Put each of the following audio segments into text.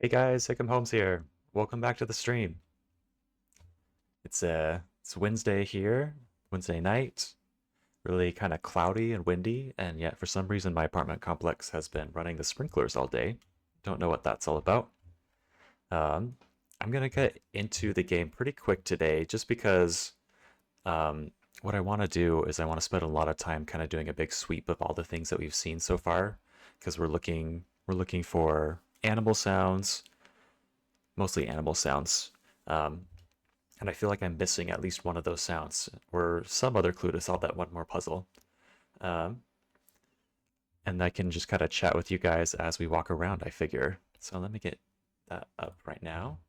Hey guys, Hickam Holmes here. Welcome back to the stream. It's Wednesday here, Wednesday night. Really kind of cloudy and windy, and yet for some reason my apartment complex has been running the sprinklers all day. Don't know what that's all about. Um, I'm gonna get into the game pretty quick today, just because what I want to do is I want to spend a lot of time kind of doing a big sweep of all the things that we've seen so far, because we're looking for animal sounds, mostly animal sounds. Um, and I feel like I'm missing at least one of those sounds or some other clue to solve that one more puzzle. Um, and I can just kind of chat with you guys as we walk around, I figure. So let me get that up right now.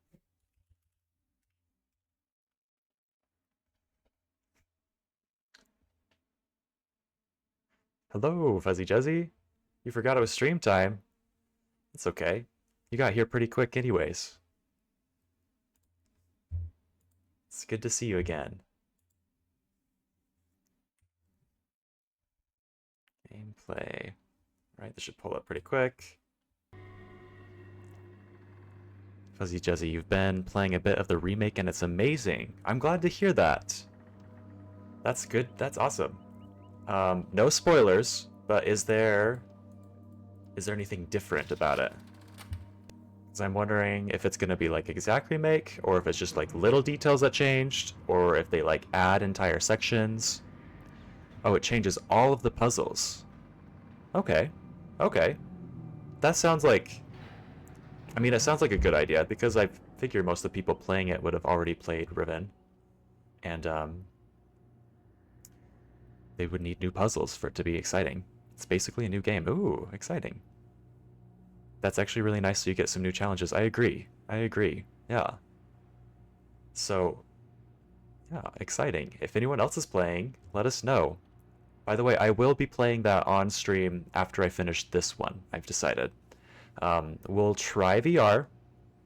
Hello, Fuzzy Juzzy. You forgot it was stream time. It's okay. You got here pretty quick anyways. It's good to see you again. Gameplay. Right, this should pull up pretty quick. Fuzzy Juzzy, you've been playing a bit of the remake and it's amazing. I'm glad to hear that. That's good. That's awesome. No spoilers, but is there anything different about it? Because I'm wondering if it's gonna be like exact remake, or if it's just like little details that changed, or if they like add entire sections. Oh, it changes all of the puzzles. Okay, okay. That sounds like, I mean, it sounds like a good idea because I figure most of the people playing it would have already played Riven, and they would need new puzzles for it to be exciting. It's basically a new game. Ooh, exciting. That's actually really nice so you get some new challenges. I agree. I agree. Yeah. So, yeah, exciting. If anyone else is playing, let us know. By the way, I will be playing that on stream after I finish this one, I've decided. We'll try VR.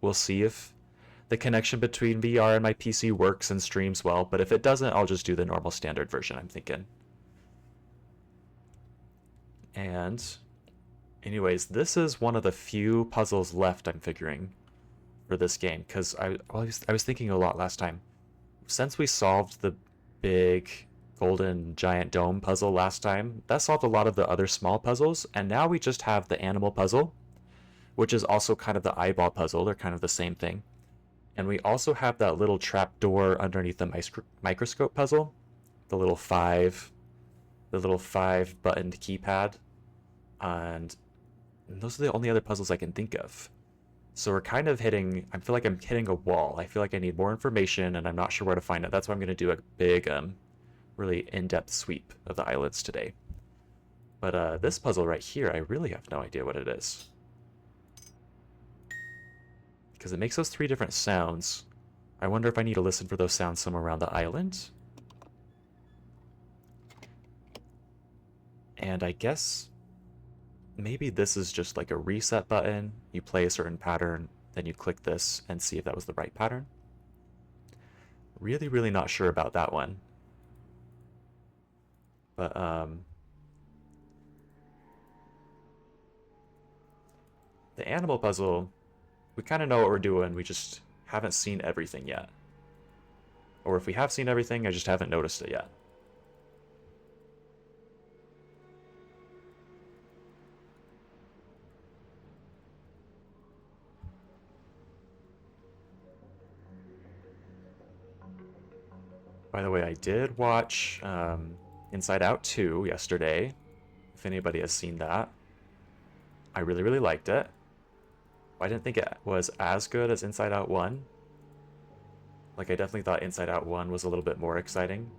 We'll see if the connection between VR and my PC works and streams well, but if it doesn't, I'll just do the normal standard version, I'm thinking. And anyways, this is one of the few puzzles left, I'm figuring, for this game, because I was thinking a lot last time. Since we solved the big golden giant dome puzzle last time, that solved a lot of the other small puzzles, and now we just have the animal puzzle, which is also kind of the eyeball puzzle. They're kind of the same thing. And we also have that little trap door underneath the microscope puzzle, the little five buttoned keypad, and those are the only other puzzles I can think of. So we're kind of hitting, I feel like I'm hitting a wall. I feel like I need more information and I'm not sure where to find it. That's why I'm going to do a big, really in-depth sweep of the islands today. But this puzzle right here, I really have no idea what it is. Because it makes those 3 different sounds. I wonder if I need to listen for those sounds somewhere around the island. And I guess maybe this is just like a reset button. You play a certain pattern, then you click this and see if that was the right pattern. Really, really not sure about that one. But, the animal puzzle, we kind of know what we're doing, we just haven't seen everything yet. Or if we have seen everything, I just haven't noticed it yet. By the way, I did watch Inside Out 2 yesterday, if anybody has seen that. I really, really liked it. I didn't think it was as good as Inside Out 1. Like, I definitely thought Inside Out 1 was a little bit more exciting.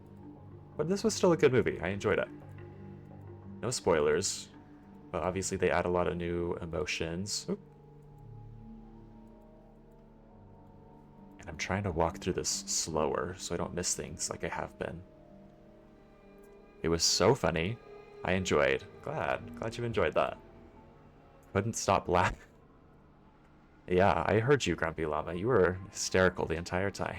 But this was still a good movie. I enjoyed it. No spoilers, but obviously they add a lot of new emotions. Oop. And I'm trying to walk through this slower so I don't miss things like I have been. It was so funny. I enjoyed. Glad you enjoyed that. Couldn't stop laughing. Yeah, I heard you, Grumpy Llama. You were hysterical the entire time.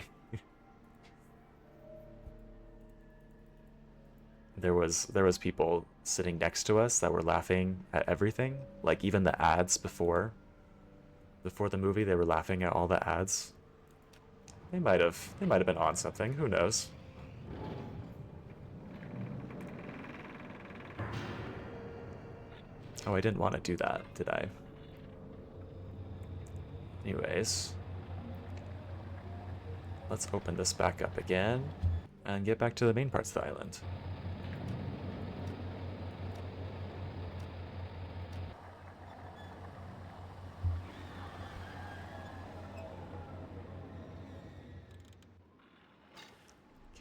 There was people sitting next to us that were laughing at everything. Like even the ads before the movie, they were laughing at all the ads. They might have been on something. Who knows? Oh, I didn't want to do that, did I? Anyways, let's open this back up again and get back to the main parts of the island.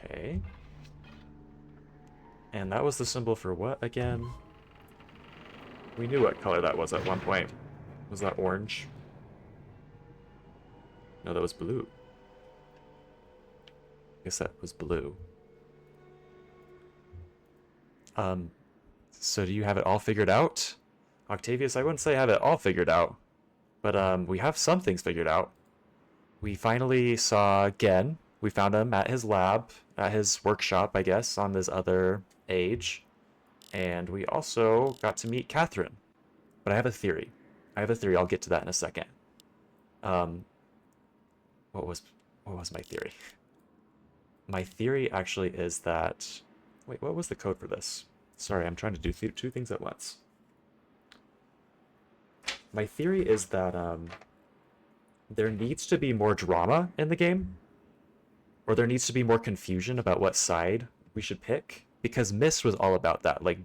Okay. And that was the symbol for what again? We knew what color that was at one point. Was that orange? No, that was blue. I guess that was blue. So do you have it all figured out? Octavius, I wouldn't say I have it all figured out. But we have some things figured out. We finally saw Gen. We found him at his lab, at his workshop, I guess, on this other age. And we also got to meet Catherine. But I have a theory. I'll get to that in a second. What was my theory? My theory actually is that... Wait, what was the code for this? Sorry, I'm trying to do 2 things at once. My theory is that there needs to be more drama in the game. Or there needs to be more confusion about what side we should pick. Because Myst was all about that. Like,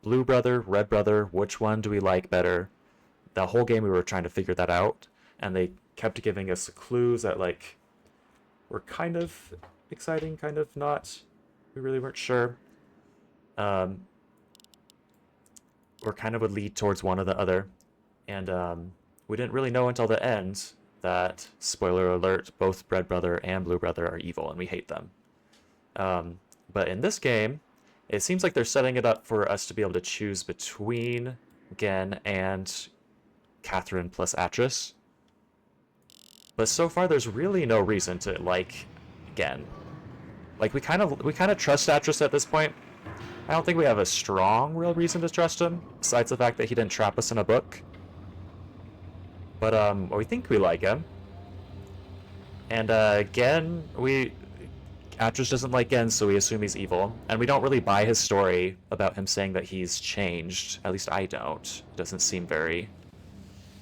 blue brother, red brother, which one do we like better? The whole game we were trying to figure that out. And they kept giving us clues that, like, were kind of exciting, kind of not. We really weren't sure. Or kind of would lead towards one or the other. And we didn't really know until the end that, spoiler alert, both red brother and blue brother are evil, and we hate them. But in this game, it seems like they're setting it up for us to be able to choose between Gen and Catherine plus Atris. But so far, there's really no reason to like Gen. Like we kind of trust Atris at this point. I don't think we have a strong, real reason to trust him, besides the fact that he didn't trap us in a book. But we think we like him. And Gen, Atris doesn't like Gen, so we assume he's evil. And we don't really buy his story about him saying that he's changed. At least I don't. It doesn't seem very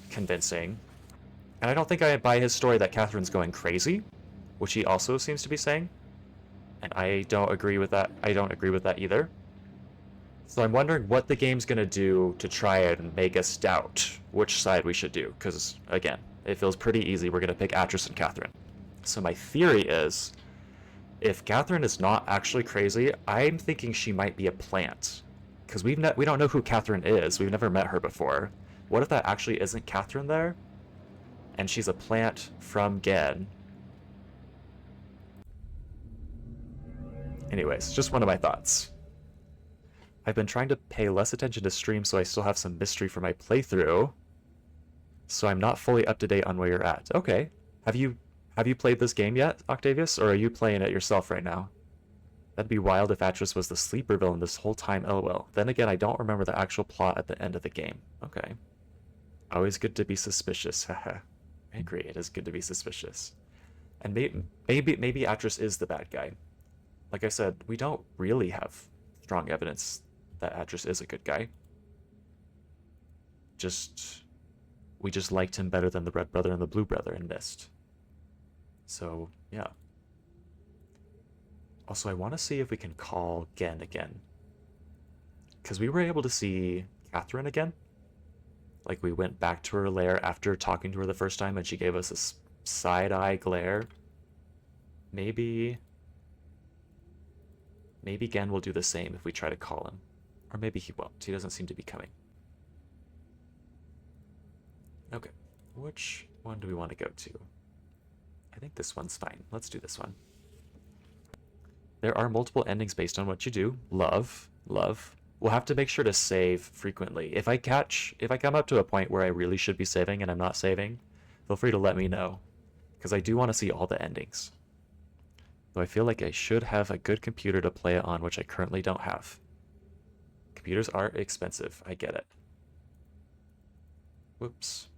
convincing. And I don't think I buy his story that Catherine's going crazy, which he also seems to be saying. And I don't agree with that. I don't agree with that either. So I'm wondering what the game's going to do to try and make us doubt which side we should do. Because, again, it feels pretty easy. We're going to pick Atris and Catherine. So my theory is, if Catherine is not actually crazy, I'm thinking she might be a plant. Because we don't know who Catherine is. We've never met her before. What if that actually isn't Catherine there? And she's a plant from Gen. Anyways, just one of my thoughts. I've been trying to pay less attention to stream so I still have some mystery for my playthrough. So I'm not fully up to date on where you're at. Okay. Have you played this game yet, Octavius? Or are you playing it yourself right now? That'd be wild if Atris was the sleeper villain this whole time, lol. Then again, I don't remember the actual plot at the end of the game. Okay. Always good to be suspicious, haha. I agree, it is good to be suspicious. And maybe Atris is the bad guy. Like I said, we don't really have strong evidence that Atris is a good guy. We just liked him better than the Red Brother and the Blue Brother in Myst. So, yeah. Also, I want to see if we can call Gen again. Because we were able to see Catherine again. Like, we went back to her lair after talking to her the first time, and she gave us a side-eye glare. Maybe Gen will do the same if we try to call him. Or maybe he won't. He doesn't seem to be coming. Okay. Which one do we want to go to? I think this one's fine. Let's do this one. There are multiple endings based on what you do. Love. We'll have to make sure to save frequently. If I come up to a point where I really should be saving and I'm not saving, feel free to let me know. Because I do want to see all the endings. Though I feel like I should have a good computer to play it on, which I currently don't have. Computers are expensive. I get it. Whoops.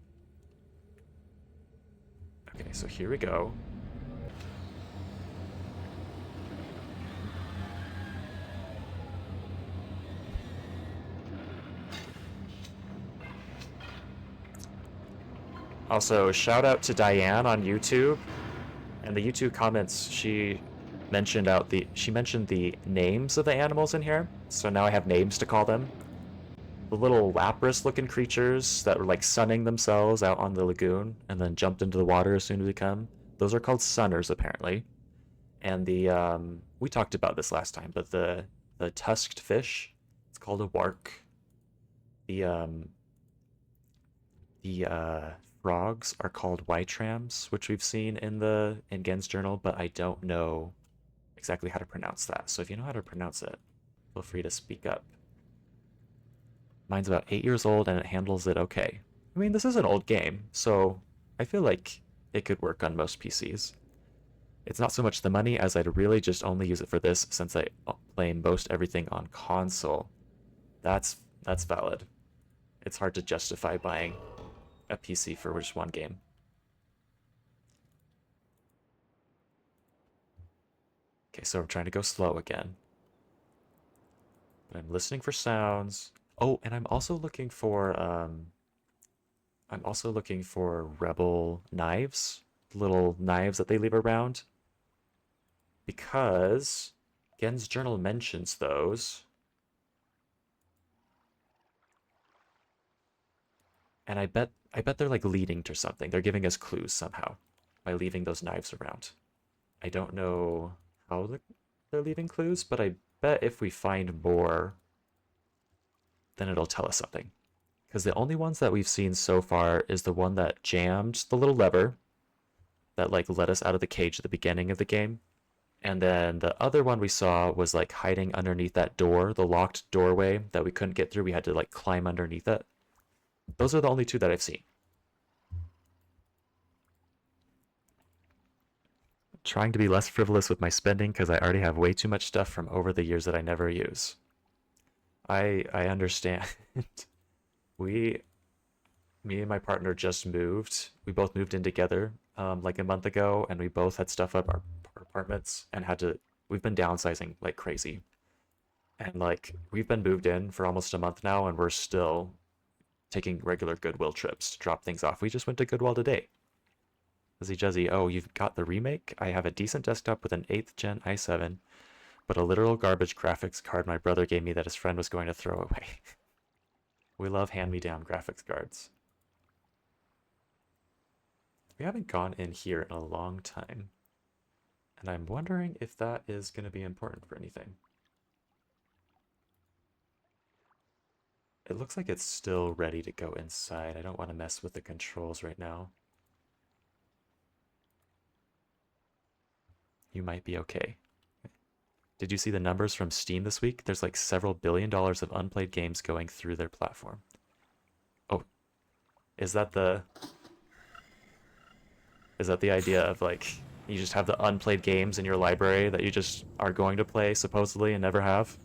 Okay, so here we go. Also, shout out to Diane on YouTube. And the YouTube comments, she mentioned the names of the animals in here. So now I have names to call them. The little Lapras-looking creatures that were like sunning themselves out on the lagoon and then jumped into the water as soon as we come. Those are called sunners, apparently. And we talked about this last time, but the tusked fish, it's called a wark. The frogs are called Whiterams, which we've seen in Gen's journal, but I don't know exactly how to pronounce that. So if you know how to pronounce it, feel free to speak up. Mine's about 8 years old and it handles it okay. I mean, this is an old game, so I feel like it could work on most PCs. It's not so much the money as I'd really just only use it for this since I play most everything on console. That's valid. It's hard to justify buying a PC for just one game. Okay, so I'm trying to go slow again. But I'm listening for sounds. Oh, and I'm also looking for rebel knives, little knives that they leave around. Because Gen's journal mentions those. And I bet they're like leading to something. They're giving us clues somehow by leaving those knives around. I don't know how they're leaving clues, but I bet if we find more, then it'll tell us something. Because the only ones that we've seen so far is the one that jammed the little lever that like let us out of the cage at the beginning of the game. And then the other one we saw was like hiding underneath that door, the locked doorway that we couldn't get through. We had to like climb underneath it. Those are the only two that I've seen. Trying to be less frivolous with my spending because I already have way too much stuff from over the years that I never use. I understand. Me and my partner just moved. We both moved in together like a month ago, and we both had stuff up our apartments and had to. We've been downsizing like crazy, and like we've been moved in for almost a month now, and we're still taking regular Goodwill trips to drop things off. We just went to Goodwill today. Fuzzy Juzzy, oh, you've got the remake? I have a decent desktop with an 8th gen i7, but a literal garbage graphics card my brother gave me that his friend was going to throw away. We love hand-me-down graphics cards. We haven't gone in here in a long time, and I'm wondering if that is going to be important for anything. It looks like it's still ready to go inside. I don't want to mess with the controls right now. You might be okay. Did you see the numbers from Steam this week? There's like several $billion of unplayed games going through their platform. Oh, is that the idea of like you just have the unplayed games in your library that you just are going to play supposedly and never have?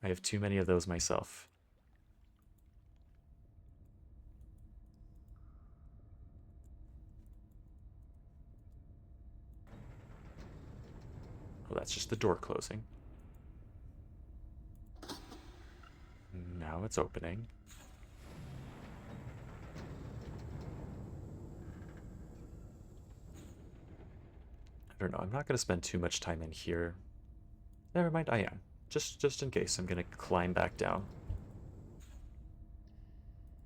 I have too many of those myself. Oh, that's just the door closing. Now it's opening. I don't know. I'm not going to spend too much time in here. Never mind, I am. Just in case, I'm going to climb back down.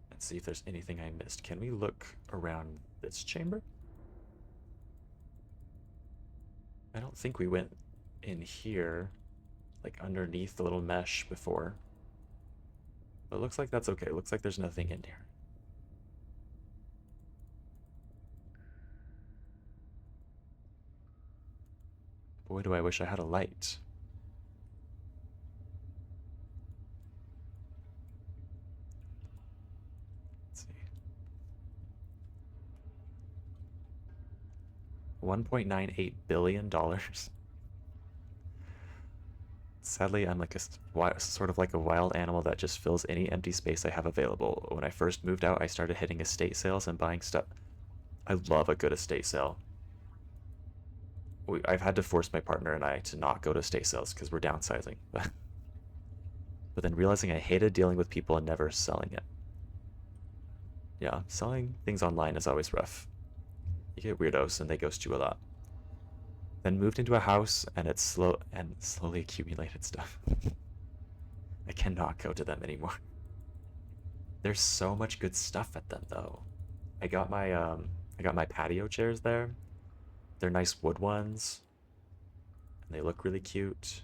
And see if there's anything I missed. Can we look around this chamber? I don't think we went in here, like underneath the little mesh before. But it looks like that's okay. It looks like there's nothing in here. Boy, do I wish I had a light. Let's see. $1.98 billion. Sadly, I'm like sort of like a wild animal that just fills any empty space I have available. When I first moved out, I started hitting estate sales and buying stuff. I love a good estate sale. I've had to force my partner and I to not go to estate sales because we're downsizing. But then realizing I hated dealing with people and never selling it. Yeah, selling things online is always rough. You get weirdos and they ghost you a lot. Then moved into a house and it's slowly accumulated stuff. I cannot go to them anymore. There's so much good stuff at them though. I got my patio chairs there. They're nice wood ones. And they look really cute.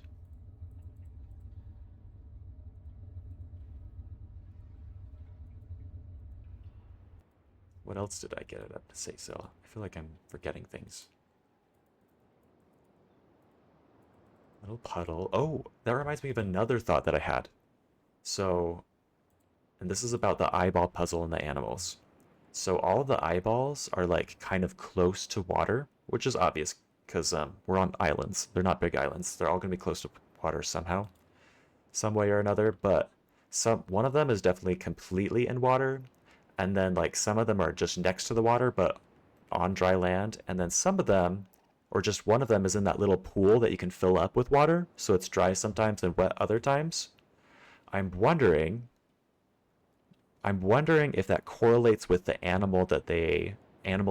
What else did I get at a estate sale? I feel like I'm forgetting things. Little puddle. Oh, that reminds me of another thought that I had. So, and this is about the eyeball puzzle and the animals. So all of the eyeballs are like kind of close to water, which is obvious because we're on islands. They're not big islands. They're all going to be close to water somehow, some way or another. But one of them is definitely completely in water, and then like some of them are just next to the water but on dry land, and then some of them, or just one of them, is in that little pool that you can fill up with water, so it's dry sometimes and wet other times. I'm wondering I'm wondering if that correlates with the animal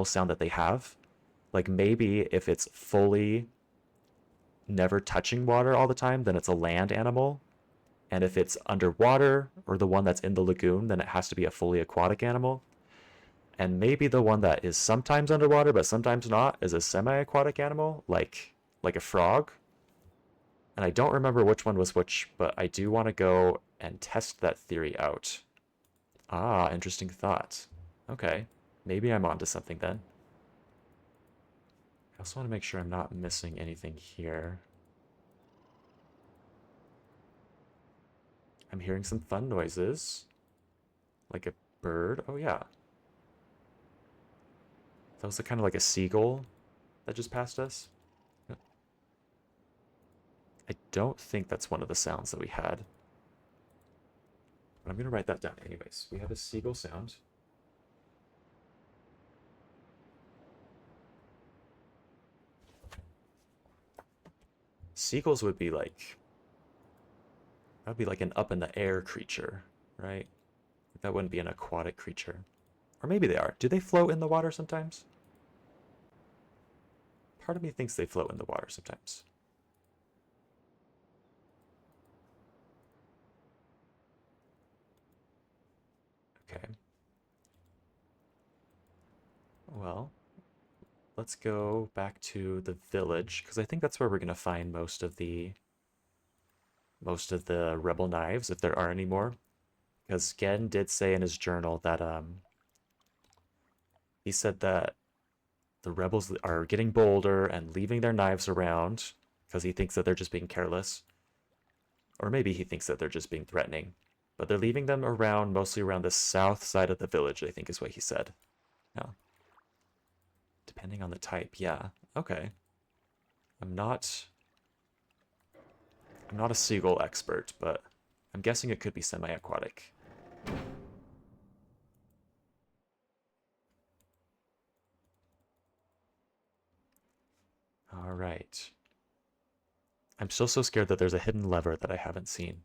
sound that they have. Like maybe if it's fully never touching water all the time, then it's a land animal. And if it's underwater or the one that's in the lagoon, then it has to be a fully aquatic animal. And maybe the one that is sometimes underwater but sometimes not is a semi-aquatic animal, like a frog. And I don't remember which one was which, but I do want to go and test that theory out. Ah, interesting thought. Okay, maybe I'm onto something then. I also want to make sure I'm not missing anything here. I'm hearing some fun noises, like a bird. Oh yeah, that was kind of like a seagull that just passed us. I don't think that's one of the sounds that we had. But I'm going to write that down anyways. We have a seagull sound. Seagulls would be like... That would be like an up-in-the-air creature, right? That wouldn't be an aquatic creature. Or maybe they are. Do they float in the water sometimes? Part of me thinks they float in the water sometimes. Okay. Well, let's go back to the village, because I think that's where we're going to find most of the rebel knives, if there are any more. Because Gen did say in his journal that he said that the rebels are getting bolder and leaving their knives around because he thinks that they're just being careless. Or maybe he thinks that they're just being threatening. But they're leaving them around, mostly around the south side of the village, I think is what he said. Yeah. Depending on the type, yeah. Okay. I'm not a seagull expert, but I'm guessing it could be semi-aquatic. All right. I'm still so scared that there's a hidden lever that I haven't seen.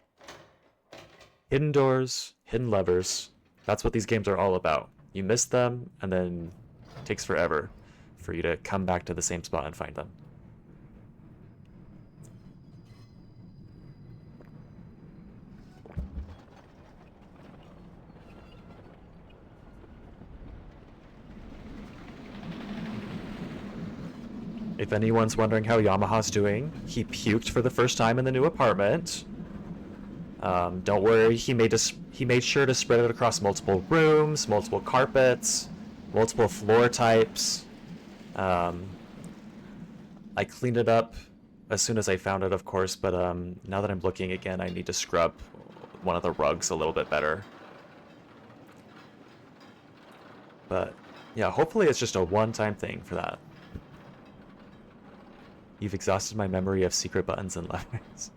Hidden doors, hidden levers. That's what these games are all about. You miss them, and then it takes forever for you to come back to the same spot and find them. If anyone's wondering how Yamaha's doing, he puked for the first time in the new apartment. Don't worry, he made sure to spread it across multiple rooms, multiple carpets, multiple floor types. I cleaned it up as soon as I found it, of course, but now that I'm looking again, I need to scrub one of the rugs a little bit better. But yeah, hopefully it's just a one-time thing for that. You've exhausted my memory of secret buttons and levers.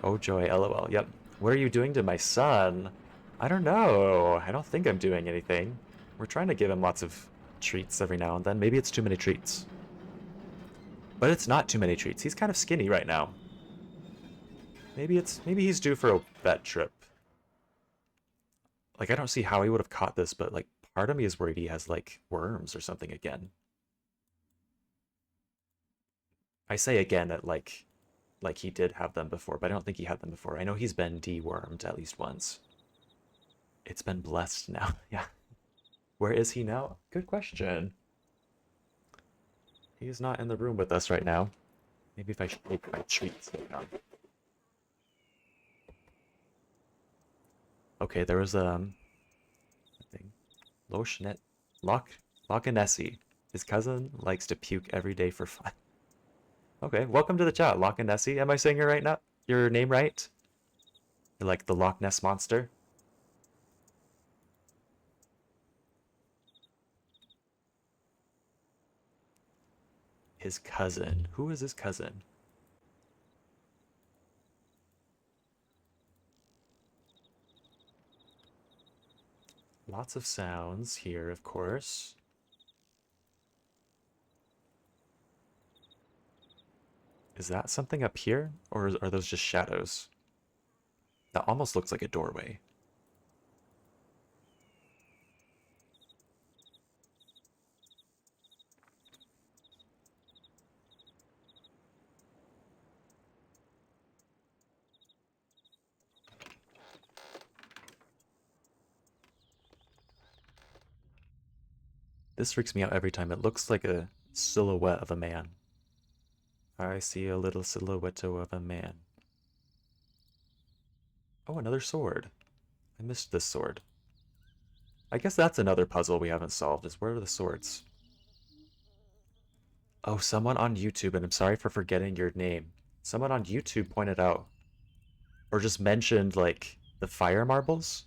Oh joy, lol. Yep. What are you doing to my son? I don't know. I don't think I'm doing anything. We're trying to give him lots of treats every now and then. Maybe it's too many treats. But it's not too many treats. He's kind of skinny right now. Maybe he's due for a vet trip. Like, I don't see how he would have caught this, but like part of me is worried he has like worms or something again. I say again that like he did have them before, but I don't think he had them before. I know he's been dewormed at least once. It's been blessed now. Yeah. Where is he now? Good question. He's not in the room with us right now. Maybe if I should take my treats. Okay, there was thing. Lochnet Lochanesi. His cousin likes to puke every day for fun. Okay, welcome to the chat, Lochanesi. Am I saying your right now? Your name right? You're like the Loch Ness monster? His cousin. Who is his cousin? Lots of sounds here, of course. Is that something up here? Or are those just shadows? That almost looks like a doorway. This freaks me out every time. It looks like a silhouette of a man. I see a little silhouette of a man. Oh, another sword. I missed this sword. I guess that's another puzzle we haven't solved, is where are the swords? Oh, someone on YouTube, and I'm sorry for forgetting your name. Someone on YouTube pointed out, or just mentioned, like, the fire marbles?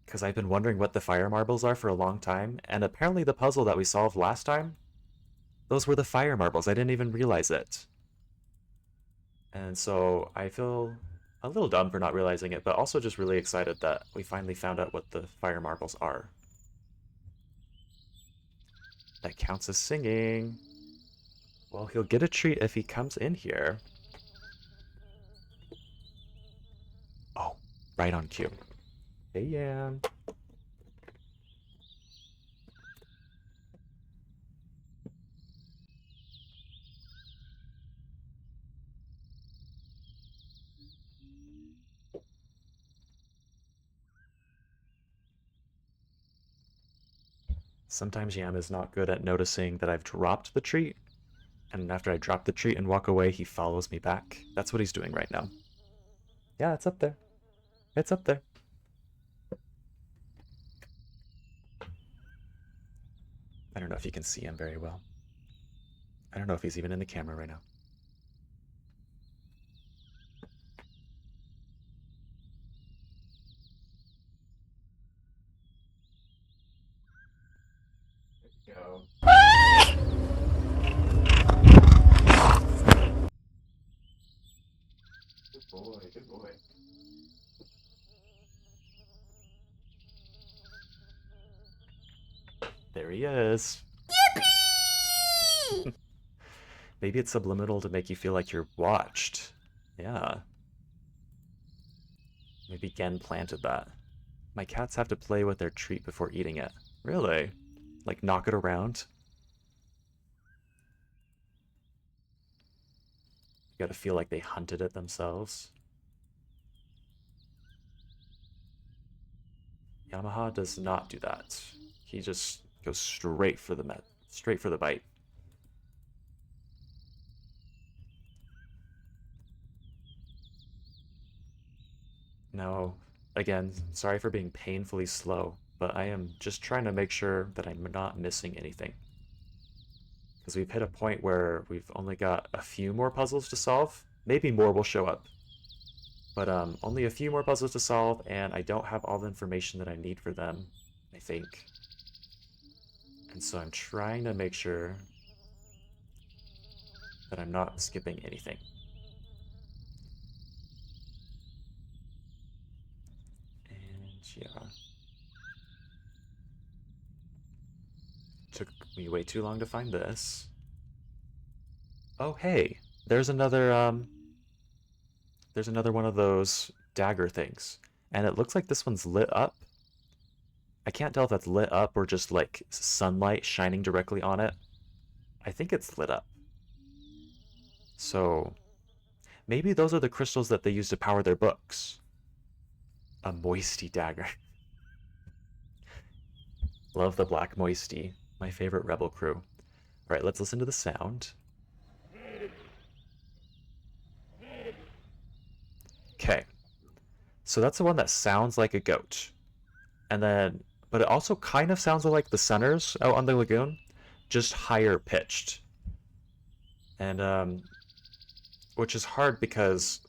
Because I've been wondering what the fire marbles are for a long time, and apparently the puzzle that we solved last time, those were the fire marbles. I didn't even realize it. And so I feel a little dumb for not realizing it, but also just really excited that we finally found out what the fire marbles are. That counts as singing. Well, he'll get a treat if he comes in here. Oh, right on cue. Hey, Yan. Sometimes Yam is not good at noticing that I've dropped the treat, and after I drop the treat and walk away, he follows me back. That's what he's doing right now. Yeah, it's up there. It's up there. I don't know if you can see him very well. I don't know if he's even in the camera right now. There you go. Good boy, good boy. There he is. Yippee! Maybe it's subliminal to make you feel like you're watched. Yeah. Maybe Gen planted that. My cats have to play with their treat before eating it. Really? Like knock it around? You gotta feel like they hunted it themselves. Yamaha does not do that. He just goes straight for the bite. Now, again, sorry for being painfully slow, but I am just trying to make sure that I'm not missing anything. Because we've hit a point where we've only got a few more puzzles to solve. Maybe more will show up. But only a few more puzzles to solve, and I don't have all the information that I need for them, I think. And so I'm trying to make sure that I'm not skipping anything. And yeah. Took me way too long to find this. Oh, hey, there's another one of those dagger things. And it looks like this one's lit up. I can't tell if that's lit up or just like sunlight shining directly on it. I think it's lit up. So maybe those are the crystals that they use to power their books. A moisty dagger. Love the black moisty. My favorite rebel crew. All right, let's listen to the sound. Okay. So that's the one that sounds like a goat. And then, but it also kind of sounds like the Sunners out on the lagoon, just higher pitched. And which is hard because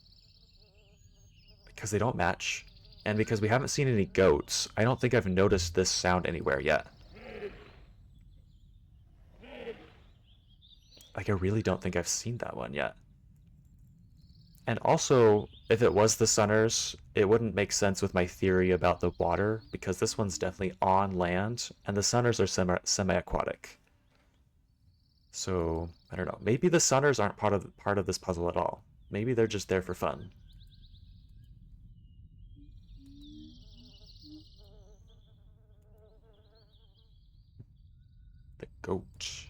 they don't match, and because we haven't seen any goats. I don't think I've noticed this sound anywhere yet. Like I really don't think I've seen that one yet. And also, if it was the Sunners, it wouldn't make sense with my theory about the water, because this one's definitely on land, and the Sunners are semi-aquatic. So, I don't know. Maybe the Sunners aren't part of this puzzle at all. Maybe they're just there for fun. The goat.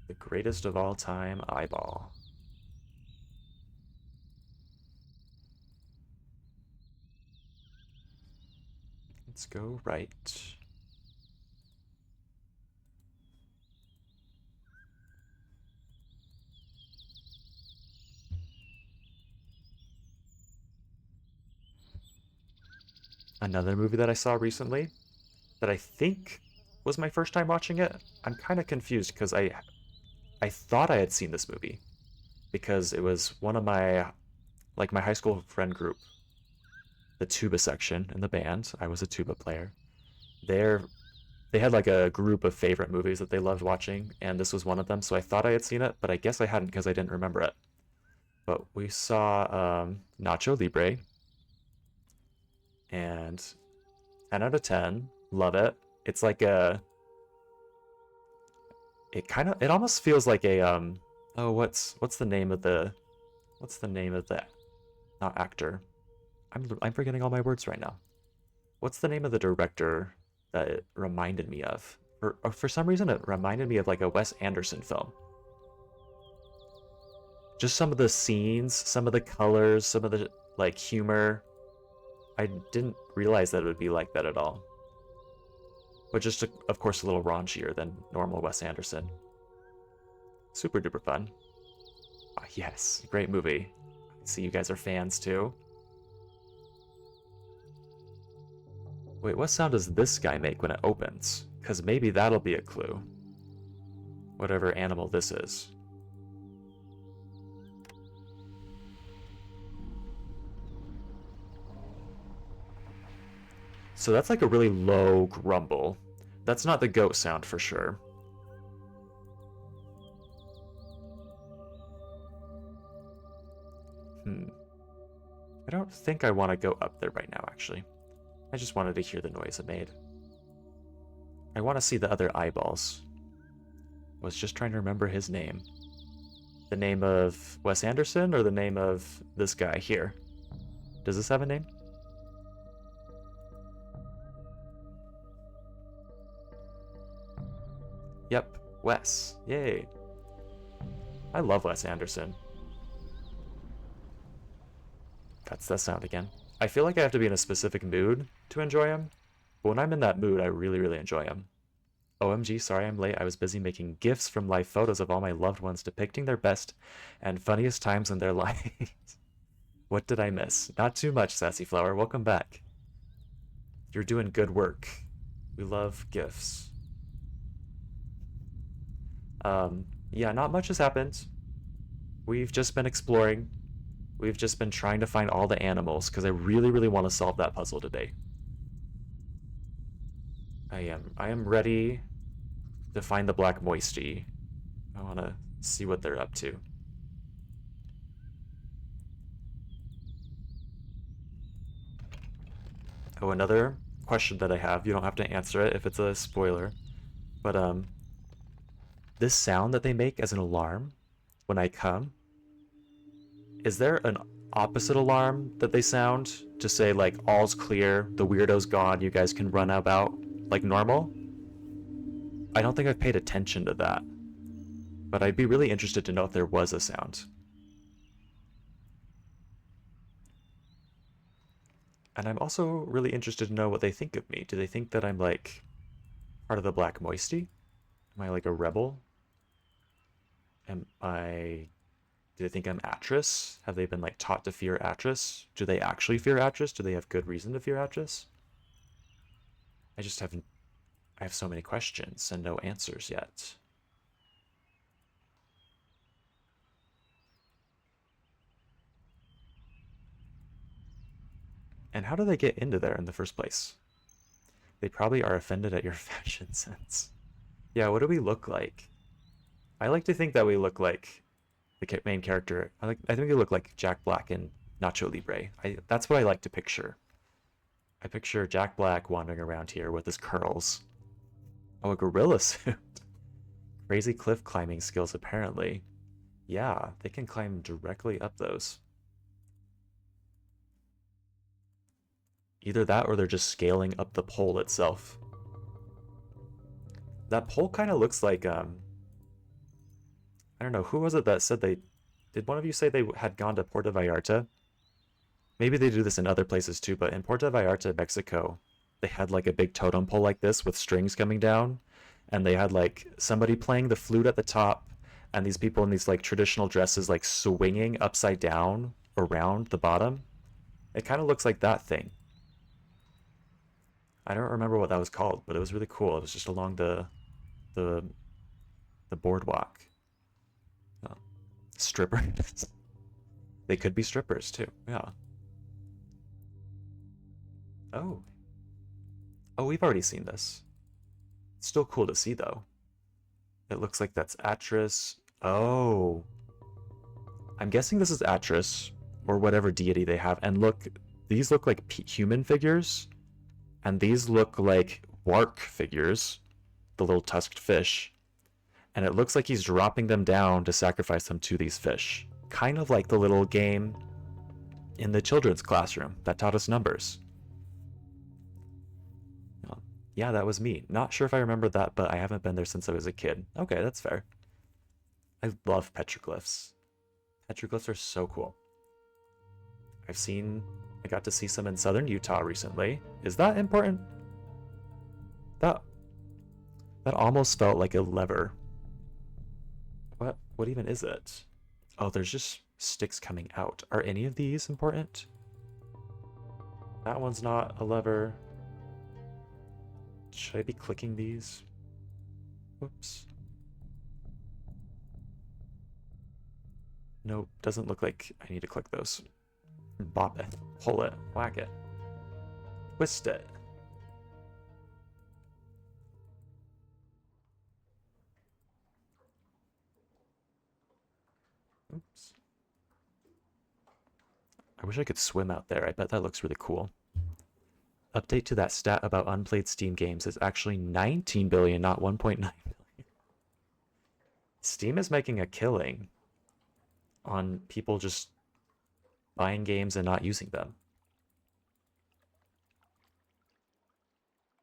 The greatest of all time eyeball. Let's go right. Another movie that I saw recently that I think was my first time watching it. I'm kind of confused because I thought I had seen this movie because it was one of my my high school friend group, the tuba section in the band. I was a tuba player. They're they had like a group of favorite movies that they loved watching, and this was one of them. So I thought I had seen it, but I guess I hadn't because I didn't remember it. But we saw Nacho Libre, and 10 out of 10, love it. It's like a it almost feels like a oh, what's the name of the not actor. I'm forgetting all my words right now. What's the name of the director that it reminded me of? For some reason, it reminded me of like a Wes Anderson film. Just some of the scenes, some of the colors, some of the like humor. I didn't realize that it would be like that at all. But just, of course, a little raunchier than normal Wes Anderson. Super duper fun. Oh, yes, great movie. I see you guys are fans too. Wait, what sound does this guy make when it opens? Because maybe that'll be a clue. Whatever animal this is. So that's like a really low grumble. That's not the goat sound for sure. I don't think I want to go up there right now, actually. I just wanted to hear the noise it made. I want to see the other eyeballs. I was just trying to remember his name. The name of Wes Anderson or the name of this guy here? Does this have a name? Yep, Wes. Yay. I love Wes Anderson. That's that sound again. I feel like I have to be in a specific mood to enjoy him, but when I'm in that mood, I really, really enjoy him. OMG, sorry I'm late. I was busy making GIFs from live photos of all my loved ones depicting their best and funniest times in their lives. What did I miss? Not too much, Sassy Flower. Welcome back. You're doing good work. We love GIFs. Yeah, not much has happened. We've just been exploring. We've just been trying to find all the animals because I really, really want to solve that puzzle today. I am ready to find the black moisty. I want to see what they're up to. Oh, another question that I have. You don't have to answer it if it's a spoiler. But this sound that they make as an alarm when I come, is there an opposite alarm that they sound to say like all's clear, the weirdo's gone, you guys can run about like normal? I don't think I've paid attention to that, but I'd be really interested to know if there was a sound. And I'm also really interested to know what they think of me. Do they think that I'm like part of the Black Moisty? Am I like a rebel? Am I Do they think I'm Atris? Have they been like taught to fear Atris? Do they actually fear Atris? Do they have good reason to fear Atris? I just haven't. I have so many questions and no answers yet. And how do they get into there in the first place? They probably are offended at your fashion sense. Yeah, what do we look like? I like to think that we look like the main character. I think we look like Jack Black and Nacho Libre. That's what I like to picture. I picture Jack Black wandering around here with his curls. Oh, a gorilla suit. Crazy cliff climbing skills, apparently. Yeah, they can climb directly up those. Either that or they're just scaling up the pole itself. That pole kind of looks like, I don't know, who was it that said they... Did one of you say they had gone to Puerto Vallarta? Maybe they do this in other places too, but in Puerto Vallarta, Mexico, they had like a big totem pole like this with strings coming down, and they had like somebody playing the flute at the top, and these people in these like traditional dresses like swinging upside down around the bottom. It kind of looks like that thing. I don't remember what that was called, but it was really cool. It was just along the the boardwalk. Oh, strippers. They could be strippers too. Yeah. Oh. Oh, we've already seen this. It's still cool to see though. It looks like that's Atris. Oh. I'm guessing this is Atris or whatever deity they have. And look, these look like human figures. And these look like Wark figures, the little tusked fish. And it looks like he's dropping them down to sacrifice them to these fish. Kind of like the little game in the children's classroom that taught us numbers. Yeah, that was me. Not sure if I remember that, but I haven't been there since I was a kid. Okay, that's fair. I love petroglyphs. Petroglyphs are so cool. I got to see some in southern Utah recently. Is that important? That almost felt like a lever. What even is it? Oh, there's just sticks coming out. Are any of these important? That one's not a lever. Should I be clicking these? Whoops. Nope, doesn't look like I need to click those. Bop it, pull it, whack it, twist it. Oops. I wish I could swim out there. I bet that looks really cool. Update to that stat about unplayed Steam games is actually 19 billion, not 1.9 billion. Steam is making a killing on people just buying games and not using them.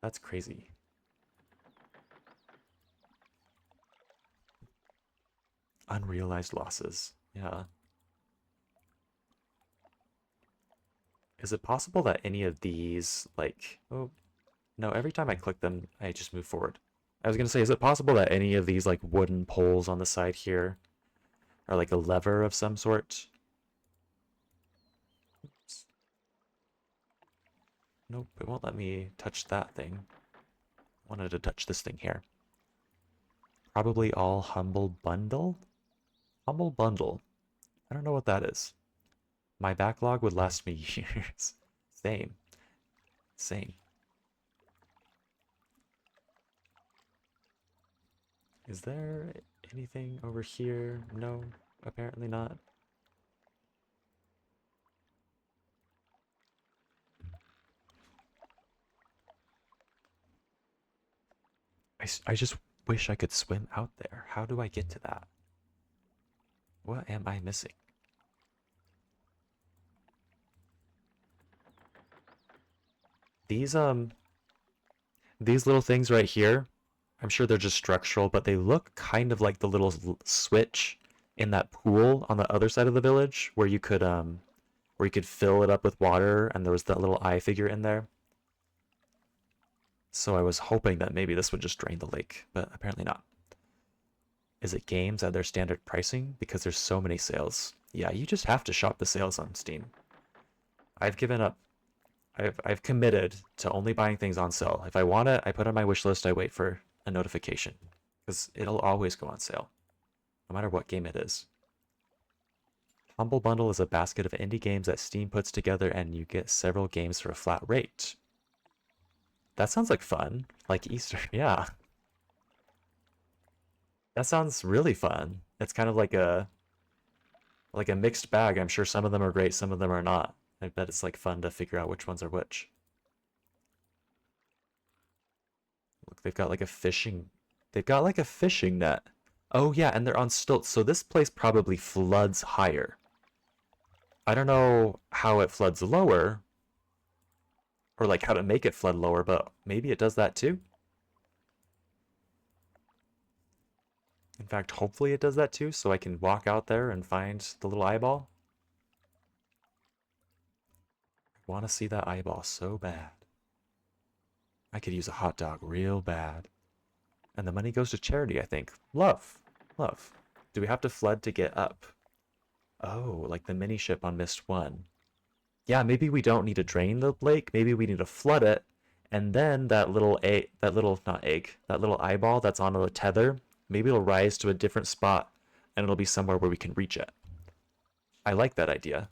That's crazy. Unrealized losses. Yeah. Is it possible that any of these, like, oh, no, every time I click them, I just move forward. I was gonna say, is it possible that any of these, like, wooden poles on the side here are like a lever of some sort? Oops. Nope, it won't let me touch that thing. I wanted to touch this thing here. Probably all Humble Bundle? Humble Bundle. I don't know what that is. My backlog would last me years. Same. Same. Is there anything over here? No, apparently not. I just wish I could swim out there. How do I get to that? What am I missing? These little things right here, I'm sure they're just structural, but they look kind of like the little switch in that pool on the other side of the village where you could fill it up with water and there was that little eye figure in there. So I was hoping that maybe this would just drain the lake, but apparently not. Is it games at their standard pricing? Because there's so many sales. Yeah, you just have to shop the sales on Steam. I've given up. I've committed to only buying things on sale. If I want it, I put it on my wish list, I wait for a notification. Because it'll always go on sale. No matter what game it is. Humble Bundle is a basket of indie games that Steam puts together and you get several games for a flat rate. That sounds like fun. Like Easter, yeah. That sounds really fun. It's kind of like a mixed bag. I'm sure some of them are great, some of them are not. I bet it's like fun to figure out which ones are which. Look, they've got like a fishing net. Oh yeah, and they're on stilts, so this place probably floods higher. I don't know how it floods lower, or like how to make it flood lower, but maybe it does that too. In fact, hopefully it does that too, so I can walk out there and find the little eyeball. I want to see that eyeball so bad. I could use a hot dog real bad. And the money goes to charity, I think. Love. Love. Do we have to flood to get up? Oh, like the mini ship on Mist 1. Yeah, maybe we don't need to drain the lake. Maybe we need to flood it. And then that little that little eyeball that's on a tether, maybe it'll rise to a different spot and it'll be somewhere where we can reach it. I like that idea.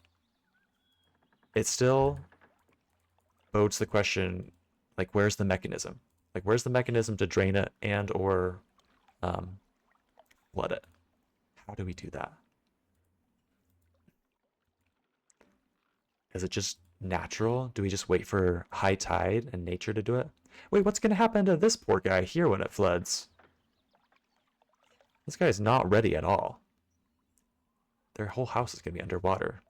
It still bodes the question, like, where's the mechanism? Like, where's the mechanism to drain it and or flood it? How do we do that? Is it just natural? Do we just wait for high tide and nature to do it? Wait, what's going to happen to this poor guy here when it floods? This guy is not ready at all. Their whole house is going to be underwater.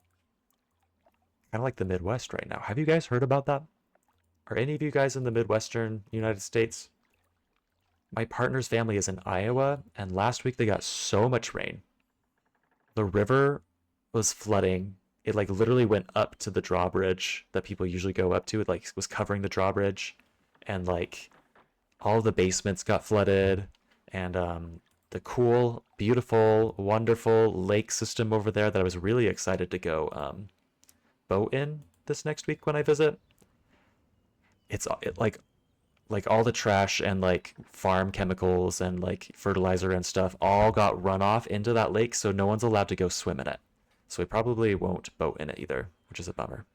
Kind of like the Midwest right now. Have you guys heard about that? Are any of you guys in the Midwestern United States? My partner's family is in Iowa, and last week they got so much rain. The river was flooding. It like literally went up to the drawbridge that people usually go up to. It like was covering the drawbridge, and like all the basements got flooded, and the cool, beautiful, wonderful lake system over there that I was really excited to go boat in this next week when I visit. Like all the trash and like farm chemicals and like fertilizer and stuff all got run off into that lake, so no one's allowed to go swim in it. So we probably won't boat in it either, which is a bummer.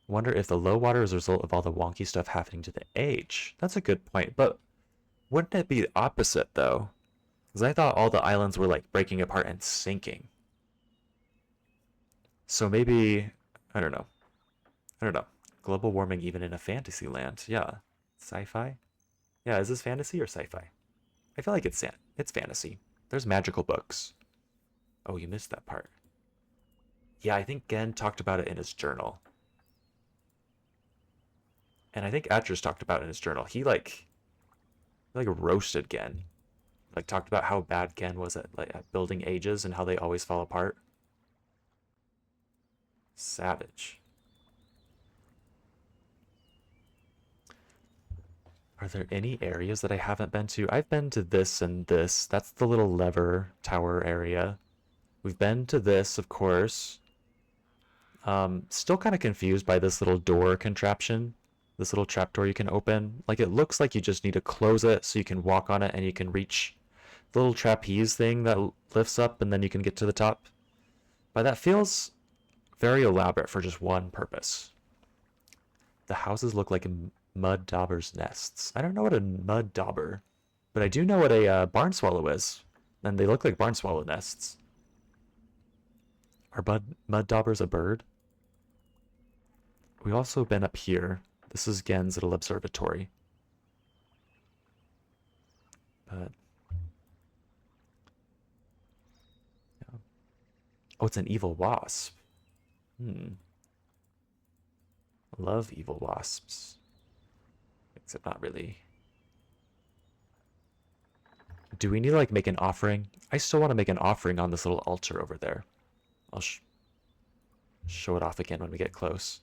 Wonder if the low water is a result of all the wonky stuff happening to the age. That's a good point, but wouldn't it be the opposite though? Because I thought all the islands were like breaking apart and sinking. So maybe, I don't know. I don't know. Global warming even in a fantasy land. Yeah. Sci-fi? Yeah, is this fantasy or sci-fi? I feel like it's fantasy. There's magical books. Oh, you missed that part. Yeah, I think Gen talked about it in his journal. And I think Atris talked about it in his journal. He like roasted Gen. Like talked about how bad Gen was at building ages and how they always fall apart. Savage. Are there any areas that I haven't been to? I've been to this and this. That's the little lever tower area. We've been to this, of course. Still kind of confused by this little door contraption. This little trapdoor you can open. Like it looks like you just need to close it so you can walk on it and you can reach the little trapeze thing that lifts up and then you can get to the top. But that feels very elaborate for just one purpose. The houses look like mud daubers' nests. I don't know what a mud dauber, but I do know what a barn swallow is, and they look like barn swallow nests. Are mud daubers a bird? We've also been up here. This is Gen's little observatory. But yeah. Oh, it's an evil wasp. Love evil wasps. Except not really. Do we need to like make an offering? I still want to make an offering on this little altar over there. I'll show it off again when we get close.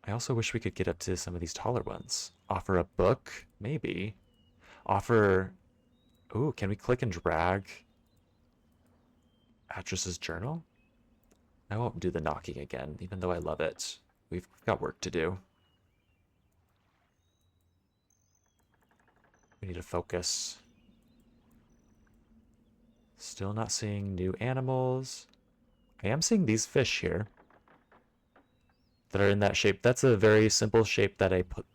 I also wish we could get up to some of these taller ones. Offer a book? Maybe. Offer... Ooh, can we click and drag Atris's journal? I won't do the knocking again, even though I love it. We've got work to do. We need to focus. Still not seeing new animals. I am seeing these fish here that are in that shape. That's a very simple shape that I put,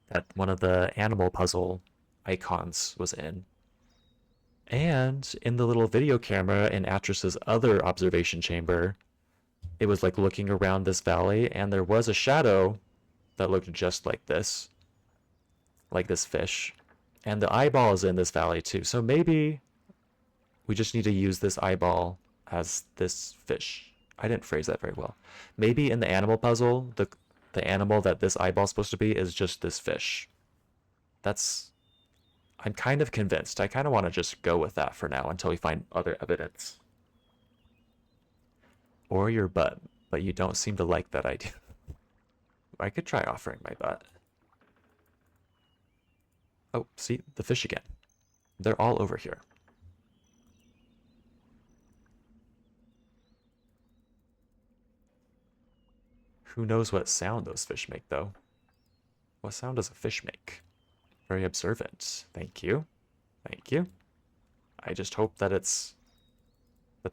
that one of the animal puzzle icons was in. And in the little video camera in Atris's other observation chamber, it was like looking around this valley, and there was a shadow that looked just like this fish. And the eyeball is in this valley too. So maybe we just need to use this eyeball as this fish. I didn't phrase that very well. Maybe in the animal puzzle, the animal that this eyeball is supposed to be is just this fish. I'm kind of convinced. I kind of want to just go with that for now until we find other evidence. Or your butt, but you don't seem to like that idea. I could try offering my butt. Oh, see, the fish again. They're all over here. Who knows what sound those fish make, though? What sound does a fish make? Very observant. Thank you. Thank you. I just hope that that's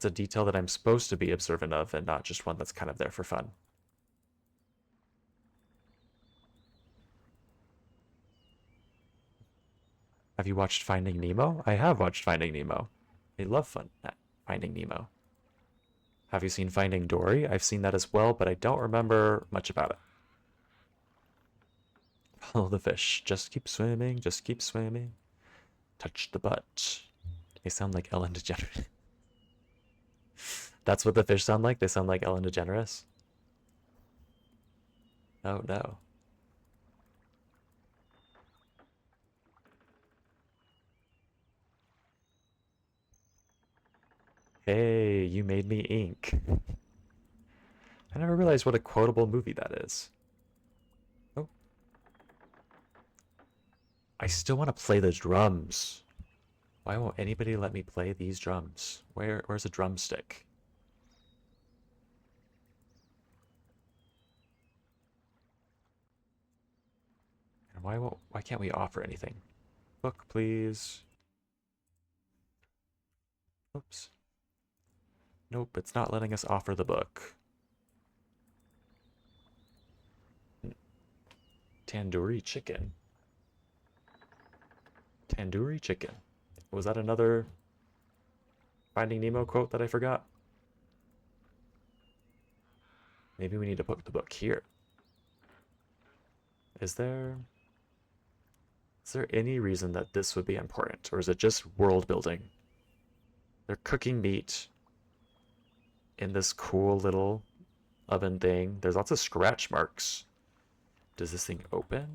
a detail that I'm supposed to be observant of and not just one that's kind of there for fun. Have you watched Finding Nemo? I have watched Finding Nemo. I love Finding Nemo. Have you seen Finding Dory? I've seen that as well, but I don't remember much about it. Follow the fish. Just keep swimming. Just keep swimming. Touch the butt. They sound like Ellen DeGeneres. That's what the fish sound like? They sound like Ellen DeGeneres? Oh no. Hey, you made me ink. I never realized what a quotable movie that is. Oh. I still want to play the drums. Why won't anybody let me play these drums? Where's a drumstick? And why can't we offer anything? Book, please. Oops. Nope, it's not letting us offer the book. Tandoori chicken. Tandoori chicken. Was that another Finding Nemo quote that I forgot? Maybe we need to put the book here. Is there any reason that this would be important, or is it just world building? They're cooking meat in this cool little oven thing. There's lots of scratch marks. Does this thing open?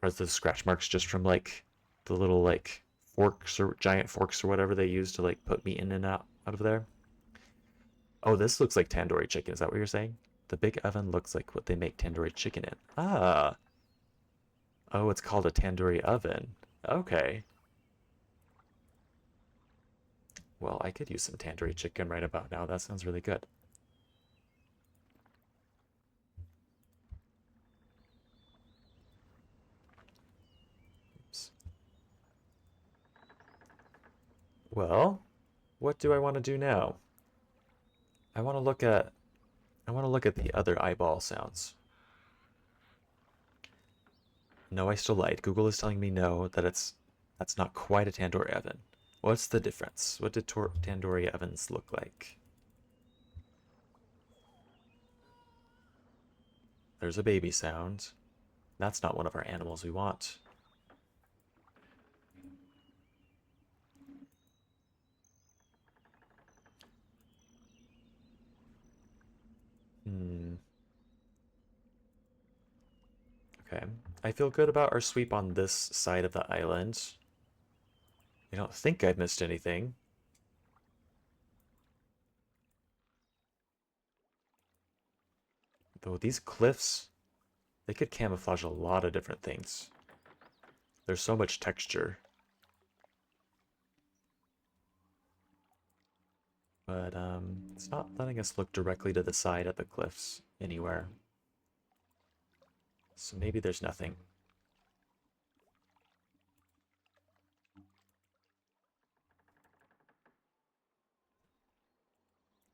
Or is the scratch marks just from like the little like forks or giant forks or whatever they use to like put meat in and out of there? Oh, this looks like tandoori chicken. Is that what you're saying? The big oven looks like what they make tandoori chicken in. Ah. Oh, it's called a tandoori oven. Okay. Well, I could use some tandoori chicken right about now. That sounds really good. Oops. Well, what do I want to do now? I want to look at the other eyeball sounds. No, I still lied. Google is telling me no, that's not quite a tandoori oven. What's the difference? What did tandoori ovens look like? There's a baby sound. That's not one of our animals we want. Hmm. Okay. I feel good about our sweep on this side of the island. I don't think I've missed anything. Though these cliffs, they could camouflage a lot of different things. There's so much texture. But it's not letting us look directly to the side of the cliffs anywhere. So maybe there's nothing.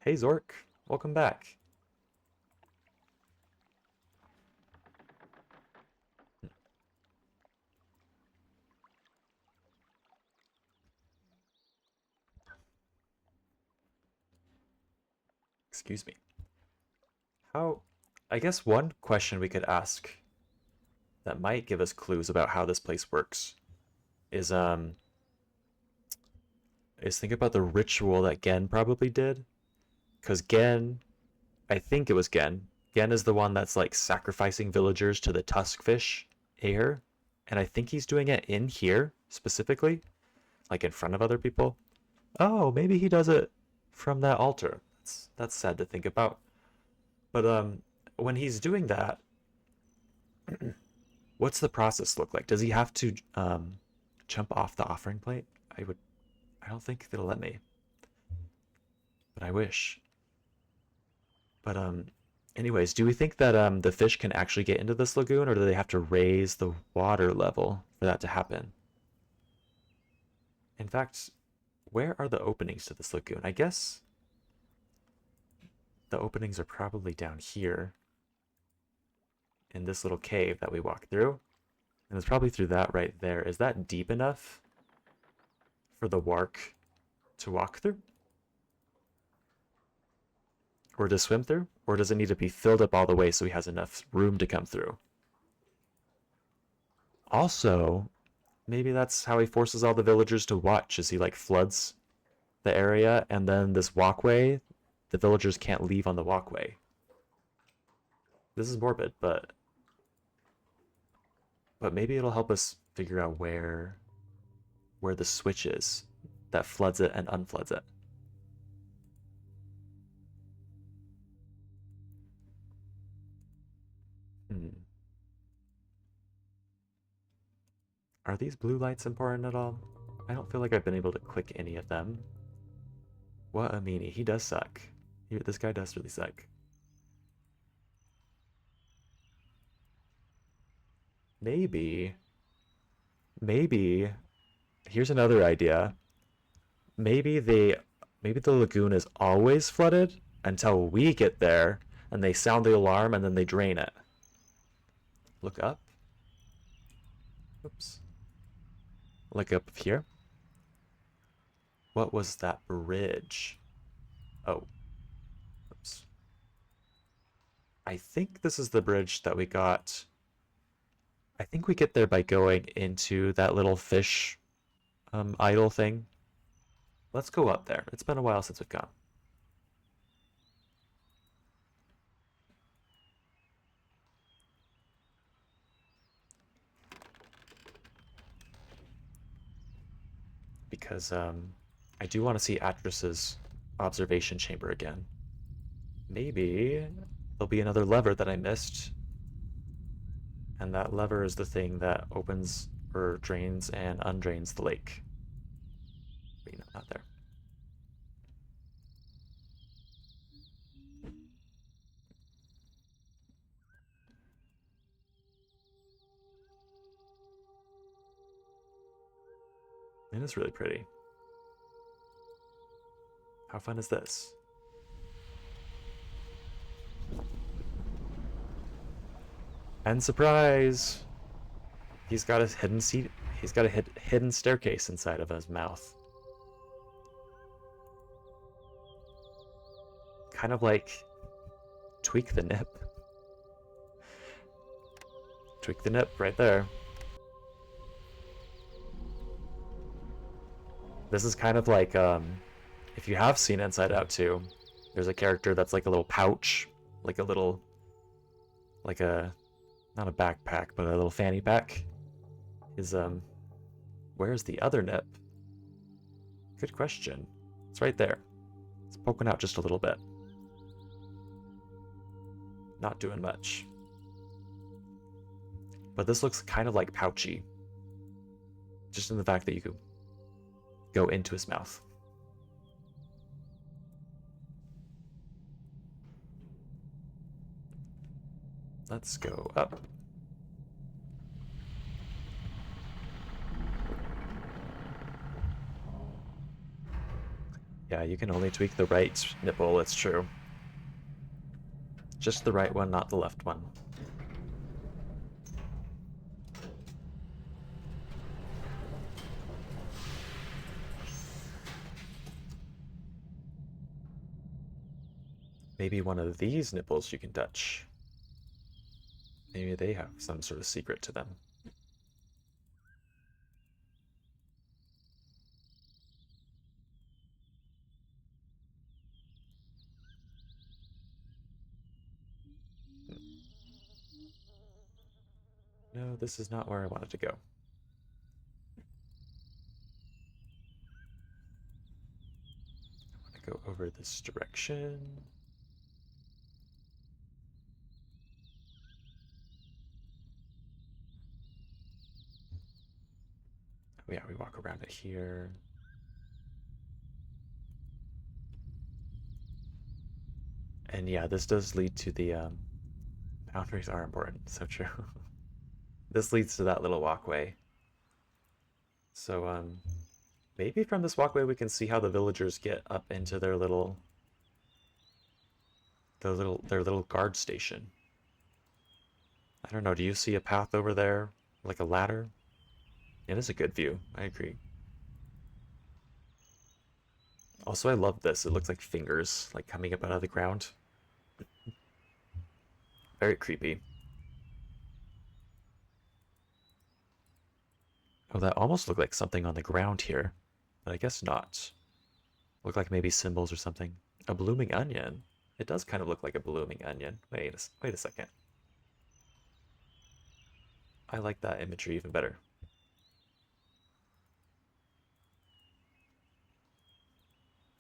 Hey Zork, welcome back. Excuse me. How, I guess one question we could ask that might give us clues about how this place works is think about the ritual that Gen probably did. Because Gen, I think it was Gen. Gen is the one that's like sacrificing villagers to the tusk fish air. And I think he's doing it in here specifically, like in front of other people. Oh, maybe he does it from that altar. That's sad to think about. But when he's doing that, what's the process look like? Does he have to jump off the offering plate? I don't think they'll let me, but I wish. But anyways, do we think that the fish can actually get into this lagoon, or do they have to raise the water level for that to happen? In fact, where are the openings to this lagoon? I guess the openings are probably down here in this little cave that we walked through. And it's probably through that right there. Is that deep enough for the wark to walk through? Or to swim through? Or does it need to be filled up all the way so he has enough room to come through? Also, maybe that's how he forces all the villagers to watch, as he like floods the area, and then this walkway, the villagers can't leave on the walkway. This is morbid, but maybe it'll help us figure out where the switch is that floods it and unfloods it. Hmm. Are these blue lights important at all? I don't feel like I've been able to click any of them. What a meanie. He does suck. This guy does really suck. Maybe, maybe, here's another idea. Maybe maybe the lagoon is always flooded until we get there and they sound the alarm and then they drain it. Look up. Oops. Look up here. What was that bridge? Oh, oops. I think this is the bridge that we got. I think we get there by going into that little fish idol thing. Let's go up there. It's been a while since we've gone. Because I do want to see Atrus's observation chamber again. Maybe there'll be another lever that I missed. And that lever is the thing that opens or drains and undrains the lake. Wait, no, not there. It is really pretty. How fun is this? And surprise! He's got a hidden seat. He's got a hidden staircase inside of his mouth. Kind of like tweak the nip. Tweak the nip right there. This is kind of like if you have seen Inside Out 2, there's a character that's like a little pouch, like a little, like a, not a backpack, but a little fanny pack. Is where's the other nip? Good question. It's right there. It's poking out just a little bit. Not doing much. But this looks kind of like pouchy. Just in the fact that you could go into his mouth. Let's go up. Yeah, you can only tweak the right nipple, it's true. Just the right one, not the left one. Maybe one of these nipples you can touch. Maybe they have some sort of secret to them. No, this is not where I wanted to go. I want to go over this direction. Oh, yeah, we walk around it here. And yeah, this does lead to the boundaries are important, so true. This leads to that little walkway. So maybe from this walkway we can see how the villagers get up into their little guard station. I don't know, do you see a path over there? Like a ladder? It is a good view, I agree. Also, I love this. It looks like fingers, like coming up out of the ground. Very creepy. Oh, that almost looked like something on the ground here, but I guess not. Look like maybe symbols or something. A blooming onion. It does kind of look like a blooming onion. Wait a second. I like that imagery even better.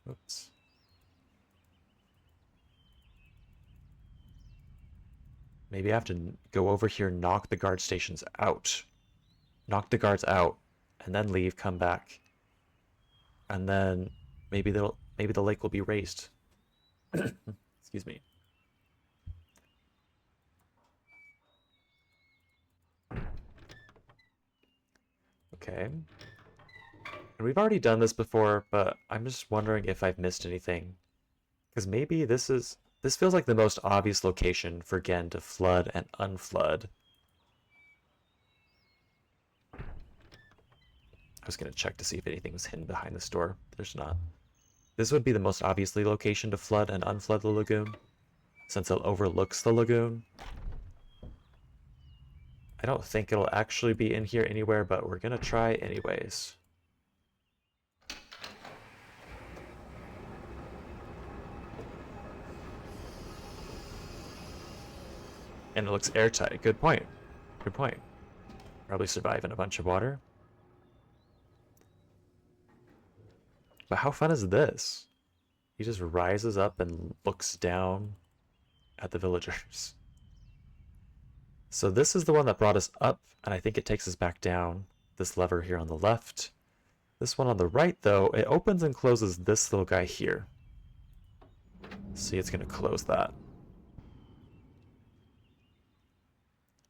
Oops. Maybe I have to go over here, knock the guard stations out. Knock the guards out, and then leave, come back. And then maybe the lake will be raised. Excuse me. Okay. And we've already done this before, but I'm just wondering if I've missed anything. Because maybe this feels like the most obvious location for Gen to flood and unflood. I was gonna check to see if anything was hidden behind this door. There's not. This would be the most obviously location to flood and unflood the lagoon, since it overlooks the lagoon. I don't think it'll actually be in here anywhere, but we're gonna try anyways. And it looks airtight. Good point. Good point. Probably survive in a bunch of water. But how fun is this? He just rises up and looks down at the villagers. So this is the one that brought us up, and I think it takes us back down. This lever here on the left. This one on the right, though, it opens and closes this little guy here. See, it's going to close that.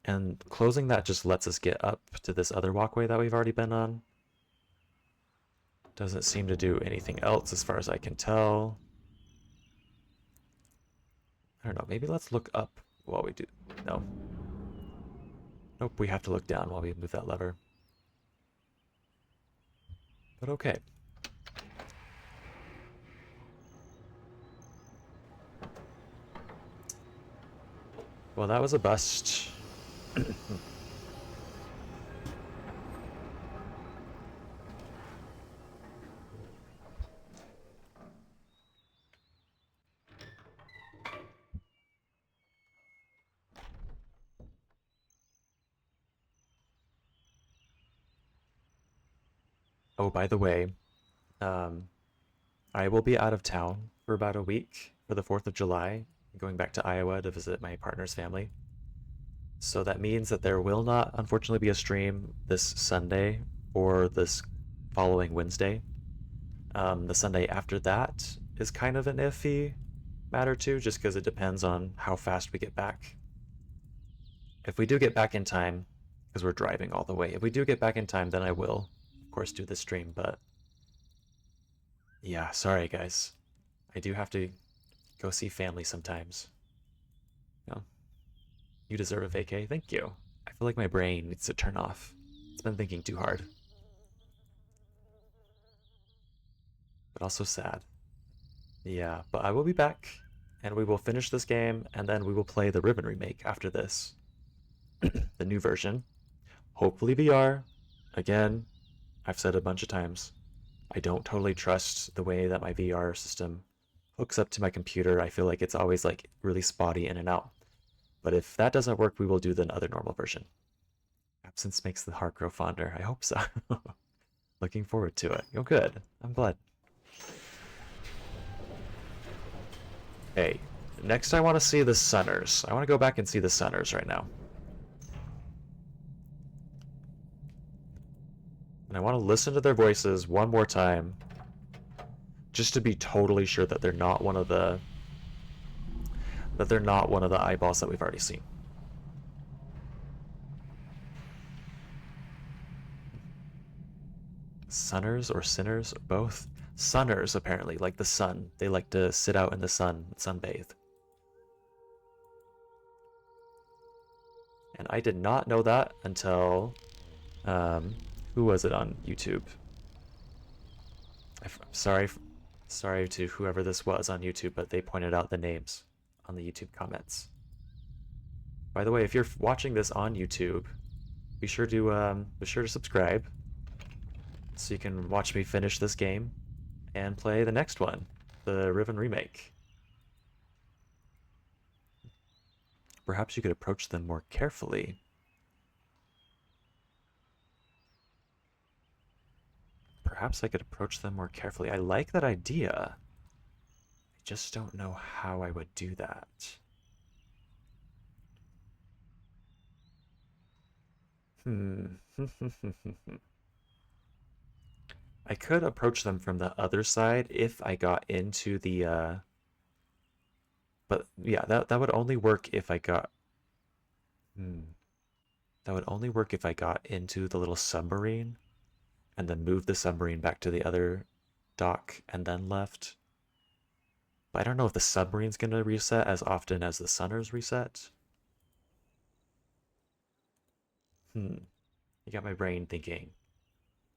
And closing that just lets us get up to this other walkway that we've already been on. Doesn't seem to do anything else as far as I can tell. I don't know, maybe let's look up while we do. No. Nope, we have to look down while we move that lever. But okay. Well, that was a bust. Oh, by the way, I will be out of town for about a week for the 4th of July, going back to Iowa to visit my partner's family. So that means that there will not, unfortunately, be a stream this Sunday or this following Wednesday. The Sunday after that is kind of an iffy matter too, just because it depends on how fast we get back. If we do get back in time, because we're driving all the way, if we do get back in time, then I will, of course, do the stream, but yeah, sorry guys. I do have to go see family sometimes. No. You deserve a vacay. Thank you. I feel like my brain needs to turn off. It's been thinking too hard. But also sad. Yeah, but I will be back, and we will finish this game, and then we will play the Riven Remake after this. The new version. Hopefully VR. Again, I've said a bunch of times, I don't totally trust the way that my VR system hooks up to my computer. I feel like it's always like really spotty in and out. But if that doesn't work, we will do the other normal version. Absence makes the heart grow fonder. I hope so. Looking forward to it. Oh, good. I'm glad. Hey, next I want to see the Sunners. I want to go back and see the Sunners right now. And I want to listen to their voices one more time, just to be totally sure that they're not one of the eyeballs that we've already seen. Sunners or sinners, or both? Sunners, apparently, like the sun. They like to sit out in the sun, sunbathe. And I did not know that until, who was it on YouTube? I'm sorry to whoever this was on YouTube, but they pointed out the names on the YouTube comments. By the way, if you're watching this on YouTube, be sure to subscribe So you can watch me finish this game and play the next one, the Riven Remake. Perhaps you could approach them more carefully. Perhaps I could approach them more carefully. I like that idea. I just don't know how I would do that. Hmm. I could approach them from the other side if I got into the but yeah, that would only work if I got that would only work if I got into the little submarine and then moved the submarine back to the other dock and then left. But I don't know if the submarine's gonna reset as often as the Sunners reset. You got my brain thinking.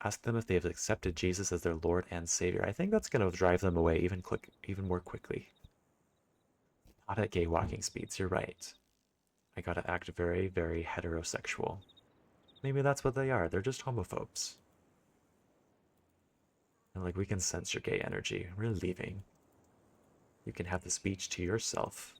Ask them if they have accepted Jesus as their Lord and Savior. I think that's gonna drive them away even more quickly. Not at gay walking speeds, you're right. I gotta act very, very heterosexual. Maybe that's what they are. They're just homophobes. And like, we can sense your gay energy. We're leaving. You can have this beach to yourself.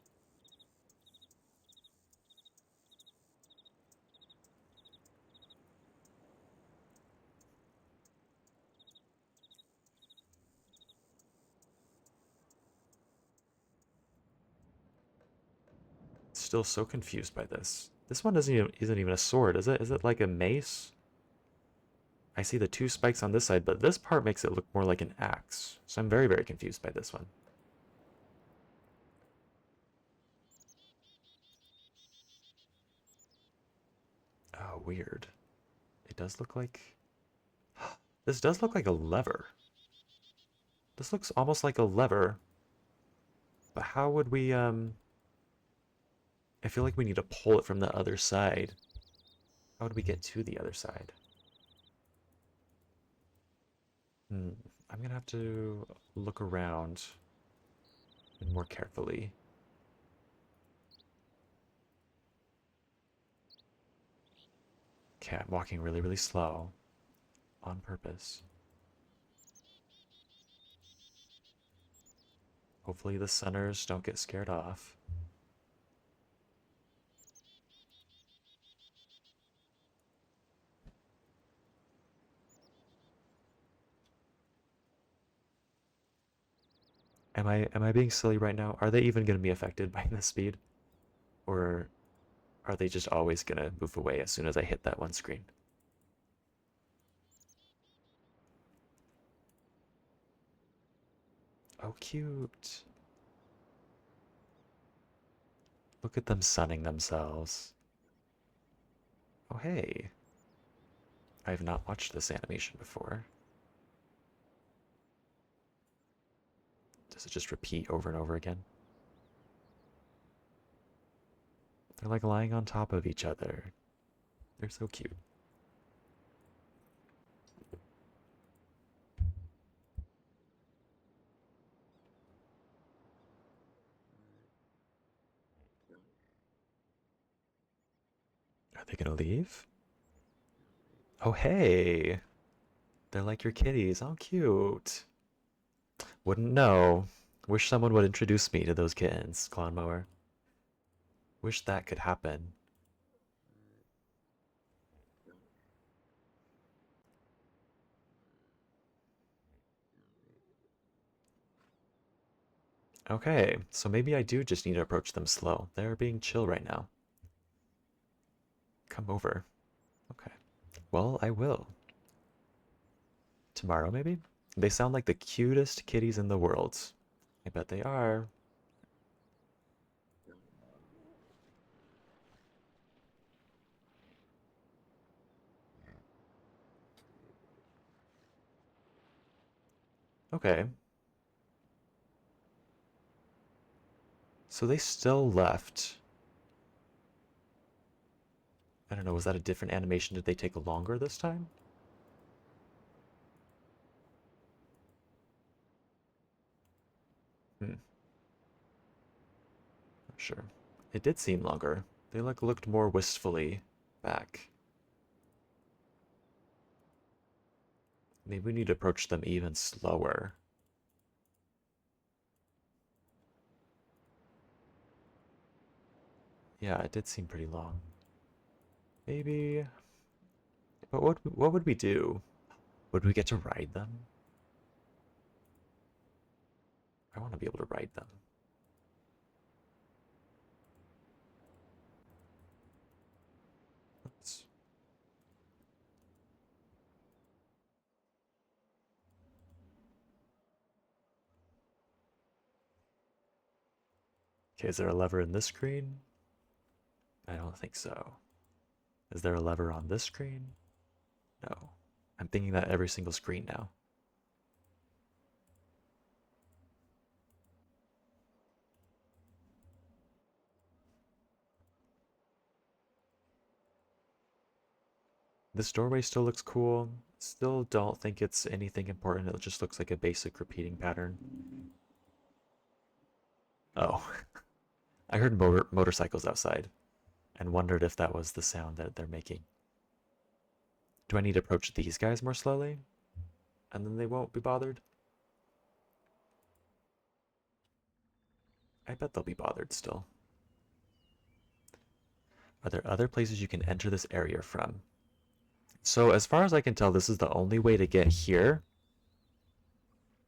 Still so confused by this. This one isn't even a sword, is it? Is it like a mace? I see the two spikes on this side, but this part makes it look more like an axe. So I'm very, very confused by this one. Oh, weird. It does look like... This does look like a lever. This looks almost like a lever. But how would we, I feel like we need to pull it from the other side. How would we get to the other side? I'm gonna have to look around more carefully. Okay, I'm walking really, really slow. On purpose. Hopefully the Sunners don't get scared off. Am I being silly right now? Are they even gonna be affected by the speed? Or are they just always gonna move away as soon as I hit that one screen? Oh, cute. Look at them sunning themselves. Oh, hey. I have not watched this animation before. Does it just repeat over and over again? They're like lying on top of each other. They're so cute. Are they gonna leave? Oh, hey. They're like your kitties. Oh, cute. Wouldn't know. Wish someone would introduce me to those kittens, Clownmower. Wish that could happen. Okay, so maybe I do just need to approach them slow. They're being chill right now. Come over. Okay. Well, I will. Tomorrow, maybe? They sound like the cutest kitties in the world. I bet they are. Okay. So they still left. I don't know, was that a different animation? Did they take longer this time? Not sure. It did seem longer. They like looked more wistfully back. Maybe we need to approach them even slower. Yeah, it did seem pretty long. Maybe, but what would we do? Would we get to ride them? I want to be able to ride them. Let's, okay, is there a lever in this screen? I don't think so. Is there a lever on this screen? No. I'm thinking that every single screen now. This doorway still looks cool. Still don't think it's anything important. It just looks like a basic repeating pattern. Oh, I heard motorcycles outside and wondered if that was the sound that they're making. Do I need to approach these guys more slowly? And then they won't be bothered? I bet they'll be bothered still. Are there other places you can enter this area from? So as far as I can tell, this is the only way to get here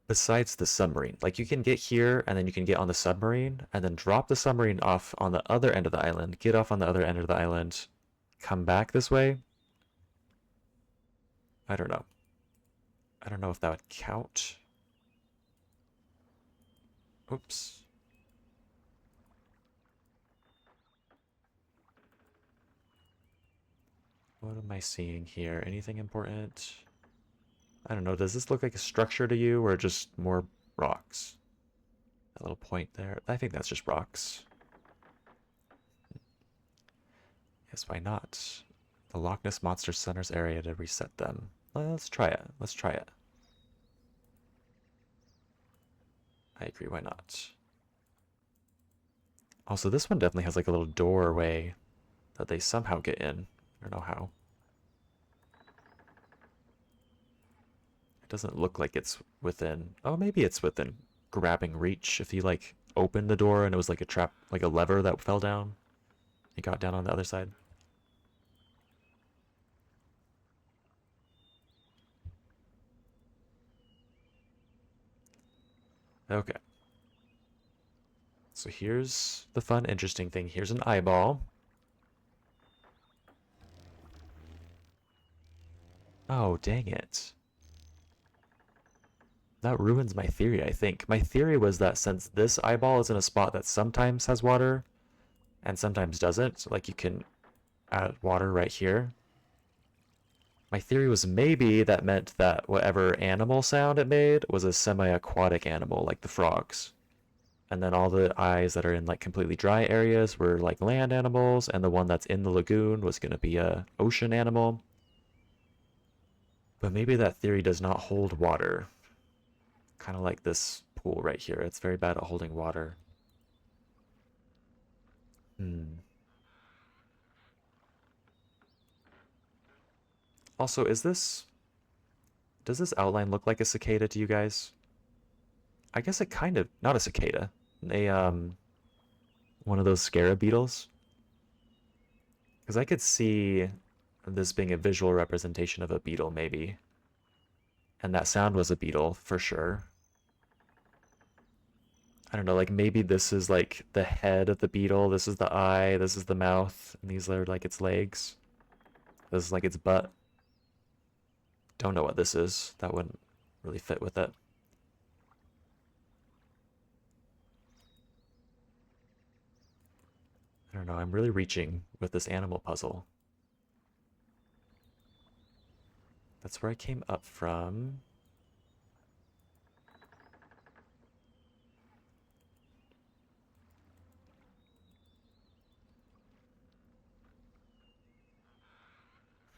besides the submarine. Like you can get here and then you can get on the submarine and then drop the submarine off on the other end of the island, get off on the other end of the island, come back this way. I don't know. I don't know if that would count. Oops. What am I seeing here? Anything important? I don't know. Does this look like a structure to you or just more rocks? That little point there. I think that's just rocks. Yes, why not? The Loch Ness Monster Center's area to reset them. Well, let's try it. Let's try it. I agree, why not? Also, this one definitely has like a little doorway that they somehow get in. I don't know how. It doesn't look like it's within... Oh, maybe it's within grabbing reach. If you like opened the door and it was like a trap, like a lever that fell down. It got down on the other side. Okay. So here's the fun, interesting thing. Here's an eyeball. Oh, dang it. That ruins my theory, I think. My theory was that since this eyeball is in a spot that sometimes has water and sometimes doesn't, like you can add water right here. My theory was maybe that meant that whatever animal sound it made was a semi-aquatic animal, like the frogs. And then all the eyes that are in like completely dry areas were like land animals, and the one that's in the lagoon was going to be a ocean animal. But maybe that theory does not hold water. Kind of like this pool right here. It's very bad at holding water. Hmm. Also, does this outline look like a cicada to you guys? I guess it kind of, not a cicada. A, one of those scarab beetles. Because I could see this being a visual representation of a beetle, maybe. And that sound was a beetle, for sure. I don't know, like maybe this is like the head of the beetle, this is the eye, this is the mouth, and these are like its legs. This is like its butt. Don't know what this is. That wouldn't really fit with it. I don't know, I'm really reaching with this animal puzzle. That's where I came up from.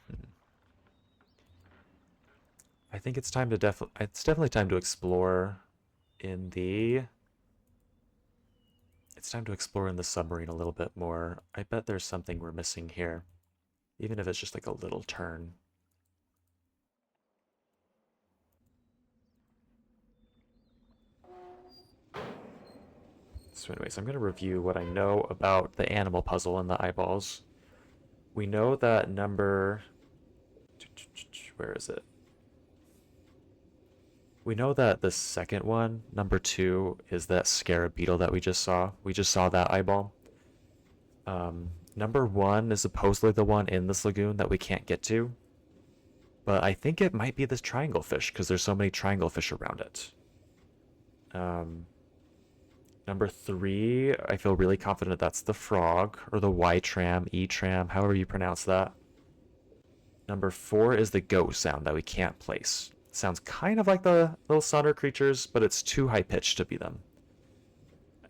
Hmm. I think it's definitely time to explore in the it's time to explore in the submarine a little bit more. I bet there's something we're missing here, even if it's just like a little turn. So anyways, I'm going to review what I know about the animal puzzle and the eyeballs. We know that number... Where is it? We know that the second one, number 2, is that scarab beetle that we just saw. We just saw that eyeball. Number 1 is supposedly the one in this lagoon that we can't get to. But I think it might be this triangle fish because there's so many triangle fish around it. Number 3, I feel really confident that's the frog or the Y-tram, E-tram, however you pronounce that. Number 4 is the goat sound that we can't place. It sounds kind of like the little Sonder creatures, but it's too high-pitched to be them.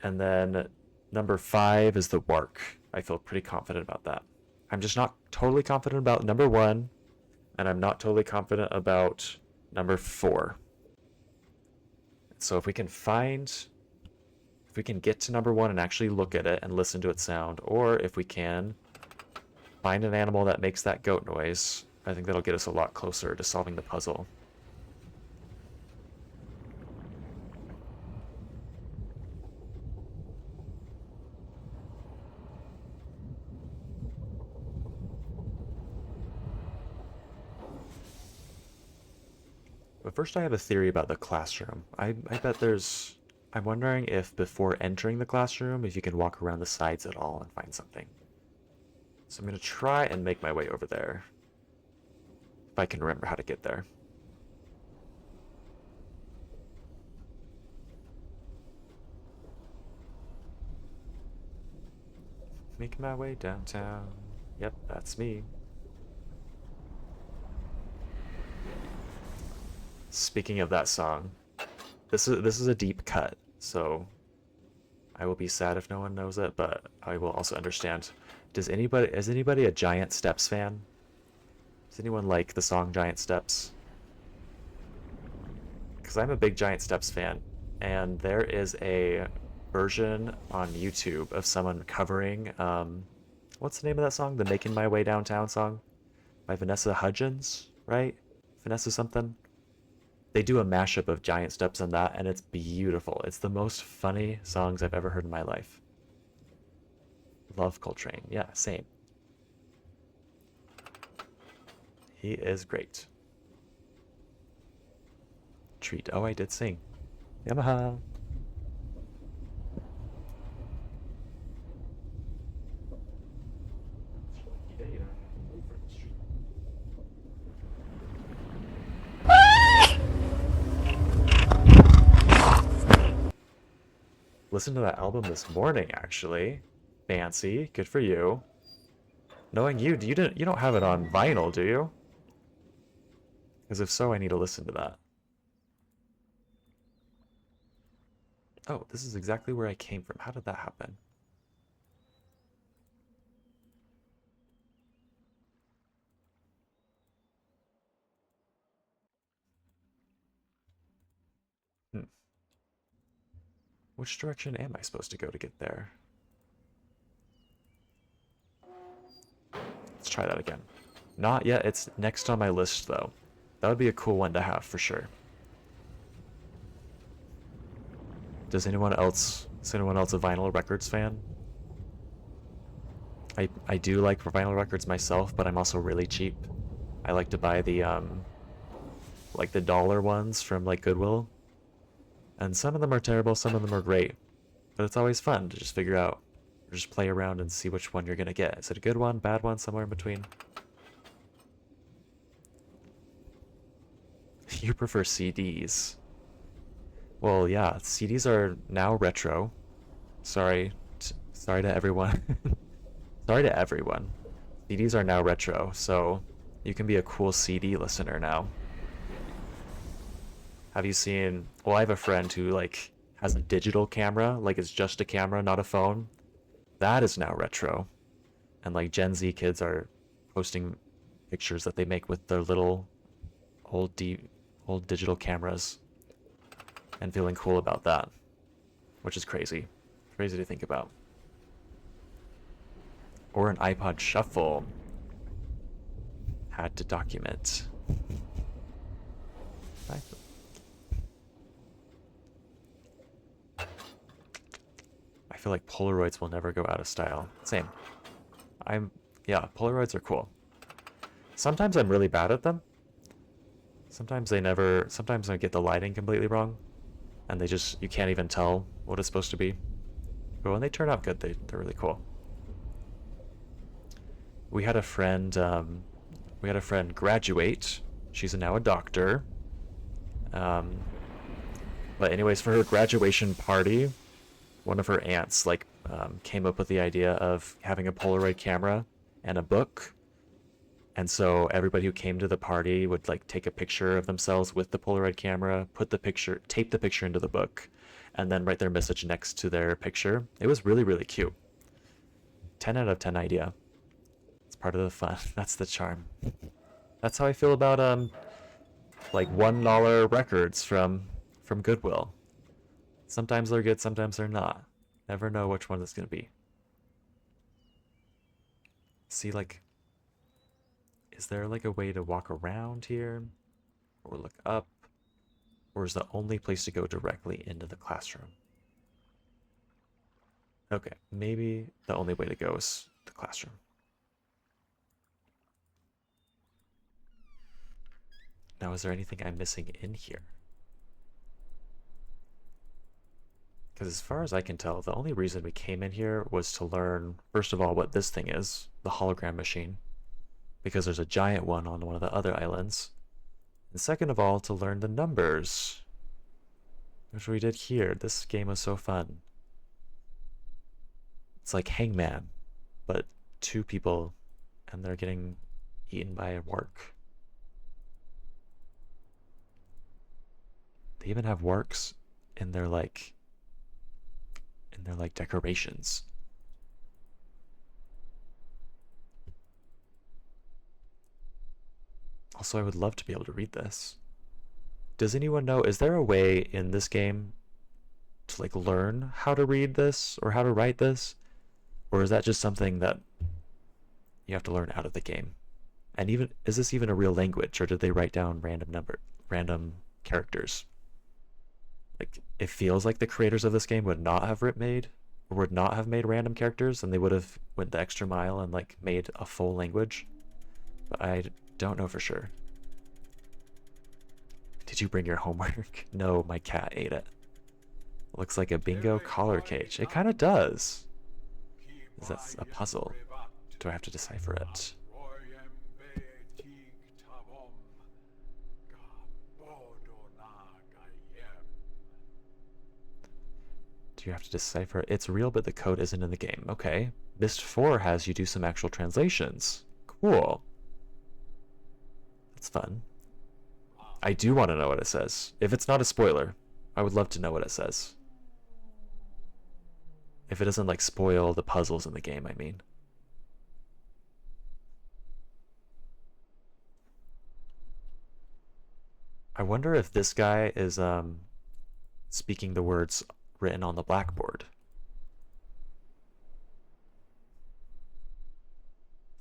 And then number 5 is the wark. I feel pretty confident about that. I'm just not totally confident about number 1, and I'm not totally confident about number 4. So if we can get to number 1 and actually look at it and listen to its sound, or if we can find an animal that makes that goat noise, I think that'll get us a lot closer to solving the puzzle. But first I have a theory about the classroom. I bet there's... I'm wondering if before entering the classroom, if you can walk around the sides at all and find something. So I'm going to try and make my way over there. If I can remember how to get there. Making my way downtown. Yep, that's me. Speaking of that song, this is a deep cut, so I will be sad if no one knows it, but I will also understand. Is anybody a Giant Steps fan? Does anyone like the song Giant Steps? Because I'm a big Giant Steps fan, and there is a version on YouTube of someone covering, what's the name of that song? The Making My Way Downtown song? By Vanessa Hudgens, right? Vanessa something? They do a mashup of Giant Steps and that, and it's beautiful. It's the most funny songs I've ever heard in my life. Love Coltrane. Yeah, same. He is great. Treat. Oh, I did sing. Yamaha. Listened to that album this morning, actually. Fancy. Good for you. Knowing you don't have it on vinyl, do you? Because if so, I need to listen to that. Oh, this is exactly where I came from. How did that happen? Which direction am I supposed to go to get there? Let's try that again. Not yet. It's next on my list, though. That would be a cool one to have for sure. Is anyone else a vinyl records fan? I do like vinyl records myself, but I'm also really cheap. I like to buy the like the dollar ones from like Goodwill. And some of them are terrible, some of them are great. But it's always fun to just figure out, or just play around and see which one you're gonna get. Is it a good one, bad one, somewhere in between? You prefer CDs. Well, yeah, CDs are now retro. Sorry to everyone. Sorry to everyone. CDs are now retro, so you can be a cool CD listener now. Have you seen... Well, I have a friend who, like, has a digital camera. Like, it's just a camera, not a phone. That is now retro. And, like, Gen Z kids are posting pictures that they make with their little old digital cameras. And feeling cool about that. Which is crazy. Crazy to think about. Or an iPod Shuffle. Had to document. feel like Polaroids will never go out of style. Same. Yeah, Polaroids are cool. Sometimes I'm really bad at them. Sometimes I get the lighting completely wrong. And you can't even tell what it's supposed to be. But when they turn out good, they're really cool. We had a friend graduate. She's now a doctor. But anyways, for her graduation party, one of her aunts came up with the idea of having a Polaroid camera and a book. And so everybody who came to the party would take a picture of themselves with the Polaroid camera, tape the picture into the book, and then write their message next to their picture. It was really, really cute. 10 out of 10 idea. It's part of the fun. That's the charm. That's how I feel about $1 records from Goodwill. Sometimes they're good, sometimes they're not. Never know which one it's gonna be. See, is there a way to walk around here? Or look up? Or is the only place to go directly into the classroom? Okay, maybe the only way to go is the classroom. Now, is there anything I'm missing in here? Because as far as I can tell, the only reason we came in here was to learn, first of all, what this thing is, the hologram machine. Because there's a giant one on one of the other islands. And second of all, to learn the numbers. Which we did here. This game was so fun. It's like Hangman, but 2 people, and they're getting eaten by a wark. They even have warks in their decorations. Also, I would love to be able to read this. Does anyone know, is there a way in this game to learn how to read this or how to write this? Or is that just something that you have to learn out of the game? And is this even a real language, or did they write down random characters? It feels like the creators of this game would not have made random characters, and they would have went the extra mile and made a full language. But I don't know for sure. Did you bring your homework? No, my cat ate it. Looks like a bingo collar cage. It kind of does. Is that a puzzle? Do I have to decipher it? Do you have to decipher it? It's real, but the code isn't in the game. Okay. Myst 4 has you do some actual translations. Cool. That's fun. I do want to know what it says. If it's not a spoiler, I would love to know what it says. If it doesn't spoil the puzzles in the game, I mean. I wonder if this guy is speaking the words written on the blackboard.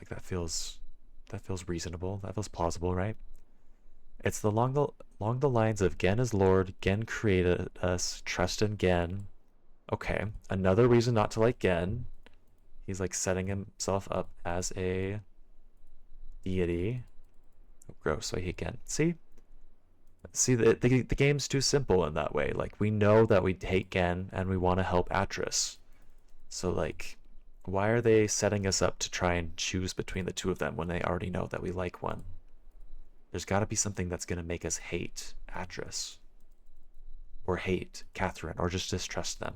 That feels reasonable. That feels plausible, right? It's along the lines of Gen is Lord, Gen created us, trust in Gen. Okay, another reason not to like Gen. He's setting himself up as a deity. Oh, gross, I hate Gen. See, the game's too simple in that way. We know that we hate Gen and we want to help Atris. So why are they setting us up to try and choose between the 2 of them when they already know that we like one? There's got to be something that's going to make us hate Atris. Or hate Catherine, or just distrust them.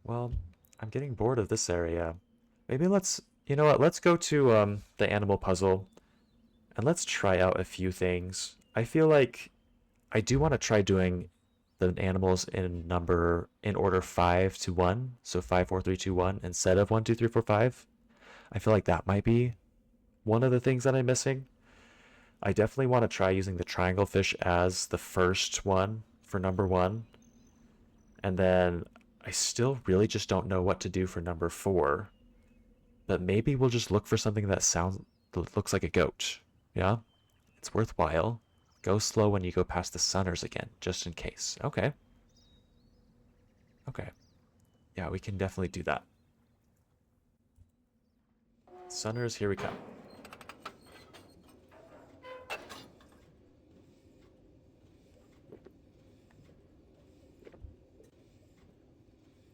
Well, I'm getting bored of this area. Maybe you know what, let's go to the animal puzzle and let's try out a few things. I feel like I do want to try doing the animals in order 5 to 1, so 5, 4, 3, 2, 1 instead of 1, 2, 3, 4, 5. I feel like that might be one of the things that I'm missing. I definitely want to try using the triangle fish as the first one for number 1. And then I still really just don't know what to do for number 4. But maybe we'll just look for something that looks like a goat. Yeah, it's worthwhile. Go slow when you go past the Sunners again, just in case. Okay. Okay. Yeah, we can definitely do that. Sunners, here we come.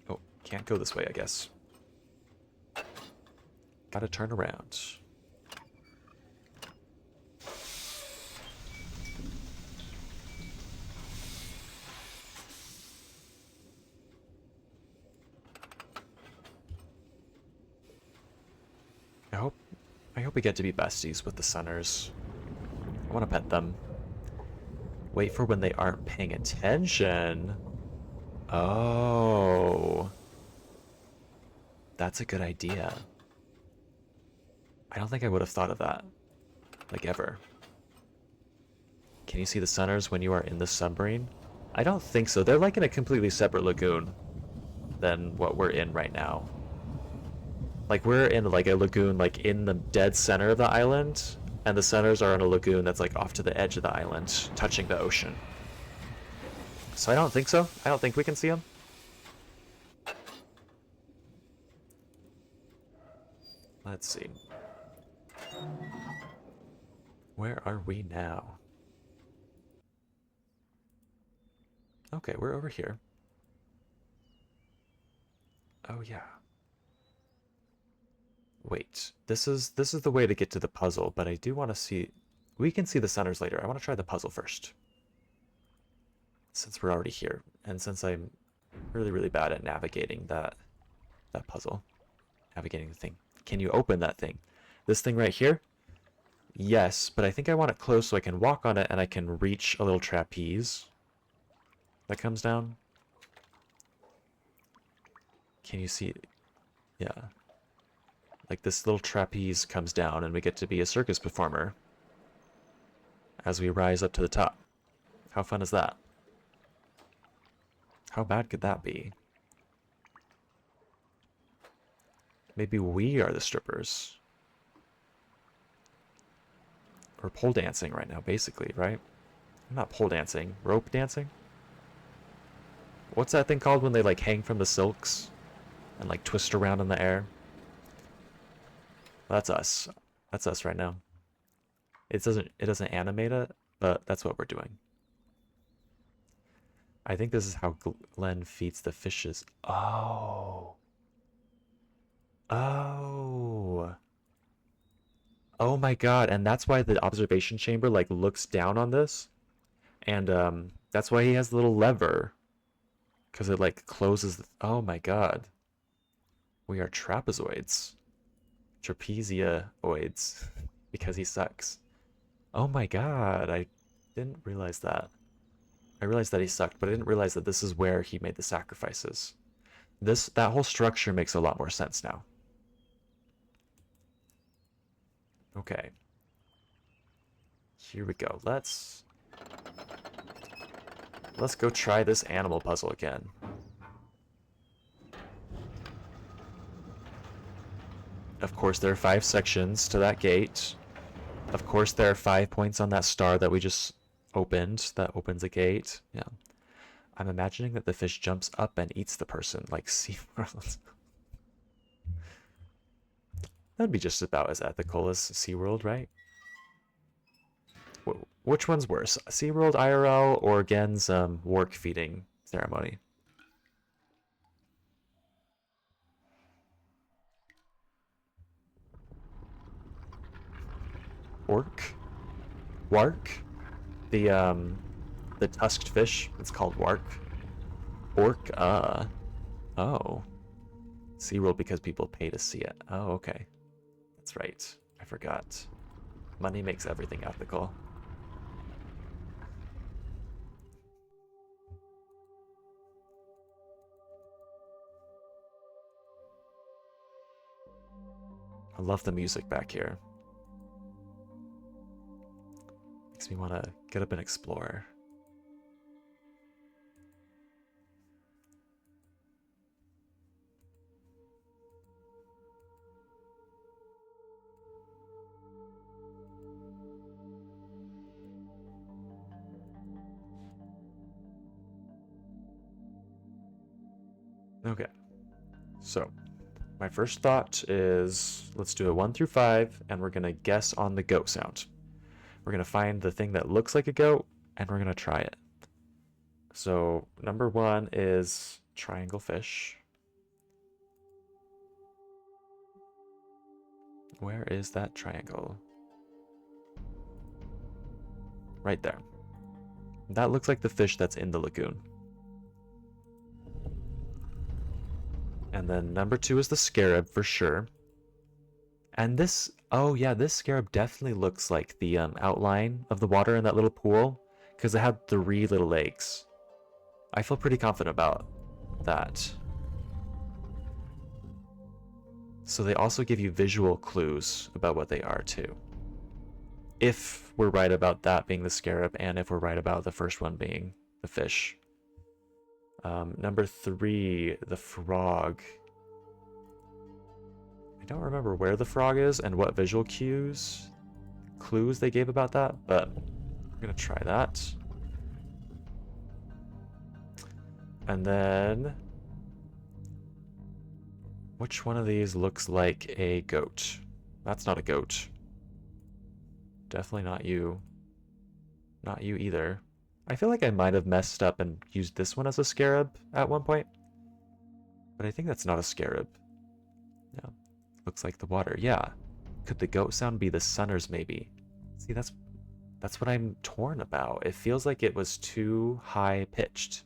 Oh, can't go this way, I guess. Gotta turn around. I hope we get to be besties with the Sunners. I want to pet them. Wait for when they aren't paying attention. Oh. That's a good idea. I don't think I would have thought of that. Like, ever. Can you see the Sunners when you are in the submarine? I don't think so. They're like in a completely separate lagoon than what we're in right now. Like, we're in like a lagoon like in the dead center of the island, and the Sunners are in a lagoon that's like off to the edge of the island, touching the ocean. So I don't think so. I don't think we can see them. Let's see. Where are we now? Okay, we're over here. Oh yeah. Wait, this is the way to get to the puzzle, but I do want to see. We can see the Sunners later. I want to try the puzzle first, since we're already here, and since I'm really bad at navigating that puzzle, navigating the thing. Can you open that thing? This thing right here? Yes, but I think I want it close so I can walk on it and I can reach a little trapeze that comes down. Can you see? Yeah. Like this little trapeze comes down and we get to be a circus performer as we rise up to the top. How fun is that? How bad could that be? Maybe we are the strippers. We're pole dancing right now, basically, right? I'm not pole dancing. Rope dancing? What's that thing called when they like hang from the silks and like twist around in the air? Well, that's us. That's us right now. It doesn't animate it, but that's what we're doing. I think this is how Glenn feeds the fishes. Oh. Oh. Oh my God. And that's why the observation chamber like looks down on this. And that's why he has the little lever. Because it like closes oh my God. We are trapezoids. Trapeziaoids. Because he sucks. Oh my God. I didn't realize that. I realized that he sucked, but I didn't realize that this is where he made the sacrifices. That whole structure makes a lot more sense now. Okay. Here we go. Let's go try this animal puzzle again. Of course, there are 5 sections to that gate. Of course, there are 5 points on that star that we just opened. That opens a gate. Yeah. I'm imagining that the fish jumps up and eats the person, like SeaWorld. That'd be just about as ethical as SeaWorld, right? Which one's worse, SeaWorld IRL or Gen's work feeding ceremony? Orc? Wark? The tusked fish. It's called Wark. Orc. Oh. SeaWorld because people pay to see it. Oh, okay. That's right. I forgot. Money makes everything ethical. I love the music back here. Makes me want to get up and explore. Okay, so my first thought is let's do a 1 through 5, and we're gonna guess on the goat sound. We're gonna find the thing that looks like a goat, and we're gonna try it. So number 1 is triangle fish. Where is that triangle? Right there. That looks like the fish that's in the lagoon. And then number 2 is the scarab for sure. And this, oh yeah, this scarab definitely looks like the outline of the water in that little pool because it had 3 little legs. I feel pretty confident about that. So they also give you visual clues about what they are too. If we're right about that being the scarab, and if we're right about the first one being the fish. Number 3, the frog. I don't remember where the frog is and what visual clues they gave about that, but I'm gonna try that. And then which one of these looks like a goat? That's not a goat. Definitely not you. Not you either. I feel like I might have messed up and used this one as a scarab at one point. But I think that's not a scarab. Yeah. Looks like the water. Yeah. Could the goat sound be the sunners maybe? See, that's what I'm torn about. It feels like it was too high pitched.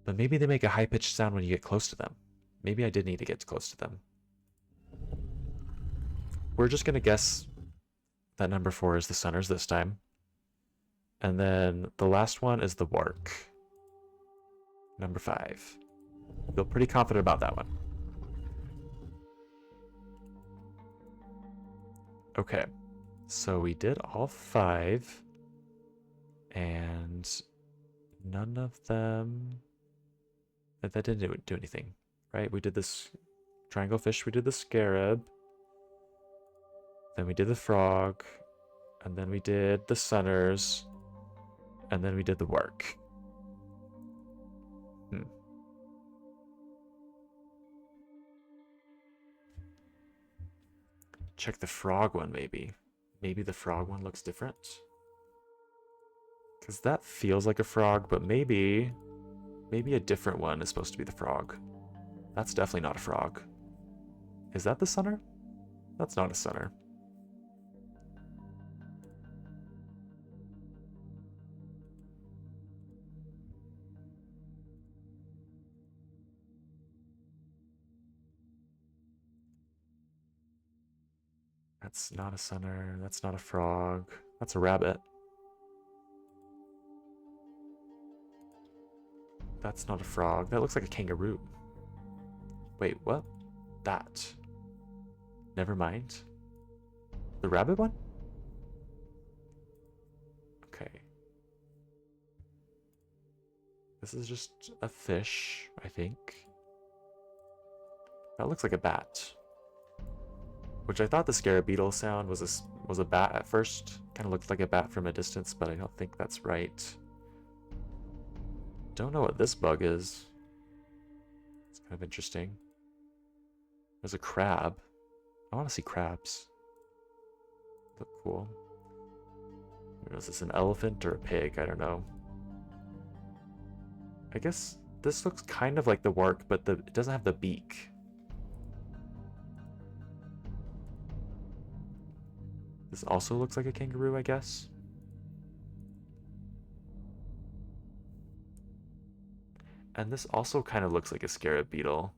But maybe they make a high pitched sound when you get close to them. Maybe I did need to get close to them. We're just gonna guess that number 4 is the sunners this time. And then the last one is the work. Number 5. Feel pretty confident about that one. Okay, so we did all 5, and none of them. That didn't do anything, right? We did this triangle fish, we did the scarab, then we did the frog, and then we did the sunners, and then we did the work. Check the frog one, maybe. Maybe the frog one looks different. Because that feels like a frog, but maybe a different one is supposed to be the frog. That's definitely not a frog. Is that the sunner? That's not a sunner. That's not a sunner. That's not a frog. That's a rabbit. That's not a frog. That looks like a kangaroo. Wait, what? That. Never mind. The rabbit one? Okay. This is just a fish, I think. That looks like a bat. Which I thought the scarab beetle sound was a bat at first. Kind of looked like a bat from a distance, but I don't think that's right. Don't know what this bug is. It's kind of interesting. There's a crab. I want to see crabs. Look cool. Is this an elephant or a pig? I don't know. I guess this looks kind of like the work, but it doesn't have the beak. This also looks like a kangaroo, I guess. And this also kind of looks like a scarab beetle.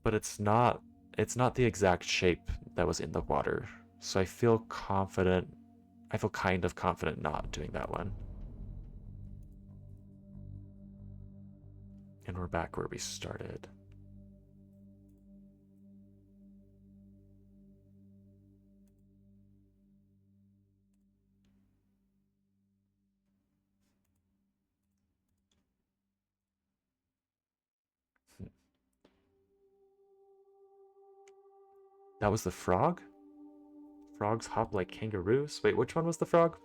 But it's not the exact shape that was in the water. So I feel confident. I feel kind of confident not doing that one. And we're back where we started. That was the frog? Frogs hop like kangaroos? Wait, which one was the frog?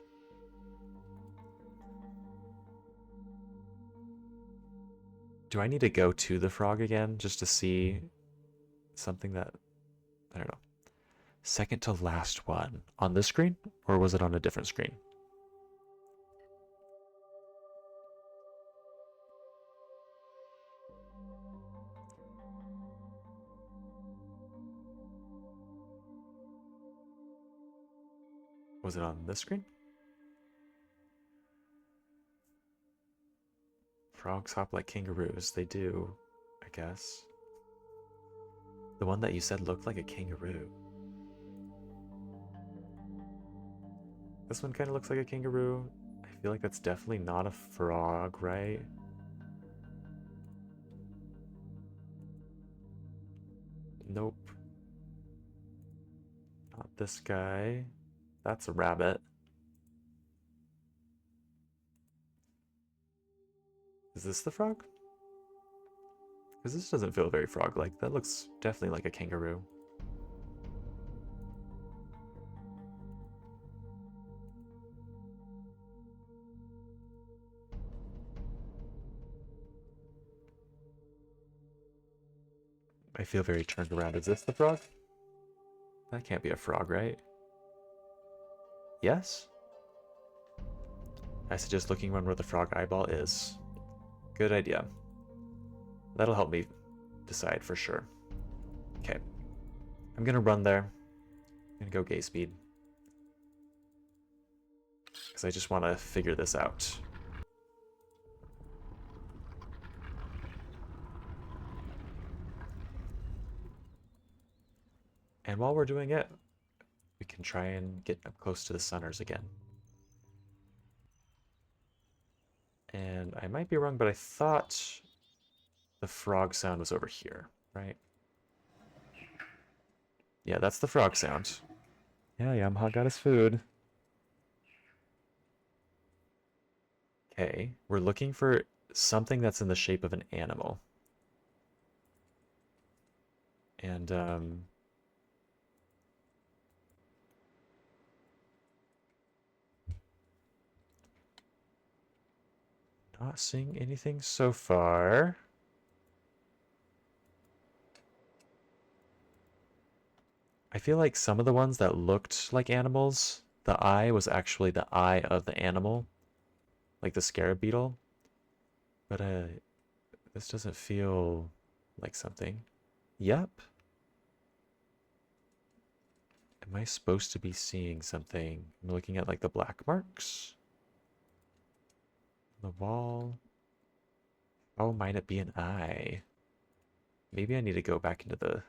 Do I need to go to the frog again just to see something that, I don't know. Second to last one. On this screen? Or was it on a different screen? Was it on this screen? Frogs hop like kangaroos. They do, I guess. The one that you said looked like a kangaroo. This one kind of looks like a kangaroo. I feel like that's definitely not a frog, right? Nope. Not this guy. That's a rabbit. Is this the frog? Because this doesn't feel very frog-like. That looks definitely like a kangaroo. I feel very turned around. Is this the frog? That can't be a frog, right? Yes? I suggest looking around where the frog eyeball is. Good idea. That'll help me decide for sure. Okay. I'm gonna run there. I'm gonna go gay speed. Because I just want to figure this out. And while we're doing it, we can try and get up close to the Sunners again. And I might be wrong, but I thought the frog sound was over here, right? Yeah, that's the frog sound. Yeah, Yamaha got his food. Okay, we're looking for something that's in the shape of an animal. And, not seeing anything so far. I feel like some of the ones that looked like animals, the eye was actually the eye of the animal, like the scarab beetle. But this doesn't feel like something. Yep. Am I supposed to be seeing something? I'm looking at like the black marks. The wall. Oh, might it be an eye? Maybe I need to go back into the...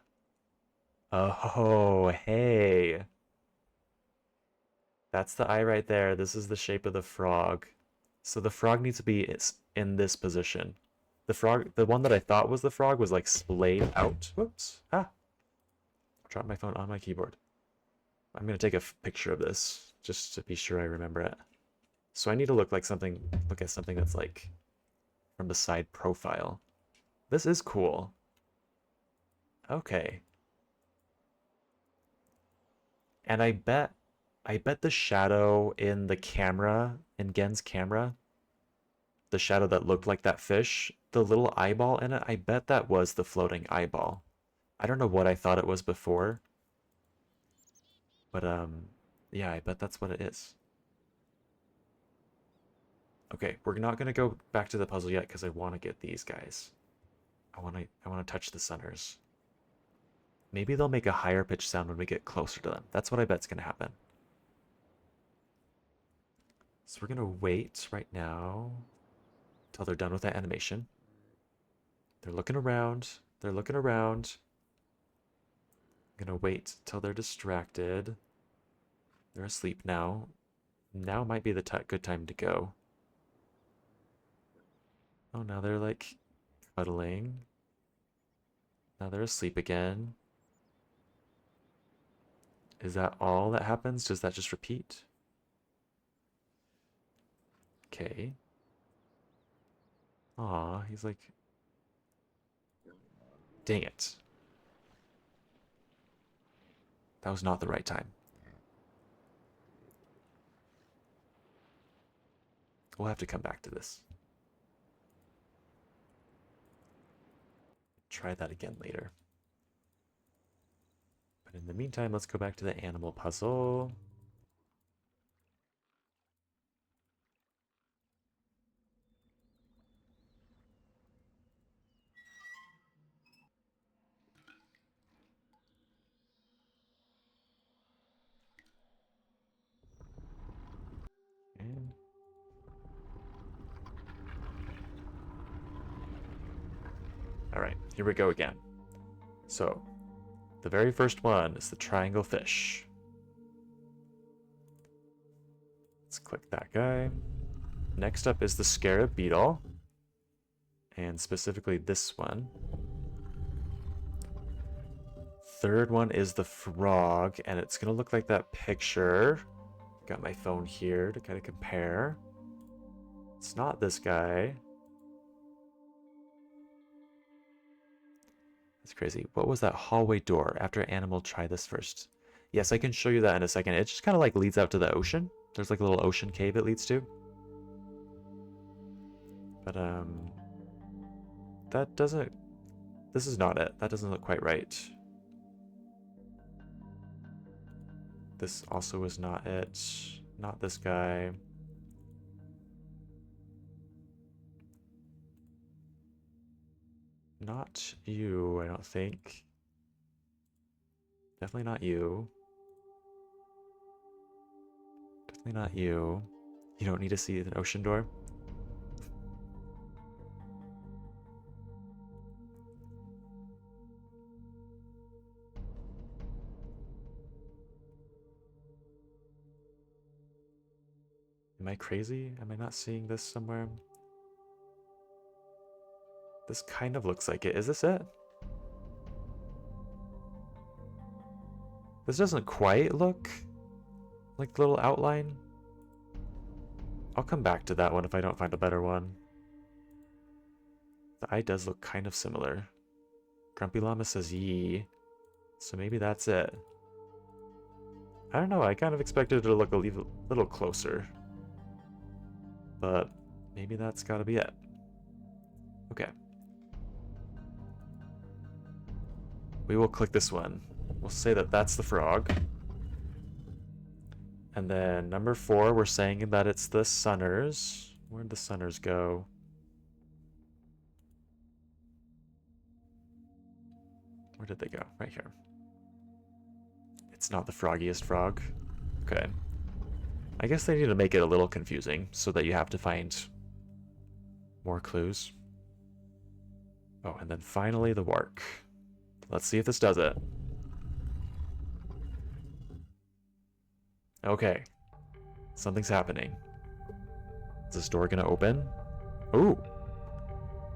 Oh, hey. That's the eye right there. This is the shape of the frog. So the frog needs to be in this position. The frog, the one that I thought was the frog was like splayed out. Whoops. Ah. Dropped my phone on my keyboard. I'm going to take a picture of this just to be sure I remember it. So I need to look at something that's like from the side profile. This is cool. Okay. And I bet the shadow in the camera, in Gen's camera, the shadow that looked like that fish, the little eyeball in it, I bet that was the floating eyeball. I don't know what I thought it was before, but yeah, I bet that's what it is. Okay, we're not gonna go back to the puzzle yet because I want to get these guys. I want to touch the Sunners. Maybe they'll make a higher pitched sound when we get closer to them. That's what I bet's gonna happen. So we're gonna wait right now till they're done with that animation. They're looking around. They're looking around. I'm gonna wait till they're distracted. They're asleep now. Now might be the good time to go. Oh, now they're like cuddling. Now they're asleep again. Is that all that happens? Does that just repeat? Okay. Aw, he's like... Dang it. That was not the right time. We'll have to come back to this. try that again later. But in the meantime, let's go back to the animal puzzle. And all right, here we go again. So, the very first one is the triangle fish. Let's click that guy. Next up is the scarab beetle. And specifically this one. Third one is the frog, and it's gonna look like that picture. Got my phone here to kind of compare. It's not this guy. That's crazy. What was that hallway door? After animal, try this first. Yes, I can show you that in a second. It just kind of like leads out to the ocean. There's like a little ocean cave it leads to. But that doesn't, this is not it. That doesn't look quite right. This also is not it. Not this guy. Not you, I don't think. Definitely not you. Definitely not you. You don't need to see an ocean door. Am I crazy? Am I not seeing this somewhere? This kind of looks like it. Is this it? This doesn't quite look like the little outline. I'll come back to that one if I don't find a better one. The eye does look kind of similar. Grumpy Llama says yee. So maybe that's it. I don't know, I kind of expected it to look a little closer. But maybe that's gotta be it. Okay. We will click this one. We'll say that that's the frog. And then number 4, we're saying that it's the Sunners. Where'd the Sunners go? Where did they go? Right here. It's not the froggiest frog. Okay. I guess they need to make it a little confusing so that you have to find more clues. Oh, and then finally the Wark. Let's see if this does it. Okay. Something's happening. Is this door gonna open? Ooh.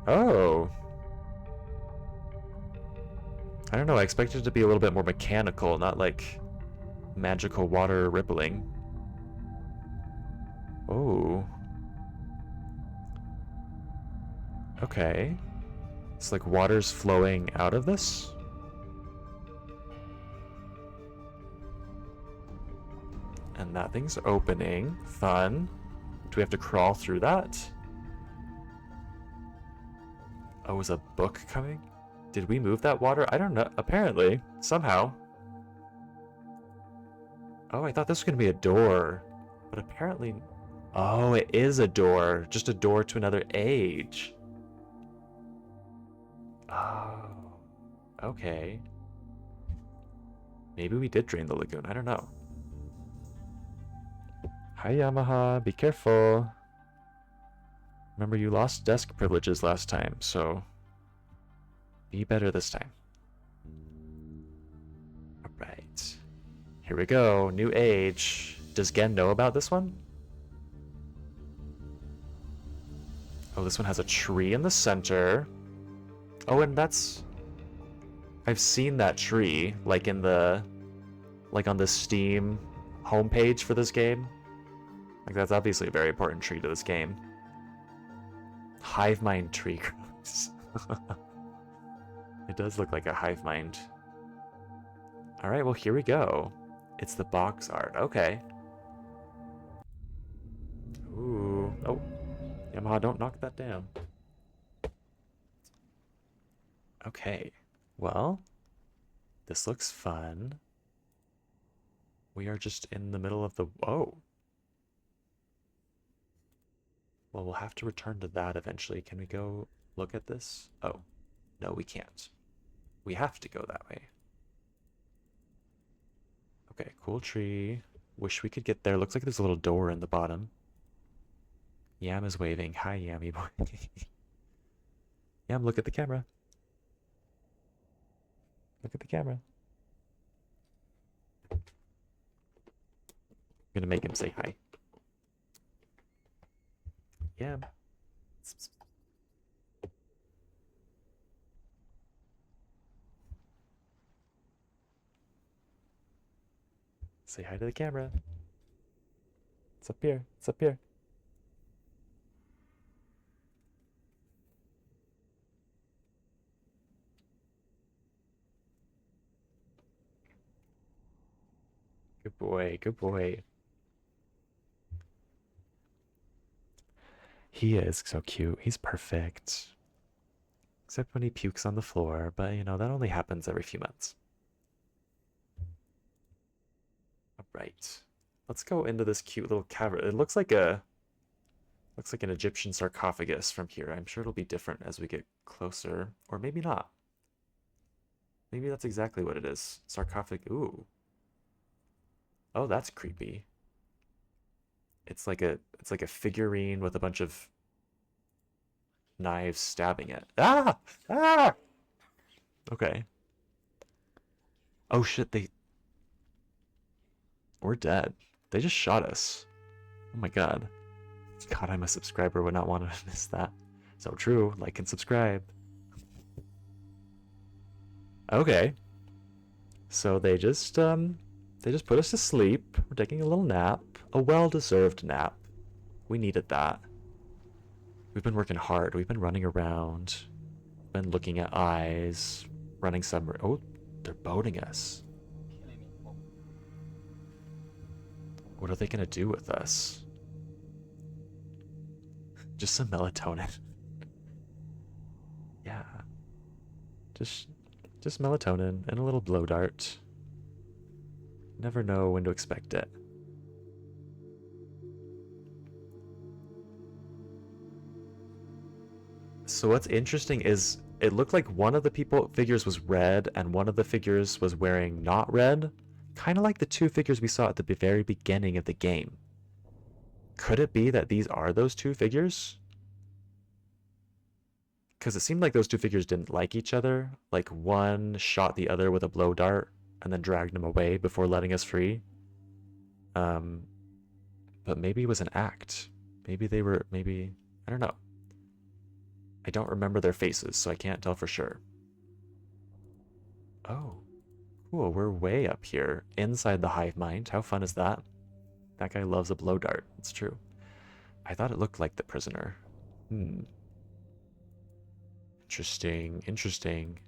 Oh. I don't know, I expected it to be a little bit more mechanical, not like magical water rippling. Oh. Okay. It's like water's flowing out of this? And that thing's opening. Fun. Do we have to crawl through that? Oh, is a book coming? Did we move that water? I don't know. Apparently. Somehow. Oh, I thought this was going to be a door. But apparently... Oh, it is a door. Just a door to another age. Oh. Okay. Maybe we did drain the lagoon. I don't know. Hi, Yamaha. Be careful. Remember, you lost desk privileges last time, so be better this time. Alright. Here we go. New age. Does Gen know about this one? Oh, this one has a tree in the center. Oh, and that's... I've seen that tree, like in the... Like on the Steam homepage for this game. Like, that's obviously a very important tree to this game. Hive mind tree grows. It does look like a hive mind. Alright, well, here we go. It's the box art. Okay. Ooh. Oh. Yamaha, don't knock that down. Okay. Well, this looks fun. We are just in the middle of the... Oh. Well, we'll have to return to that eventually. Can we go look at this? Oh, no, we can't. We have to go that way. Okay, cool tree. Wish we could get there. Looks like there's a little door in the bottom. Yam is waving. Hi, Yammy boy. Yam, look at the camera. Look at the camera. I'm gonna make him say hi. Yam. Say hi to the camera. It's up here. It's up here. Good boy. Good boy. He is so cute. He's perfect. Except when he pukes on the floor, but you know, that only happens every few months. Alright. Let's go into this cute little cavern. It looks like an Egyptian sarcophagus from here. I'm sure it'll be different as we get closer. Or maybe not. Maybe that's exactly what it is. Sarcophagus. Ooh. Oh, that's creepy. It's like a figurine with a bunch of knives stabbing it. Ah! Ah! Okay. Oh shit, we're dead. They just shot us. Oh my god. God, I'm a subscriber, would not want to miss that. So true. Like and subscribe. Okay. So they just put us to sleep. We're taking a little nap. A well-deserved nap. We needed that. We've been working hard. We've been running around. Been looking at eyes. Running submarine. Oh, they're boating us. What are they gonna do with us? Just some melatonin. Yeah. Just just melatonin and a little blow dart. Never know when to expect it. So what's interesting is it looked like one of the figures was red and one of the figures was wearing not red. Kind of like the two figures we saw at the very beginning of the game. Could it be that these are those two figures? Because it seemed like those two figures didn't like each other. Like one shot the other with a blow dart and then dragged him away before letting us free. Um, but maybe it was an act. Maybe I don't know. I don't remember their faces, so I can't tell for sure. Oh, cool. We're way up here inside the hive mind. How fun is that? That guy loves a blow dart. It's true. I thought it looked like the prisoner. Hmm. Interesting. Interesting.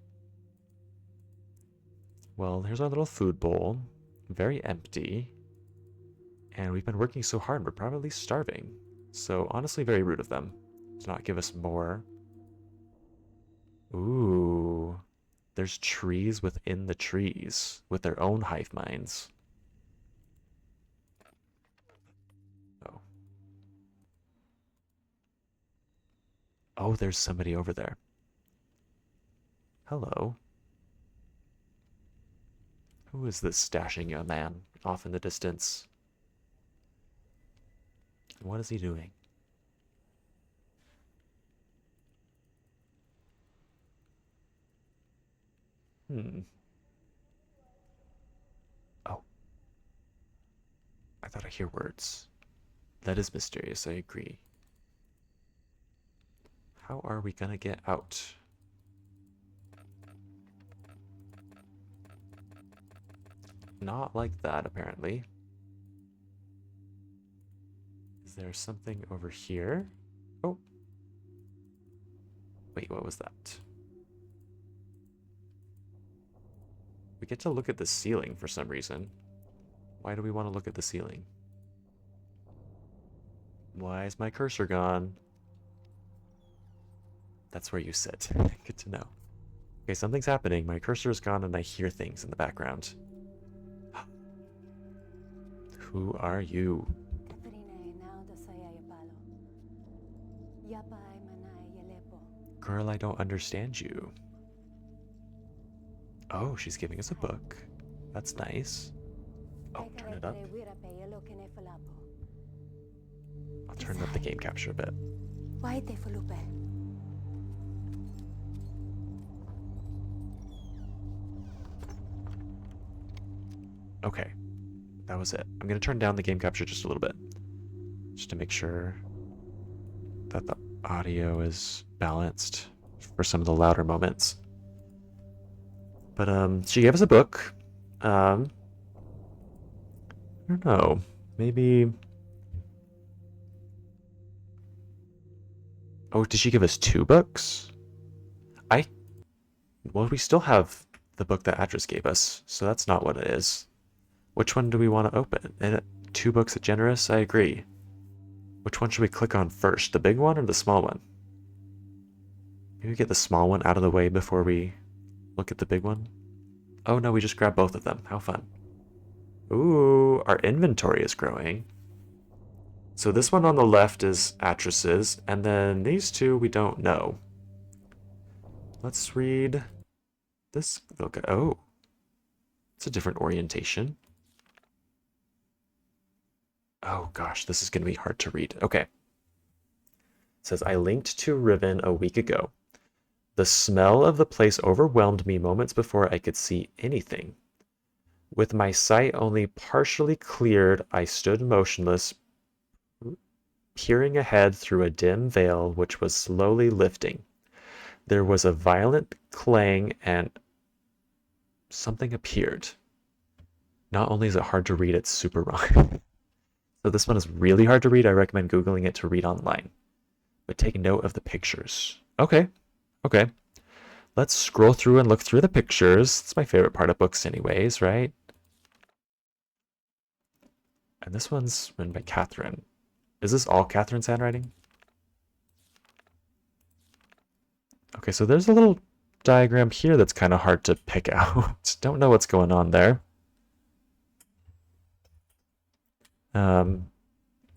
Well, here's our little food bowl. Very empty. And we've been working so hard, we're probably starving. So honestly, very rude of them to not give us more. Ooh. There's trees within the trees with their own hive minds. Oh. Oh, there's somebody over there. Hello. Who is this stashing young man off in the distance? What is he doing? Hmm. Oh, I thought I hear words. That is mysterious, I agree. How are we gonna get out? Not like that, apparently. Is there something over here? Oh. Wait, what was that? We get to look at the ceiling for some reason. Why do we want to look at the ceiling? Why is my cursor gone? That's where you sit. Good to know. Okay, something's happening. My cursor is gone and I hear things in the background. Who are you? Girl, I don't understand you. Oh, she's giving us a book. That's nice. Oh, turn it up. I'll turn up the game capture a bit. Okay, that was it. I'm gonna turn down the game capture just a little bit, just to make sure that the audio is balanced for some of the louder moments. But she gave us a book. I don't know. Maybe. Oh, did she give us 2 books? Well, we still have the book that Atris gave us, so that's not what it is. Which one do we want to open? And 2 books at Generous? I agree. Which one should we click on first? The big one or the small one? Maybe get the small one out of the way before we look at the big one? Oh no, we just grabbed both of them. How fun. Ooh, our inventory is growing. So this one on the left is Atris's, and then these 2 we don't know. Let's read this. Okay. Oh, it's a different orientation. Oh gosh, this is going to be hard to read. Okay. It says, I linked to Riven a week ago. The smell of the place overwhelmed me moments before I could see anything. With my sight only partially cleared, I stood motionless, peering ahead through a dim veil which was slowly lifting. There was a violent clang and something appeared. Not only is it hard to read, it's super wrong. So this one is really hard to read. I recommend Googling it to read online. But take note of the pictures. Okay. Okay. Let's scroll through and look through the pictures. It's my favorite part of books anyways, right? And this one's written by Catherine. Is this all Catherine's handwriting? Okay, so there's a little diagram here that's kind of hard to pick out. Don't know what's going on there.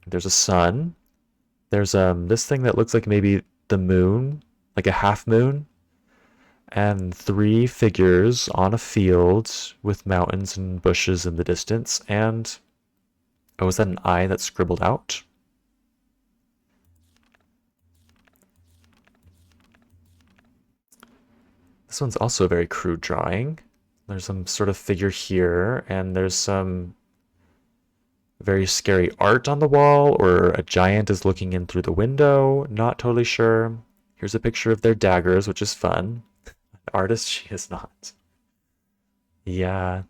There's a sun. There's this thing that looks like maybe the moon, like a half moon, and 3 figures on a field with mountains and bushes in the distance. And oh, is that an eye that's scribbled out? This one's also a very crude drawing. There's some sort of figure here, and there's some very scary art on the wall, or a giant is looking in through the window. Not totally sure. Here's a picture of their daggers, which is fun. An artist she is not. Yeah.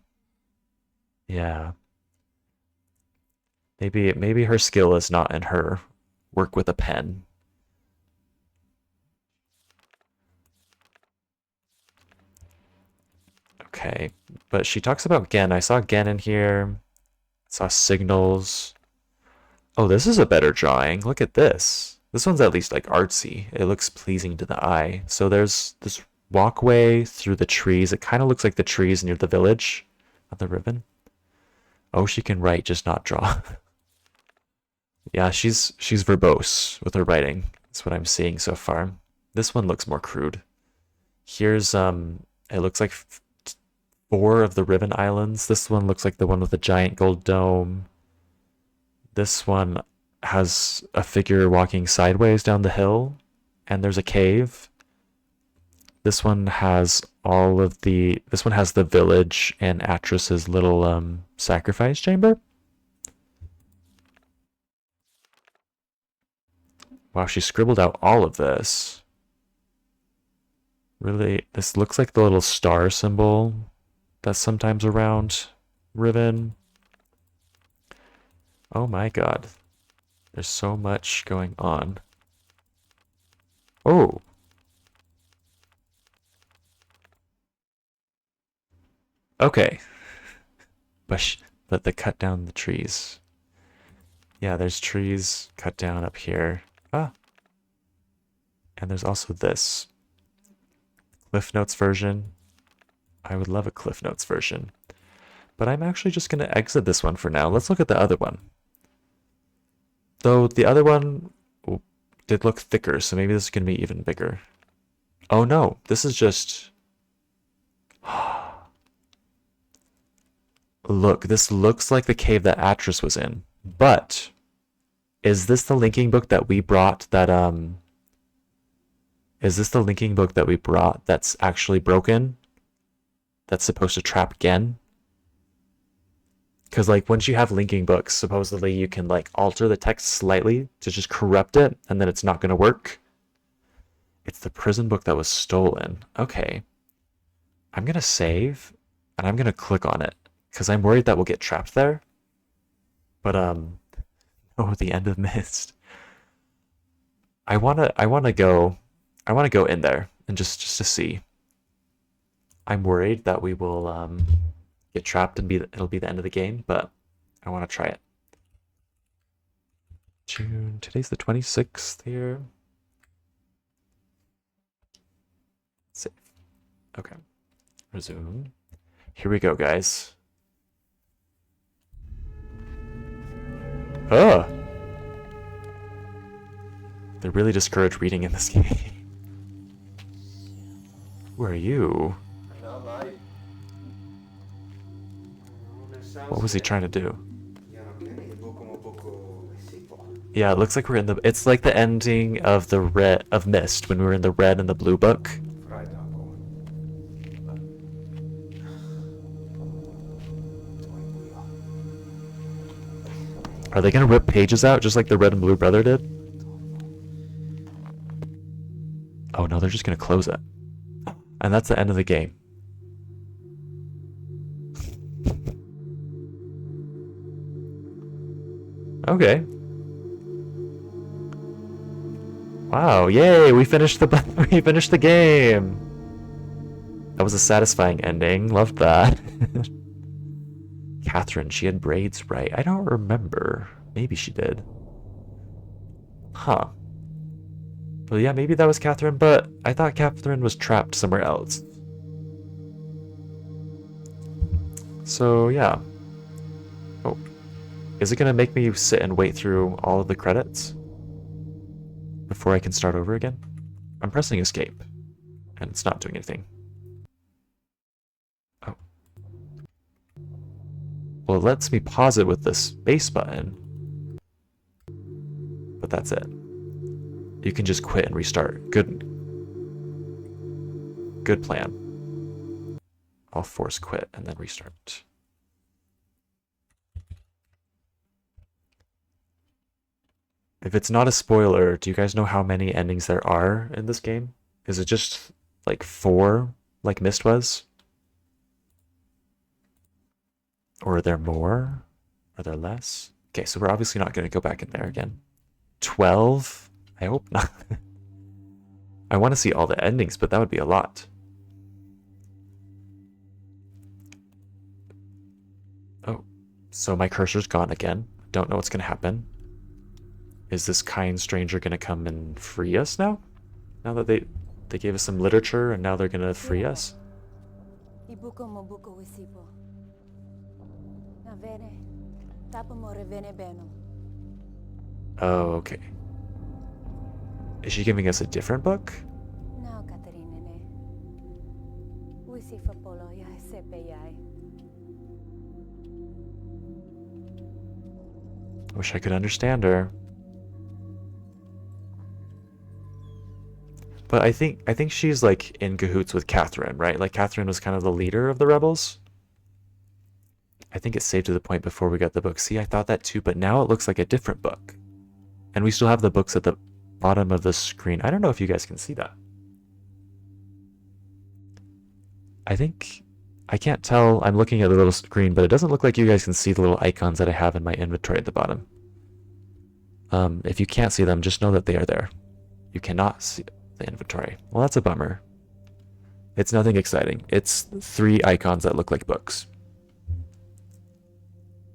Yeah. Maybe her skill is not in her work with a pen. Okay, but she talks about Gen. I saw Gen in here. I saw signals. Oh, this is a better drawing. Look at this. This one's at least like artsy. It looks pleasing to the eye. So there's this walkway through the trees. It kind of looks like the trees near the village of the Riven. Oh, she can write, just not draw. Yeah, she's verbose with her writing. That's what I'm seeing so far. This one looks more crude. Here's it looks like 4 of the Riven Islands. This one looks like the one with the giant gold dome. This one has a figure walking sideways down the hill, and there's a cave. This one has this one has the village and Atris's little sacrifice chamber. Wow, she scribbled out all of this. Really, this looks like the little star symbol that's sometimes around Riven. Oh my god. There's so much going on. Oh. Okay. But they cut down the trees. Yeah, there's trees cut down up here. Ah. And there's also this. Cliff Notes version. I would love a Cliff Notes version. But I'm actually just going to exit this one for now. Let's look at the other one. Though the other one did look thicker, so maybe this is going to be even bigger. Oh no, this is just... Look, this looks like the cave that Atris was in. But is this the linking book that we brought that is this the linking book that we brought that's actually broken? That's supposed to trap Gen? Because like once you have linking books, supposedly you can like alter the text slightly to just corrupt it, and then it's not going to work. It's the prison book that was stolen. Okay. I'm going to save, and I'm going to click on it, because I'm worried that we'll get trapped there. But, oh, the end of Mist. I wanna go in there and just to see. I'm worried that we will get trapped and it'll be the end of the game, but I want to try it. June. Today's the 26th here. Save. Okay. Resume. Here we go, guys. Oh! They really discourage reading in this game. Who are you? What was he trying to do? Yeah, it looks like we're in the... It's like the ending of the red of Mist when we were in the red and the blue book. Are they gonna rip pages out just like the red and blue brother did? Oh no, they're just gonna close it. And that's the end of the game. Okay. Wow, yay, we finished the we finished the game. That was a satisfying ending. Loved that. Catherine, she had braids, right? I don't remember. Maybe she did. Huh. Well, yeah, maybe that was Catherine, but I thought Catherine was trapped somewhere else. So, yeah. Oh. Is it gonna make me sit and wait through all of the credits before I can start over again? I'm pressing escape, and it's not doing anything. Oh. Well, it lets me pause it with the space button. But that's it. You can just quit and restart. Good plan. I'll force quit and then restart. If it's not a spoiler, do you guys know how many endings there are in this game? Is it just like 4, like Mist was? Or are there more? Are there less? Okay, so we're obviously not going to go back in there again. 12? I hope not. I want to see all the endings, but that would be a lot. Oh, so my cursor's gone again. Don't know what's going to happen. Is this kind stranger going to come and free us now? Now that they gave us some literature and now they're going to free us? Oh, okay. Is she giving us a different book? I wish I could understand her. But I think she's like in cahoots with Catherine, right? Like Catherine was kind of the leader of the rebels. I think it's saved to the point before we got the book. See, I thought that too, but now it looks like a different book. And we still have the books at the bottom of the screen. I don't know if you guys can see that. I can't tell. I'm looking at the little screen, but it doesn't look like you guys can see the little icons that I have in my inventory at the bottom. If you can't see them, just know that they are there. You cannot see the inventory. Well, that's a bummer. It's nothing exciting. It's 3 icons that look like books.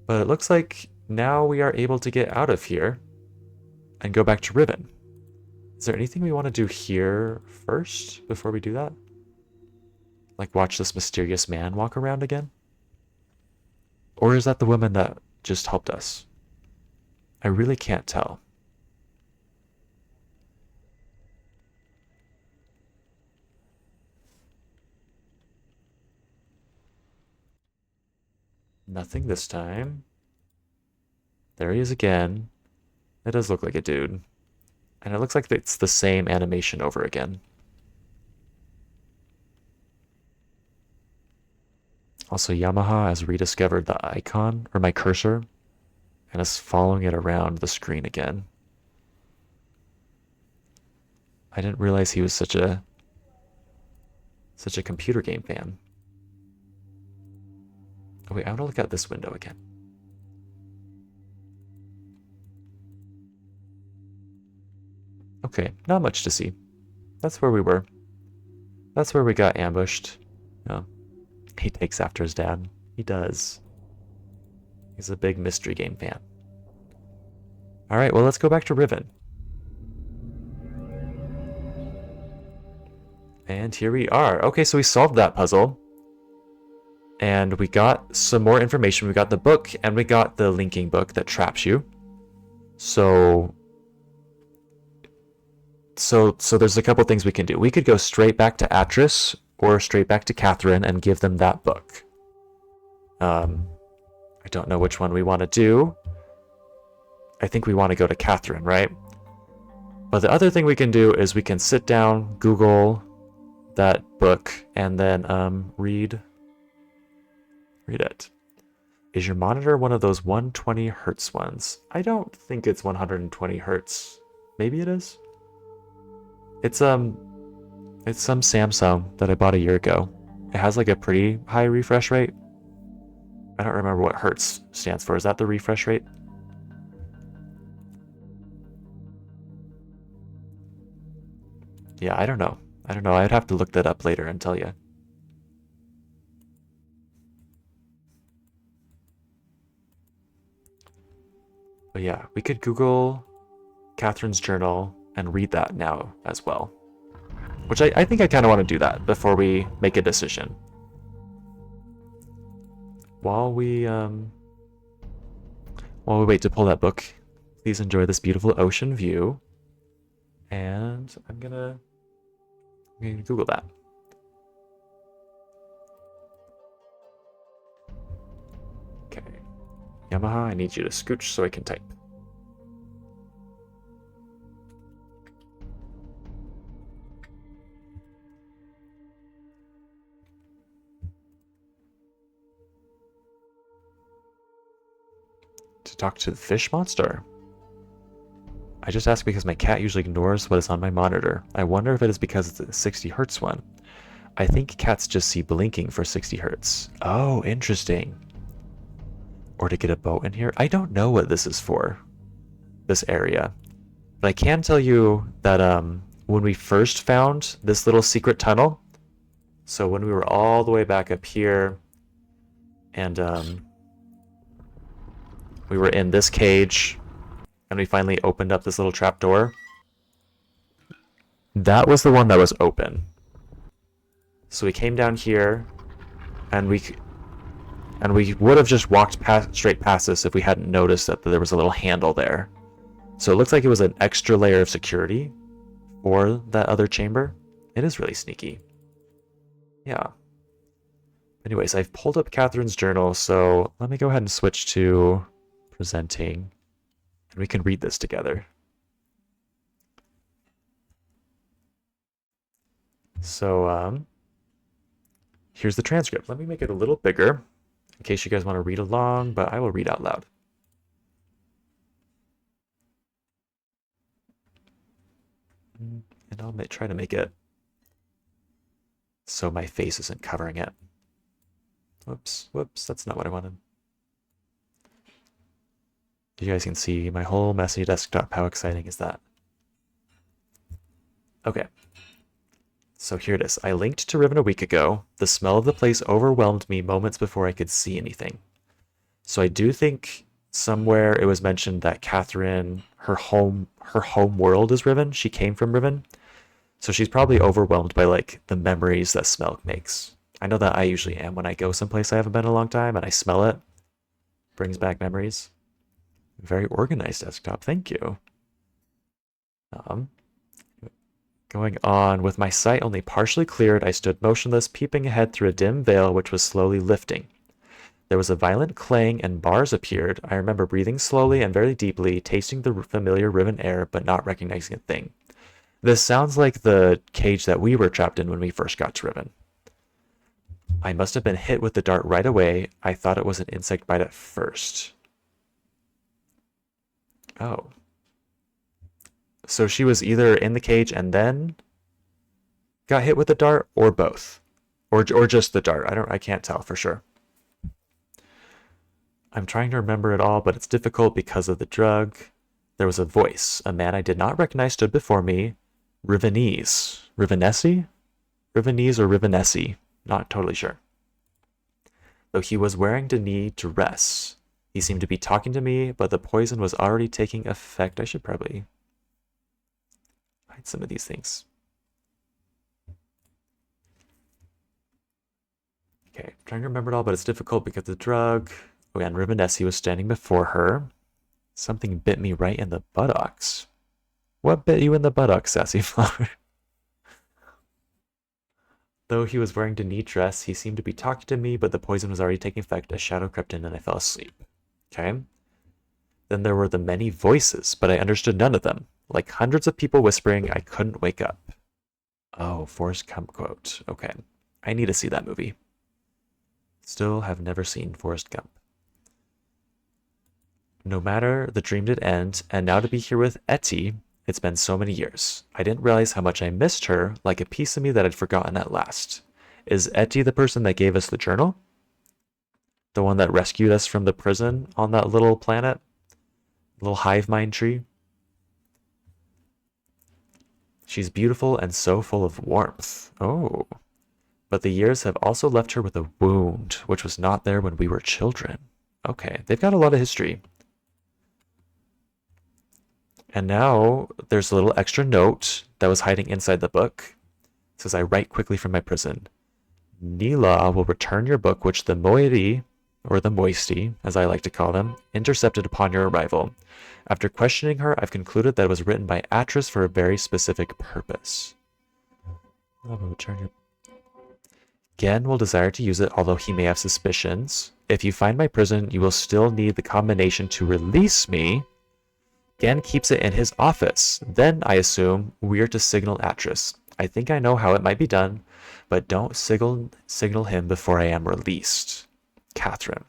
But it looks like now we are able to get out of here and go back to Riven. Is there anything we want to do here first before we do that? Like watch this mysterious man walk around again? Or is that the woman that just helped us? I really can't tell. Nothing this time. There he is again. It does look like a dude. And it looks like it's the same animation over again. Also, Yamaha has rediscovered the icon, or my cursor, and is following it around the screen again. I didn't realize he was such a computer game fan. Oh wait, I want to look out this window again. Okay, not much to see. That's where we were. That's where we got ambushed. Yeah. He takes after his dad. He does. He's a big mystery game fan. Alright, well, let's go back to Riven. And here we are. Okay, so we solved that puzzle. And we got some more information. We got the book, and we got the linking book that traps you. So there's a couple things we can do. We could go straight back to Atris or straight back to Catherine and give them that book. I don't know which one we want to do. I think we want to go to Catherine, right? But the other thing we can do is we can sit down, Google that book, and then read it. Is your monitor one of those 120 hertz ones? I don't think it's 120 hertz. Maybe it is. It's some Samsung that I bought a year ago. It has like a pretty high refresh rate. I don't remember what hertz stands for. Is that the refresh rate? Yeah, I don't know. I'd have to look that up later and tell you. But yeah, we could Google Catherine's journal and read that now as well. Which I think I kind of want to do that before we make a decision. While we wait to pull that book, please enjoy this beautiful ocean view. And I'm gonna Google that. Okay. Yamaha, I need you to scooch so I can type. To talk to the fish monster. I just asked because my cat usually ignores what is on my monitor. I wonder if it is because it's a 60 hertz one. I think cats just see blinking for 60 hertz. Oh, interesting. Or to get a boat in here. I don't know what this is for, this area. But I can tell you that when we first found this little secret tunnel, so when we were all the way back up here, and we were in this cage, and we finally opened up this little trap door. That was the one that was open. So we came down here, and we would have just walked straight past this if we hadn't noticed that there was a little handle there. So it looks like it was an extra layer of security for that other chamber. It is really sneaky. Yeah. Anyways, I've pulled up Catherine's journal, so let me go ahead and switch to presenting, and we can read this together. So, here's the transcript. Let me make it a little bigger in case you guys want to read along, but I will read out loud. And I'll try to make it so my face isn't covering it. Whoops, that's not what I wanted. You guys can see my whole messy desktop. How exciting is that? Okay. So here it is. I linked to Riven a week ago. The smell of the place overwhelmed me moments before I could see anything. So I do think somewhere it was mentioned that Catherine, her home world is Riven. She came from Riven. So she's probably overwhelmed by like the memories that smell makes. I know that I usually am when I go someplace I haven't been in a long time and I smell it. Brings back memories. Very organized desktop, thank you. Um, Going on, with my sight only partially cleared, I stood motionless, peeping ahead through a dim veil which was slowly lifting. There was a violent clang and bars appeared. I remember breathing slowly and very deeply, tasting the familiar Riven air, but not recognizing a thing. This sounds like the cage that we were trapped in when we first got to Riven. I must have been hit with the dart right away. I thought it was an insect bite at first. Oh. So she was either in the cage and then got hit with the dart, or both. Or just the dart. I can't tell for sure. I'm trying to remember it all, but it's difficult because of the drug. There was a voice. A man I did not recognize stood before me. Rivenese. Rivenesi? Rivenese or Rivenesi? Not totally sure. Though he was wearing the knee dress. He seemed to be talking to me, but the poison was already taking effect. I should probably hide some of these things. Okay, trying to remember it all, but it's difficult because of the drug. Oh, and Rivenesi was standing before her. Something bit me right in the buttocks. What bit you in the buttocks, Sassy Flower? Though he was wearing the knee dress, he seemed to be talking to me, but the poison was already taking effect. A shadow crept in and I fell asleep. Okay. Then there were the many voices, but I understood none of them. Like hundreds of people whispering, I couldn't wake up. Oh, Forrest Gump quote. Okay. I need to see that movie. Still have never seen Forrest Gump. No matter, the dream did end, and now to be here with Etty, it's been so many years. I didn't realize how much I missed her, like a piece of me that I'd forgotten at last. Is Etty the person that gave us the journal? The one that rescued us from the prison on that little planet? Little hive mind tree? She's beautiful and so full of warmth. Oh. But the years have also left her with a wound, which was not there when we were children. Okay, they've got a lot of history. And now there's a little extra note that was hiding inside the book. It says, I write quickly from my prison. Nila will return your book, which the moiiiiiiiight, or the moisty, as I like to call them, intercepted upon your arrival. After questioning her, I've concluded that it was written by Atris for a very specific purpose. Nila will return your... Gen will desire to use it, although he may have suspicions. If you find my prison, you will still need the combination to release me. Gen keeps it in his office. Then, I assume, we're to signal Atris. I think I know how it might be done, but don't signal him before I am released. Catherine.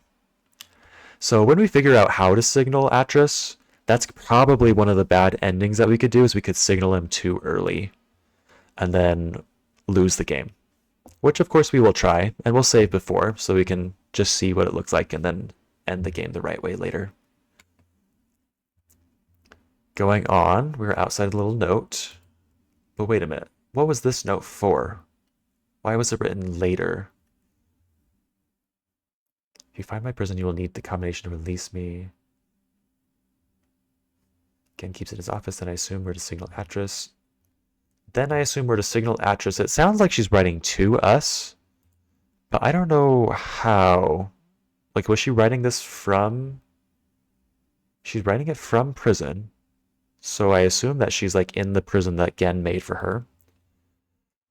So when we figure out how to signal Atris, that's probably one of the bad endings that we could do, is we could signal him too early and then lose the game. Which of course we will try, and we'll save before, so we can just see what it looks like and then end the game the right way later. Going on, we're outside a little note. But wait a minute, what was this note for? Why was it written later? If you find my prison, you will need the combination to release me. Gen keeps it in his office, then I assume we're to signal Atris. Then I assume we're to signal Atris. It sounds like she's writing to us, but I don't know how. Like, was she writing this from... She's writing it from prison. So I assume that she's like in the prison that Gen made for her.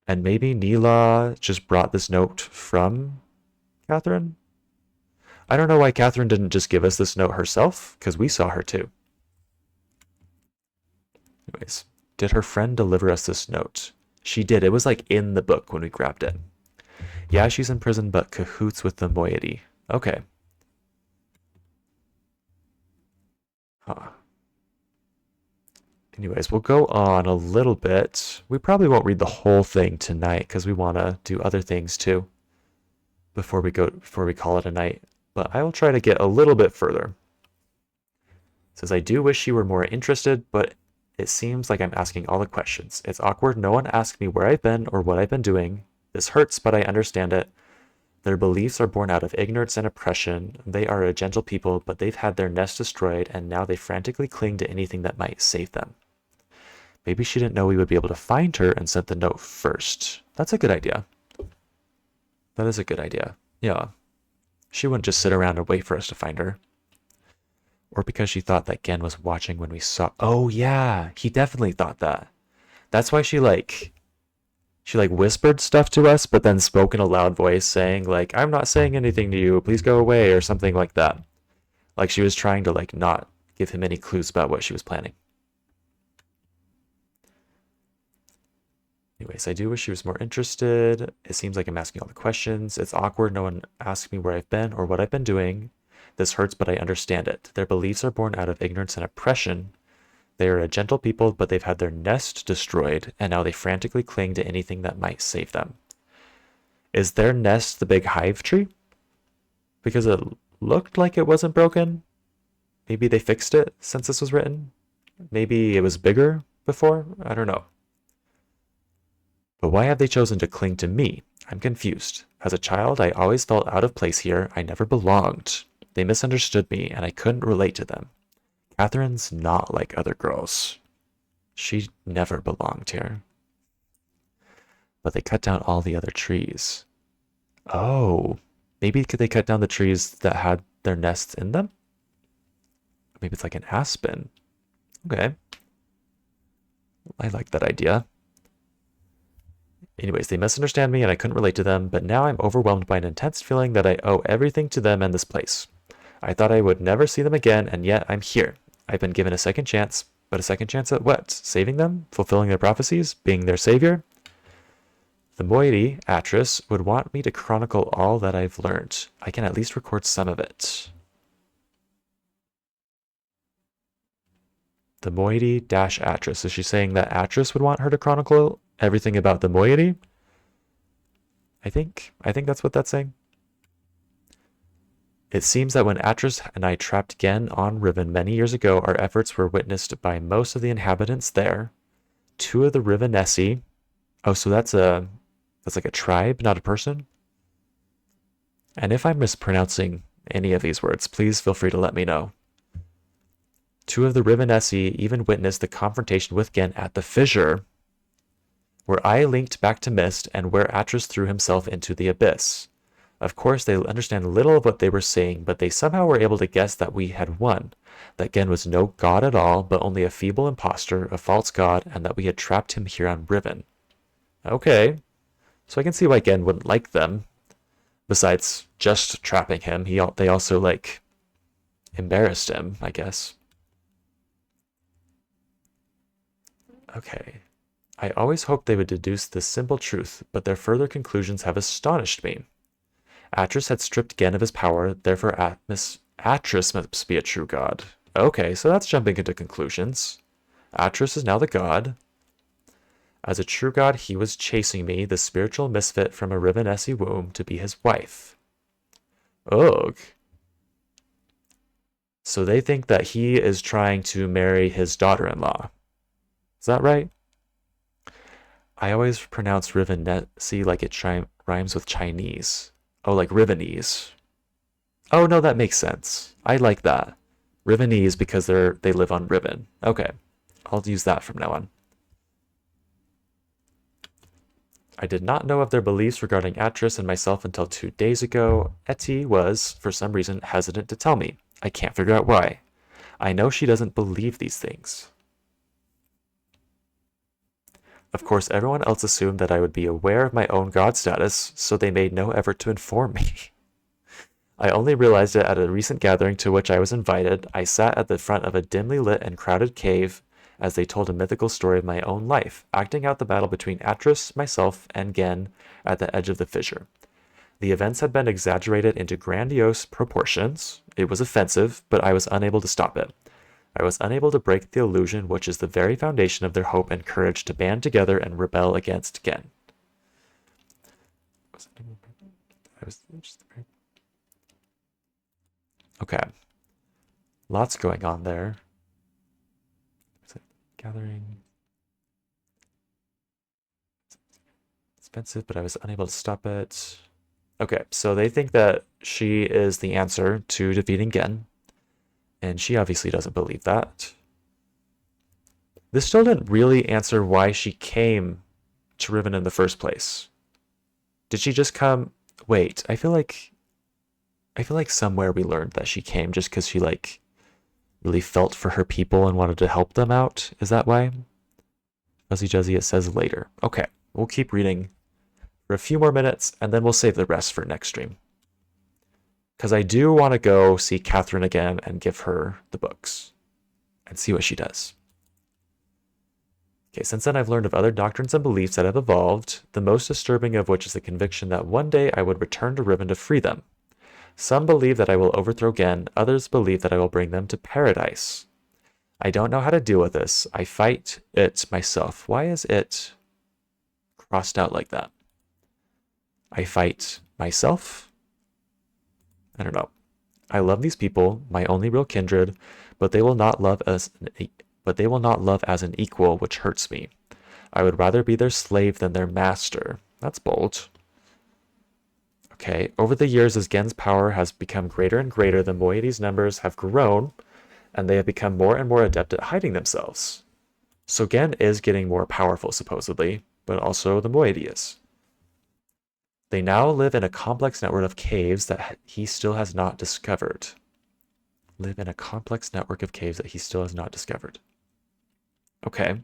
And maybe Nila just brought this note from Catherine? I don't know why Catherine didn't just give us this note herself, because we saw her too. Anyways, did her friend deliver us this note? She did. It was like in the book when we grabbed it. Yeah, she's in prison, but cahoots with the moiety. Okay. Huh. Anyways, we'll go on a little bit. We probably won't read the whole thing tonight because we want to do other things too before we call it a night. But I will try to get a little bit further. It says, I do wish you were more interested, but it seems like I'm asking all the questions. It's awkward. No one asked me where I've been or what I've been doing. This hurts, but I understand it. Their beliefs are born out of ignorance and oppression. They are a gentle people, but they've had their nest destroyed, and now they frantically cling to anything that might save them. Maybe she didn't know we would be able to find her and sent the note first. That's a good idea. That is a good idea. Yeah. She wouldn't just sit around and wait for us to find her. Or because she thought that Gen was watching when we saw. Oh, yeah. He definitely thought that. That's why she whispered stuff to us, but then spoke in a loud voice saying, like, I'm not saying anything to you. Please go away, or something like that. Like she was trying to, like, not give him any clues about what she was planning. Anyways, I do wish she was more interested. It seems like I'm asking all the questions. It's awkward. No one asks me where I've been or what I've been doing. This hurts, but I understand it. Their beliefs are born out of ignorance and oppression. They are a gentle people, but they've had their nest destroyed, and now they frantically cling to anything that might save them. Is their nest the big hive tree? Because it looked like it wasn't broken. Maybe they fixed it since this was written. Maybe it was bigger before. I don't know. But why have they chosen to cling to me? I'm confused. As a child, I always felt out of place here. I never belonged. They misunderstood me, and I couldn't relate to them. Catherine's not like other girls. She never belonged here. But they cut down all the other trees. Oh, maybe could they cut down the trees that had their nests in them? Maybe it's like an aspen. Okay. I like that idea. Anyways, they misunderstand me and I couldn't relate to them, but now I'm overwhelmed by an intense feeling that I owe everything to them and this place. I thought I would never see them again, and yet I'm here. I've been given a second chance, but a second chance at what? Saving them? Fulfilling their prophecies? Being their savior? The moiety, Atris, would want me to chronicle all that I've learned. I can at least record some of it. The moiety dash Atris. Is she saying that Atris would want her to chronicle everything about the moiety? I think that's what that's saying. It seems that when Atris and I trapped Gen on Riven many years ago, our efforts were witnessed by most of the inhabitants there. 2 of the Rivenessi. Oh, so that's like a tribe, not a person? And if I'm mispronouncing any of these words, please feel free to let me know. 2 of the Rivenessi even witnessed the confrontation with Gen at the fissure, where I linked back to Mist and where Atris threw himself into the abyss. Of course, they understand little of what they were saying, but they somehow were able to guess that we had won, that Gen was no god at all, but only a feeble impostor, a false god, and that we had trapped him here on Riven. Okay, so I can see why Gen wouldn't like them. Besides just trapping him, they also, like, embarrassed him, I guess. Okay. I always hoped they would deduce this simple truth, but their further conclusions have astonished me. Atris had stripped Gen of his power, therefore Atris must be a true god. Okay, so that's jumping into conclusions. Atris is now the god. As a true god, he was chasing me, the spiritual misfit from a Rivenessi womb, to be his wife. Ugh. So they think that he is trying to marry his daughter-in-law. Is that right? I always pronounce Rivenessi like it rhymes with Chinese. Oh, like Rivenese. Oh, no, that makes sense. I like that. Rivenese because they live on Riven. Okay, I'll use that from now on. I did not know of their beliefs regarding Atris and myself until 2 days ago. Etty was, for some reason, hesitant to tell me. I can't figure out why. I know she doesn't believe these things. Of course, everyone else assumed that I would be aware of my own god status, so they made no effort to inform me. I only realized it at a recent gathering to which I was invited. I sat at the front of a dimly lit and crowded cave as they told a mythical story of my own life, acting out the battle between Atris, myself, and Gen at the edge of the fissure. The events had been exaggerated into grandiose proportions. It was offensive, but I was unable to stop it. I was unable to break the illusion which is the very foundation of their hope and courage to band together and rebel against Gen. Okay. Lots going on there. Gathering. Expensive, but I was unable to stop it. Okay, so they think that she is the answer to defeating Gen. And she obviously doesn't believe that. This still didn't really answer why she came to Riven in the first place. Did she just come Wait, I feel like somewhere we learned that she came just because she like really felt for her people and wanted to help them out. Is that why? Fuzzy Juzzy, it says later. Okay, we'll keep reading for a few more minutes and then we'll save the rest for next stream. Because I do want to go see Catherine again and give her the books and see what she does. Okay, since then I've learned of other doctrines and beliefs that have evolved, the most disturbing of which is the conviction that one day I would return to Riven to free them. Some believe that I will overthrow Gen, others believe that I will bring them to paradise. I don't know how to deal with this. I fight it myself. Why is it crossed out like that? I fight myself? I don't know. I love these people, my only real kindred, but they will not love as an equal, which hurts me. I would rather be their slave than their master. That's bold. Okay, over the years, as Gen's power has become greater and greater, the moiety's numbers have grown, and they have become more and more adept at hiding themselves. So Gen is getting more powerful, supposedly, but also the moiety is. They now live in a complex network of caves that he still has not discovered. Live in a complex network of caves that he still has not discovered. Okay.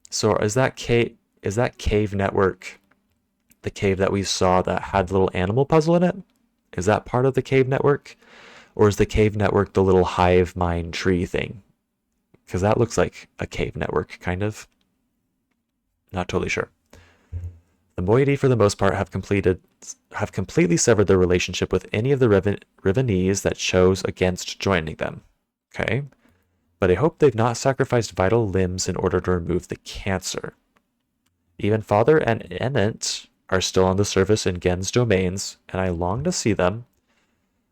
So is that cave network the cave that we saw that had the little animal puzzle in it? Is that part of the cave network? Or is the cave network the little hive mind tree thing? Because that looks like a cave network, kind of. Not totally sure. The moiety, for the most part, have completely severed their relationship with any of the Rivenese that chose against joining them. Okay. But I hope they've not sacrificed vital limbs in order to remove the cancer. Even Father and Enant are still on the surface in Gen's domains, and I long to see them,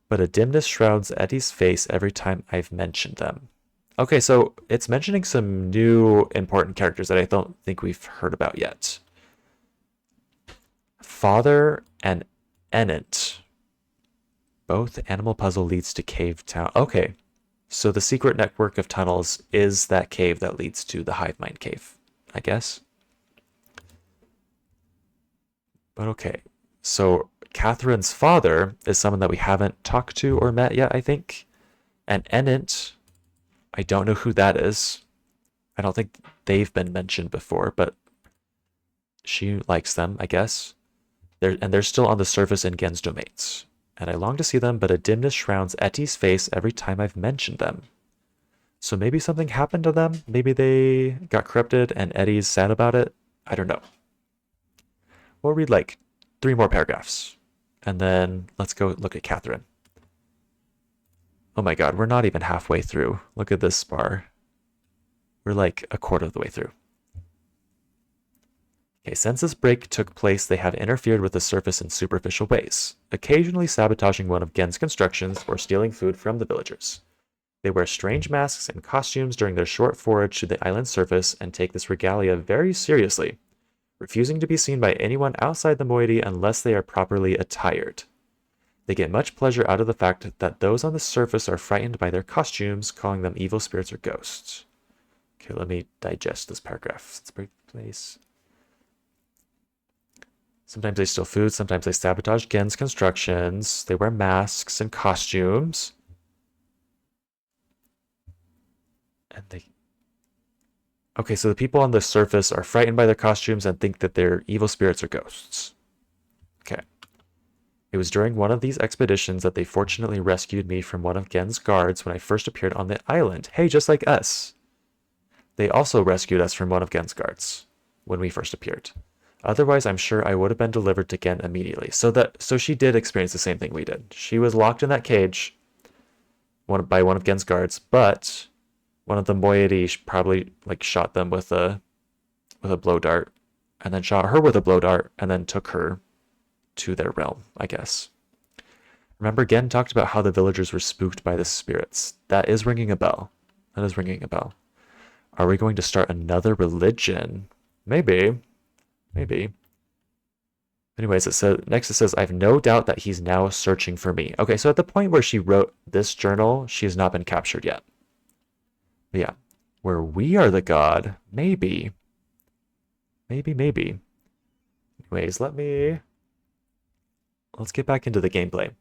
but a dimness shrouds Eddie's face every time I've mentioned them. Okay, so it's mentioning some new important characters that I don't think we've heard about yet. Father and Enant. Both animal puzzle leads to cave town. Okay, so the secret network of tunnels is that cave that leads to the hive mind cave, I guess. But okay, so Catherine's father is someone that we haven't talked to or met yet, I think. And Enant, I don't know who that is. I don't think they've been mentioned before, but she likes them, I guess. They're still on the surface in Gen's domains. And I long to see them, but a dimness shrouds Etty's face every time I've mentioned them. So maybe something happened to them? Maybe they got corrupted and Eddie's sad about it? I don't know. We'll read like 3 more paragraphs. And then let's go look at Catherine. Oh my god, we're not even halfway through. Look at this bar. We're like a quarter of the way through. Okay, since this break took place, they have interfered with the surface in superficial ways, occasionally sabotaging one of Gen's constructions or stealing food from the villagers. They wear strange masks and costumes during their short forage to the island's surface and take this regalia very seriously, refusing to be seen by anyone outside the moiety unless they are properly attired. They get much pleasure out of the fact that those on the surface are frightened by their costumes, calling them evil spirits or ghosts. Okay, let me digest this paragraph. Let's break place. Sometimes they steal food, sometimes they sabotage Gen's constructions. They wear masks and costumes. And they... Okay, so the people on the surface are frightened by their costumes and think that they're evil spirits or ghosts. Okay. It was during one of these expeditions that they fortunately rescued me from one of Gen's guards when I first appeared on the island. Hey, just like us. They also rescued us from one of Gen's guards when we first appeared. Otherwise, I'm sure I would have been delivered to Gen immediately. So she did experience the same thing we did. She was locked in that cage by one of Gen's guards, but one of the moiety probably like shot them with a blow dart, and then shot her with a blow dart, and then took her to their realm, I guess. Remember, Gen talked about how the villagers were spooked by the spirits. That is ringing a bell. That is ringing a bell. Are we going to start another religion? Maybe. Maybe. Anyways, next it says, I have no doubt that he's now searching for me. Okay, so at the point where she wrote this journal, she has not been captured yet. But yeah, where we are the god, maybe. Maybe. Anyways, let me let's get back into the gameplay.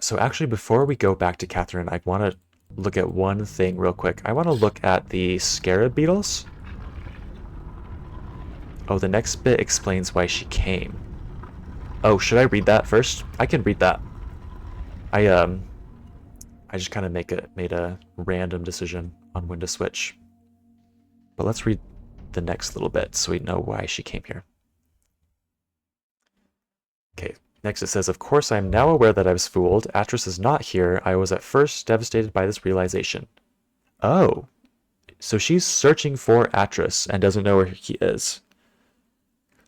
So actually, before we go back to Catherine, I want to look at one thing real quick. I want to look at the scarab beetles. Oh, the next bit explains why she came. Oh, should I read that first? I can read that. I just kind of made a random decision on when to switch. But let's read the next little bit so we know why she came here. Okay, next it says, of course I am now aware that I was fooled. Atris is not here. I was at first devastated by this realization. Oh, so she's searching for Atris and doesn't know where he is.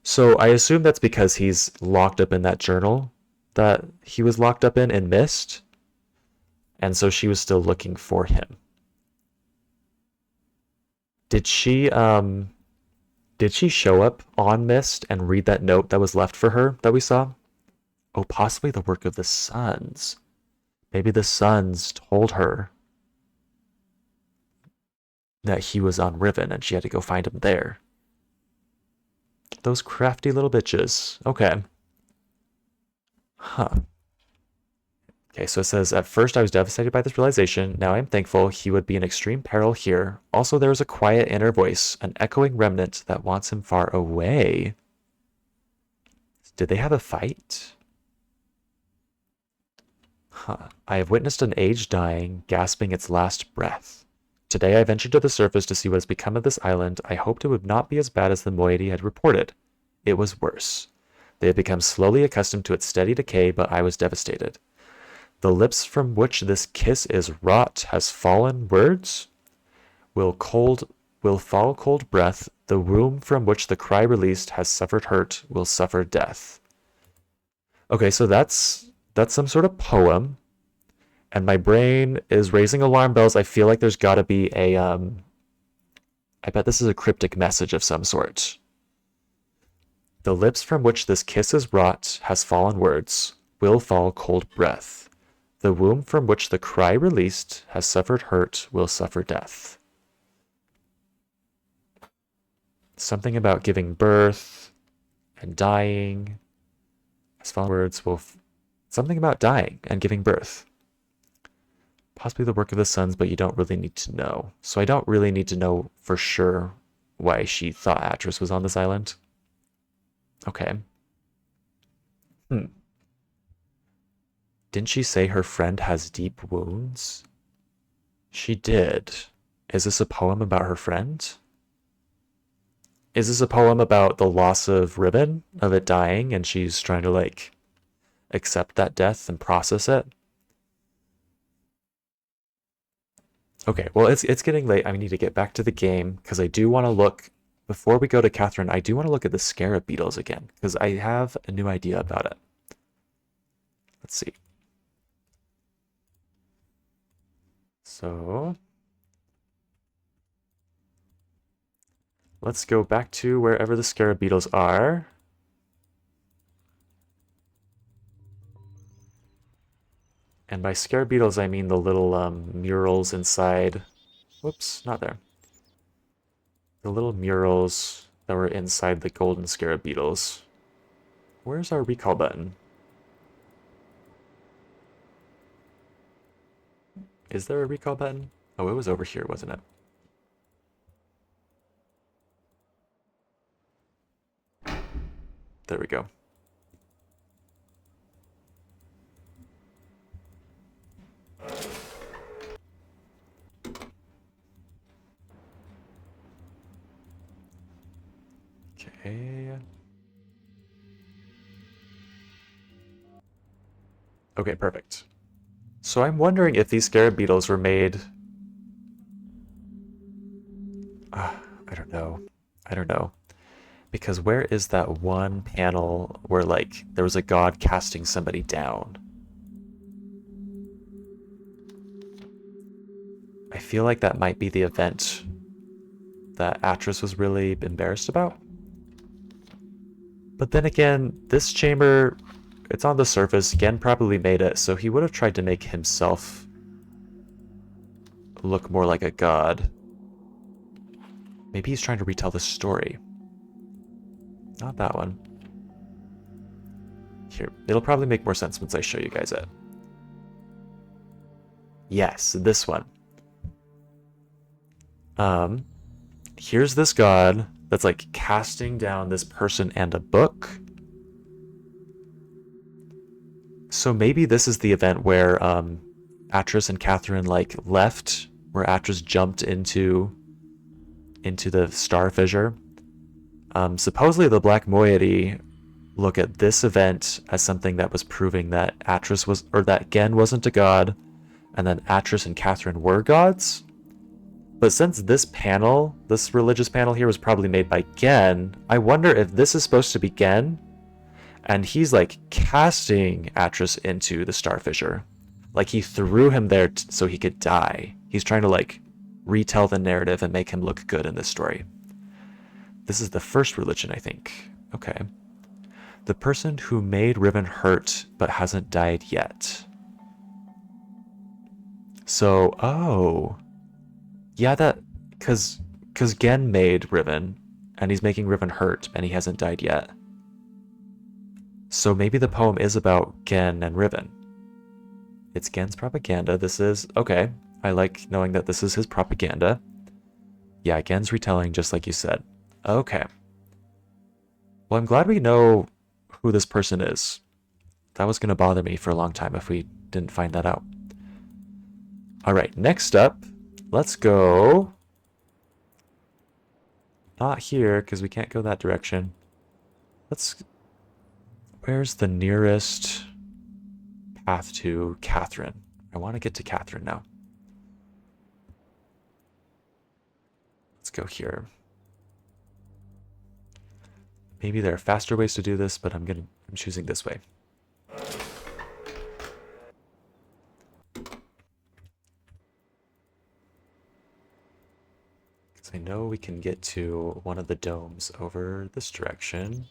So I assume that's because he's locked up in that journal that he was locked up in Mist. And so she was still looking for him. Did she show up on Mist and read that note that was left for her that we saw? Oh, possibly the work of the Suns. Maybe the Suns told her that he was on Riven and she had to go find him there. Those crafty little bitches. Okay. Huh. Okay, so it says, at first I was devastated by this realization. Now I am thankful he would be in extreme peril here. Also, there is a quiet inner voice, an echoing remnant that wants him far away. Did they have a fight? Huh. I have witnessed an age dying, gasping its last breath. Today I ventured to the surface to see what has become of this island. I hoped it would not be as bad as the moiety had reported. It was worse. They had become slowly accustomed to its steady decay, but I was devastated. The lips from which this kiss is wrought has fallen words. Will fall cold breath. The womb from which the cry released has suffered hurt, will suffer death. Okay, so that's some sort of poem. And my brain is raising alarm bells. I feel like there's gotta be a I bet this is a cryptic message of some sort. The lips from which this kiss is wrought has fallen words, will fall cold breath. The womb from which the cry released has suffered hurt, will suffer death. Something about giving birth and dying. As fallen words will... Something about dying and giving birth. Possibly the work of the Suns, but you don't really need to know. So I don't really need to know for sure why she thought Atris was on this island. Okay. Didn't she say her friend has deep wounds? She did. Is this a poem about her friend? Is this a poem about the loss of Riven, of it dying, and she's trying to, like, accept that death and process it? Okay, well, it's getting late. I need to get back to the game, because I do want to look, before we go to Catherine, I do want to look at the scarab beetles again, because I have a new idea about it. Let's see. So let's go back to wherever the scarab beetles are. And by scarab beetles, I mean the little murals inside. Whoops, not there. The little murals that were inside the golden scarab beetles. Where's our recall button? Is there a recall button? Oh, it was over here, wasn't it? There we go. Okay. Okay, perfect. So I'm wondering if these scarab beetles were made... I don't know. I don't know. Because where is that one panel where, like, there was a god casting somebody down? I feel like that might be the event that Atris was really embarrassed about. But then again, this chamber, it's on the surface. Gen probably made it, so he would have tried to make himself look more like a god. Maybe he's trying to retell the story. Not that one. Here, it'll probably make more sense once I show you guys it. Yes, this one. Here's this god that's like casting down this person and a book. So maybe this is the event where Atris and Catherine like left, where Atris jumped into the star fissure. Supposedly the Black Moiety look at this event as something that was proving that Atris was, or that Gen wasn't a god, and then Atris and Catherine were gods. But since this panel, this religious panel here, was probably made by Gen, I wonder if this is supposed to be Gen, and he's like casting Atris into the star fissure. Like he threw him there so he could die. He's trying to like retell the narrative and make him look good in this story. This is the first religion, I think. Okay. The person who made Riven hurt but hasn't died yet. So, oh. Yeah, that, cause Gen made Riven, and he's making Riven hurt, and he hasn't died yet. So maybe the poem is about Gen and Riven. It's Gen's propaganda. This is, okay. I like knowing that this is his propaganda. Yeah, Gen's retelling just like you said. Okay. Well, I'm glad we know who this person is. That was going to bother me for a long time if we didn't find that out. All right, next up, let's go. Not here, because we can't go that direction. Where's the nearest path to Catherine? I want to get to Catherine now. Let's go here. Maybe there are faster ways to do this, but I'm choosing this way. Because I know we can get to one of the domes over this direction.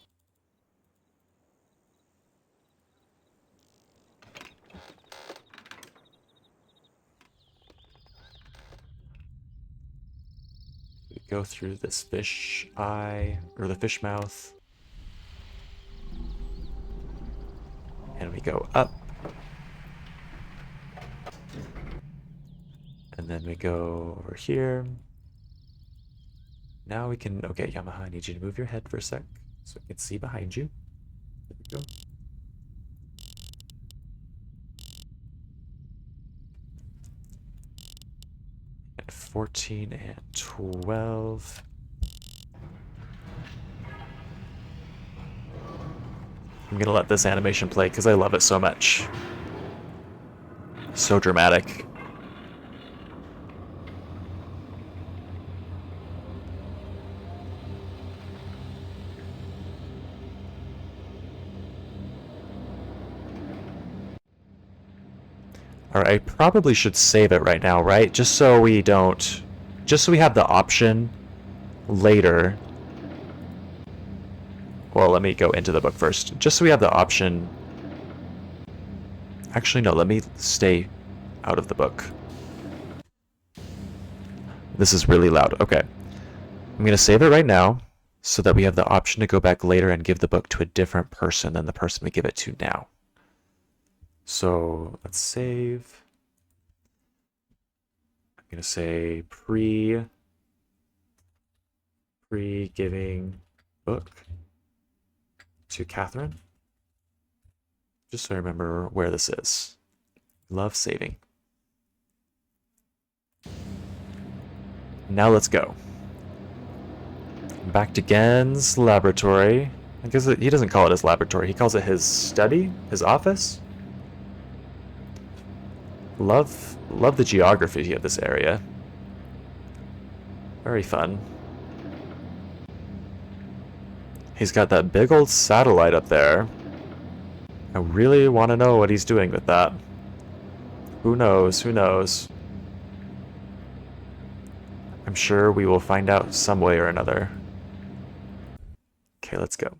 We go through this fish eye, or the fish mouth. And we go up. And then we go over here. Now we can, okay, Yamaha, I need you to move your head for a sec so I can see behind you. There we go. And 14 and 12. I'm gonna let this animation play because I love it so much. So dramatic. Alright, I probably should save it right now, right? Just so we don't... Just so we have the option later. Well, let me go into the book first. Just so we have the option... Actually, no, let me stay out of the book. This is really loud. Okay. I'm going to save it right now so that we have the option to go back later and give the book to a different person than the person we give it to now. So let's save. I'm going to say pre-giving book to Catherine. Just so I remember where this is. Love saving. Now let's go. Back to Gen's laboratory. I guess he doesn't call it his laboratory. He calls it his study, his office. Love the geography of this area. Very fun. He's got that big old satellite up there. I really want to know what he's doing with that. Who knows? Who knows? I'm sure we will find out some way or another. Okay, let's go.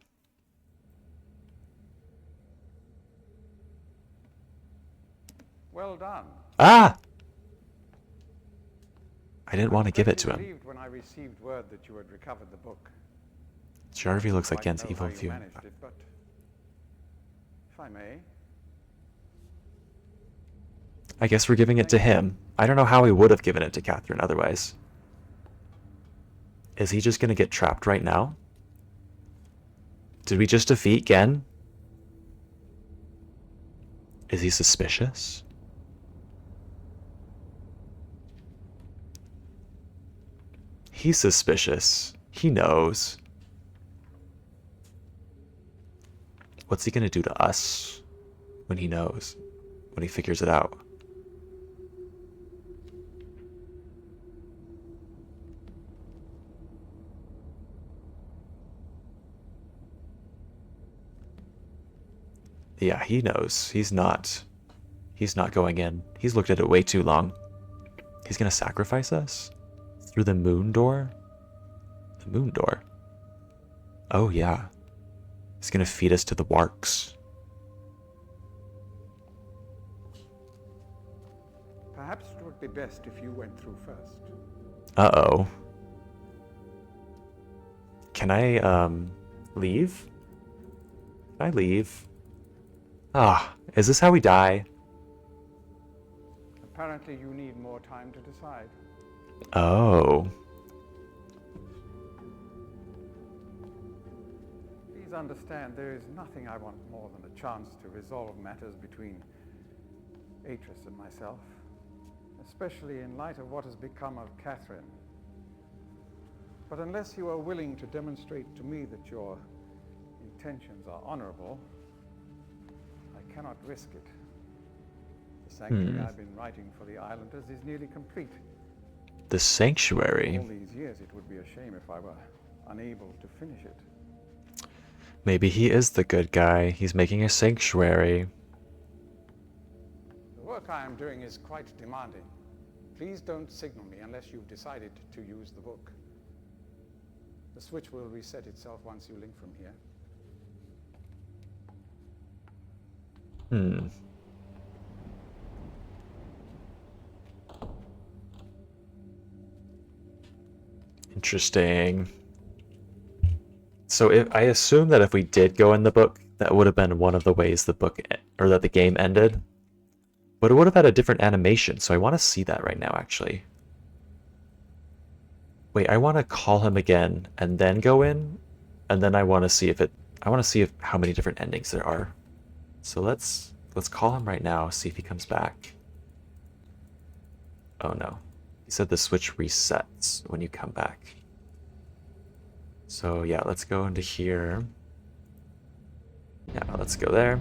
Well done. Ah! I didn't want to give it to him. I was relieved when I received word that you had recovered the book. Jarvie looks like Quite Gen's know evil how you view. managed it, but if I may, I guess we're giving it to him. I don't know how he would have given it to Catherine otherwise. Is he just gonna get trapped right now? Did we just defeat Gen? Is he suspicious? He's suspicious. He knows. What's he gonna do to us when he knows? When he figures it out? Yeah, he knows. He's not going in. He's looked at it way too long. He's gonna sacrifice us? Through the moon door? The moon door? Oh yeah. He's gonna feed us to the warks. perhaps it would be best if you went through first. Uh-oh. Can I, leave? Can I leave? Ah, is this how we die? Apparently you need more time to decide. Oh. Please understand, there is nothing I want more than a chance to resolve matters between Atris and myself, especially in light of what has become of Catherine. But unless you are willing to demonstrate to me that your intentions are honorable, I cannot risk it. The sanctuary I've been writing for the islanders is nearly complete. The sanctuary? All these years, it would be a shame if I were unable to finish it. Maybe he is the good guy. He's making a sanctuary. The work I am doing is quite demanding. Please don't signal me unless you've decided to use the book. The switch will reset itself once you link from here. Interesting. So I assume that if we did go in the book, that would have been one of the ways the book or that the game ended. But it would have had a different animation, so I want to see that right now, actually. Wait, I want to call him again and then go in, and then I want to see if how many different endings there are. So let's call him right now, see if he comes back. Oh no. He said the switch resets when you come back. So yeah, let's go into here. Yeah, let's go there.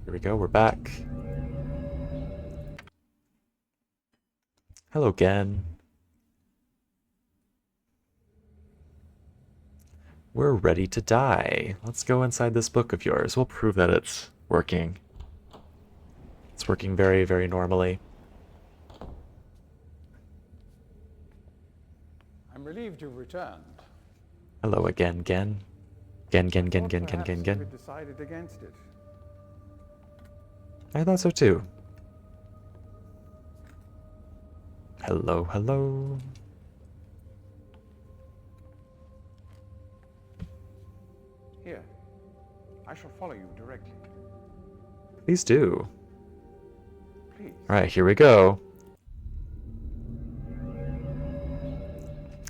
Here we go, we're back. Hello again. We're ready to die. Let's go inside this book of yours. We'll prove that it's working. It's working very, very normally. I'm relieved you've returned. Hello again, Gen. Gen. You decided against it. I thought so too. Hello, hello. Here, I shall follow you directly. Please do. Please. Alright, here we go.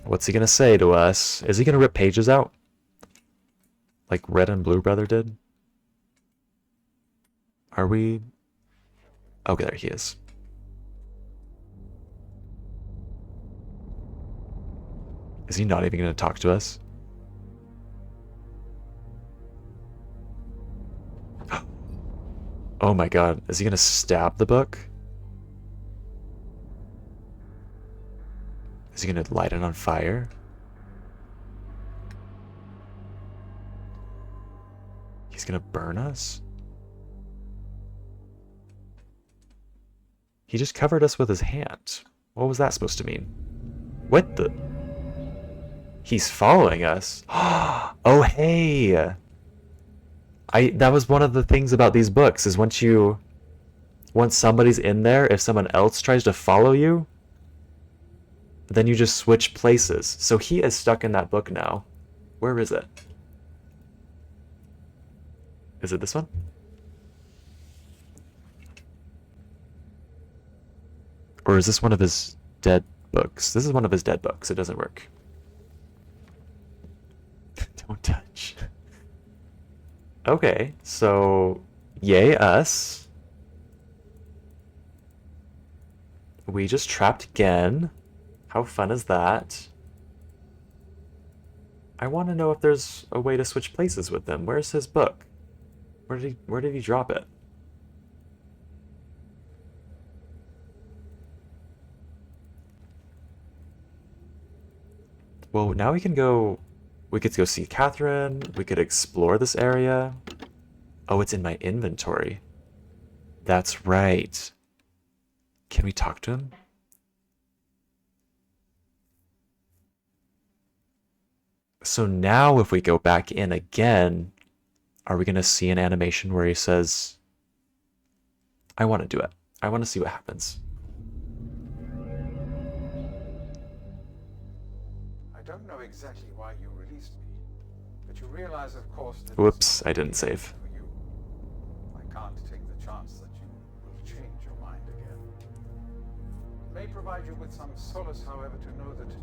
What's he gonna say to us? Is he gonna rip pages out? Like Red and Blue Brother did? Are we... Okay, there he is. Is he not even gonna talk to us? Oh my god, is he gonna stab the book? Is he gonna light it on fire? He's gonna burn us? He just covered us with his hand. What was that supposed to mean? What the? He's following us. Oh, hey! That was one of the things about these books, is once somebody's in there, if someone else tries to follow you, then you just switch places. So he is stuck in that book now. Where is it? Is it this one? Or is this one of his dead books? This is one of his dead books. It doesn't work. Don't touch. Okay, so yay us. We just trapped again. How fun is that? I want to know if there's a way to switch places with him. Where's his book? Where did he drop it? Well, now we could go see Catherine. We could explore this area. Oh, it's in my inventory. That's right. Can we talk to him? So now if we go back in again, are we going to see an animation where he says, I want to do it. I want to see what happens. I don't know exactly why you released me, but you realize, of course, that Whoops, I didn't save. for you. I can't take the chance that you will change your mind again. It may provide you with some solace, however, to know that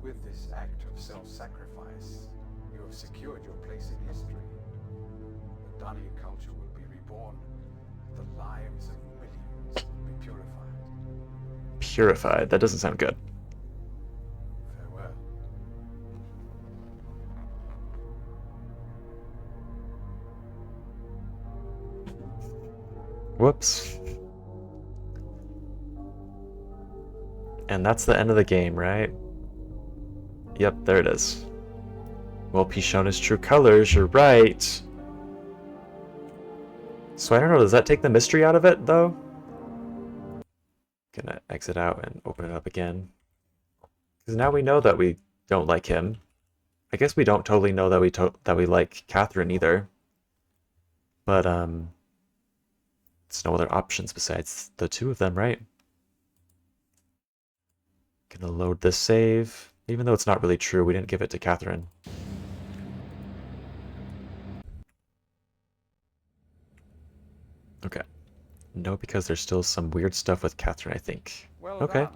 with this act of self-sacrifice, you have secured your place in history. The Dunny culture will be reborn. The lives of millions will be purified. Purified? That doesn't sound good. Farewell. Whoops. And that's the end of the game, right? Yep, there it is. Well, he's shown his true colors, you're right. So I don't know, does that take the mystery out of it, though? Gonna exit out and open it up again. Because now we know that we don't like him. I guess we don't totally know that we like Catherine either. But, there's no other options besides the two of them, right? Gonna load this save. Even though it's not really true, we didn't give it to Catherine. Okay. No, because there's still some weird stuff with Catherine, I think. Well okay. done.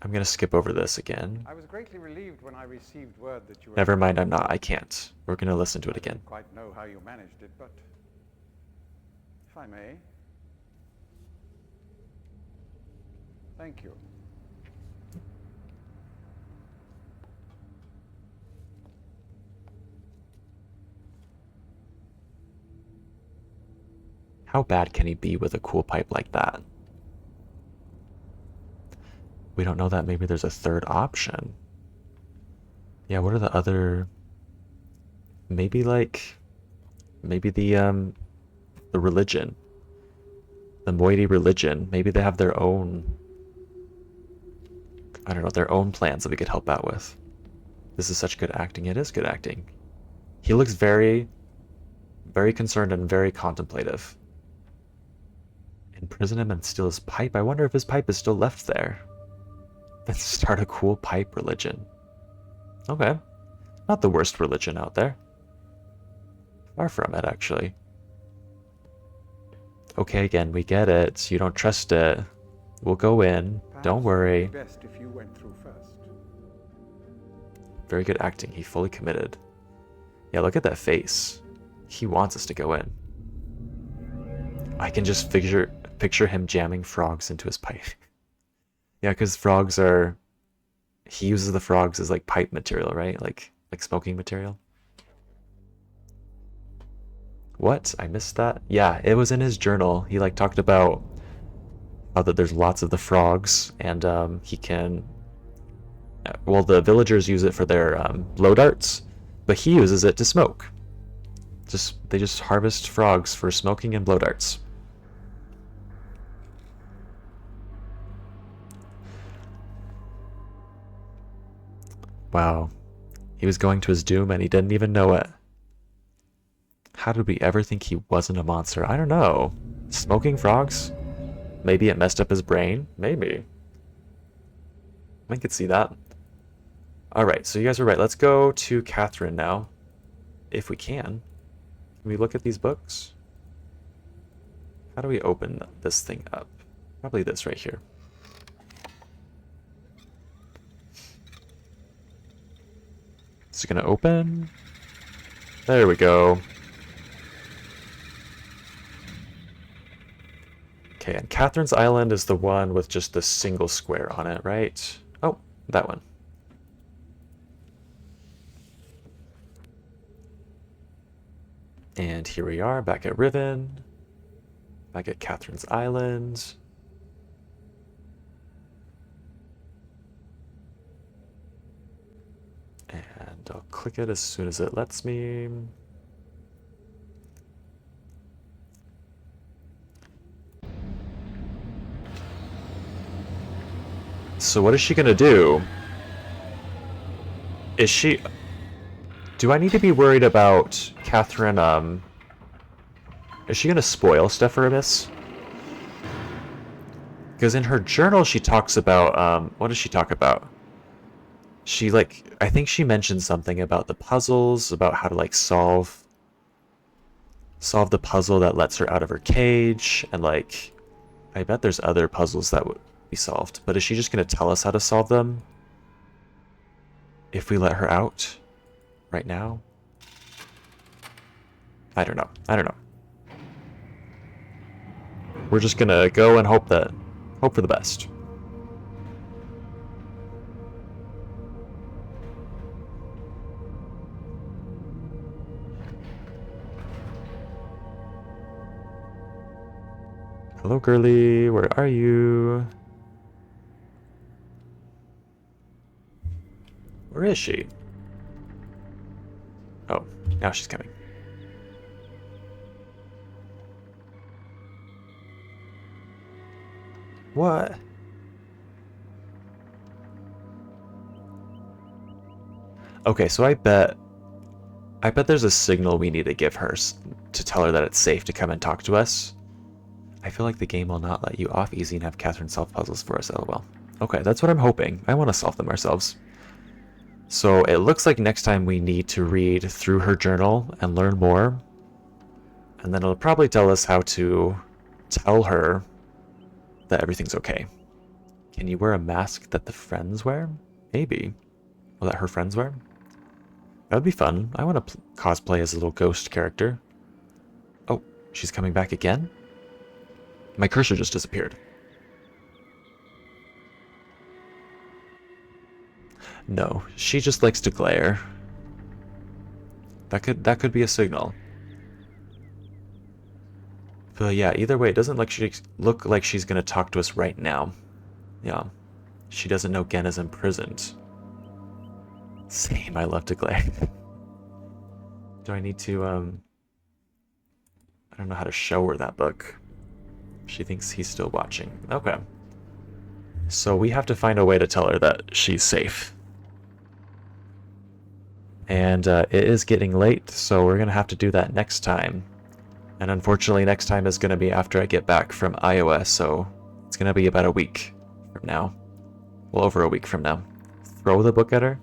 I'm gonna skip over this again. I was greatly relieved when I received word that you were... Never mind, I'm not. I can't. We're gonna listen to it again. I don't quite know how you managed it, but if I may. Thank you. How bad can he be with a cool pipe like that? We don't know that maybe there's a third option. Yeah, what are the other... Maybe the religion. The Moiety religion. Maybe they have their own... I don't know, their own plans that we could help out with. This is such good acting. It is good acting. He looks very, very concerned and very contemplative. Imprison him and steal his pipe. I wonder if his pipe is still left there. Let's start a cool pipe religion. Okay. Not the worst religion out there. Far from it, actually. Okay, again, we get it. You don't trust it. We'll go in. Don't worry. It would be best if you went through first. Very good acting. He fully committed. Yeah, look at that face. He wants us to go in. I can just picture him jamming frogs into his pipe. Yeah, because frogs are... He uses the frogs as like pipe material, right? Like smoking material. What? I missed that? Yeah, it was in his journal. He like talked about how that there's lots of the frogs, and he can... Well, the villagers use it for their blow darts, but he uses it to smoke. They just harvest frogs for smoking and blow darts. Wow. He was going to his doom and he didn't even know it. How did we ever think he wasn't a monster? I don't know. Smoking frogs? Maybe it messed up his brain? Maybe. I could see that. Alright, so you guys are right. Let's go to Catherine now. If we can. Can we look at these books? How do we open this thing up? Probably this right here. Is it gonna open? There we go. Okay, and Catherine's Island is the one with just the single square on it, right? Oh, that one. And here we are, back at Riven. Back at Catherine's Island. And I'll click it as soon as it lets me. So what is she gonna do? Is she... Do I need to be worried about Catherine, Is she gonna spoil stuff for Abyss? Because in her journal she talks about, what does she talk about? She, like, I think she mentioned something about the puzzles, about how to, like, solve the puzzle that lets her out of her cage, and, like, I bet there's other puzzles that would be solved. But is she just gonna tell us how to solve them? If we let her out? Right now? I don't know. I don't know. We're just gonna go and hope for the best. Hello, girly. Where are you? Where is she? Oh, now she's coming. What? Okay, so I bet there's a signal we need to give her to tell her that it's safe to come and talk to us. I feel like the game will not let you off easy and have Catherine solve puzzles for us, lol. Okay, that's what I'm hoping. I want to solve them ourselves. So it looks like next time we need to read through her journal and learn more. And then it'll probably tell us how to tell her that everything's okay. Can you wear a mask that the friends wear? Maybe. Or that her friends wear? That would be fun. I want to cosplay as a little ghost character. Oh, she's coming back again? My cursor just disappeared. No, she just likes to glare. That could be a signal. But yeah, either way, it doesn't look like she's gonna talk to us right now. Yeah. She doesn't know Gen is imprisoned. Same, I love to glare. Do I need to, I don't know how to show her that book. She thinks he's still watching. Okay. So we have to find a way to tell her that she's safe. And it is getting late, so we're going to have to do that next time. And unfortunately, next time is going to be after I get back from iOS, so it's going to be about a week from now. Well, over a week from now. Throw the book at her?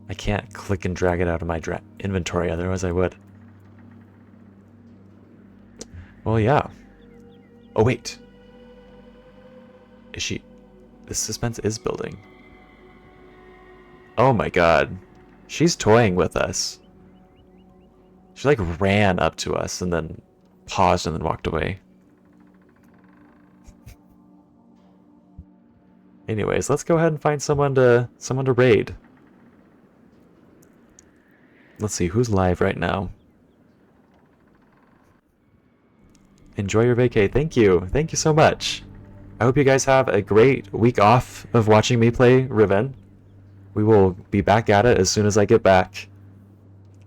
I can't click and drag it out of my inventory, otherwise I would. Well, yeah. Oh, wait. Is she... The suspense is building. Oh my god. She's toying with us. She like ran up to us and then paused and then walked away. Anyways, let's go ahead and find someone to raid. Let's see who's live right now. Enjoy your vacay. Thank you. Thank you so much. I hope you guys have a great week off of watching me play Riven. We will be back at it as soon as I get back.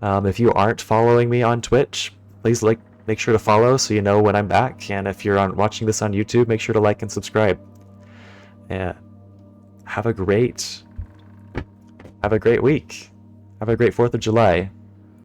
If you aren't following me on Twitch, please make sure to follow so you know when I'm back. And if you're watching this on YouTube, make sure to like and subscribe. Yeah. Have a great week. Have a great 4th of July.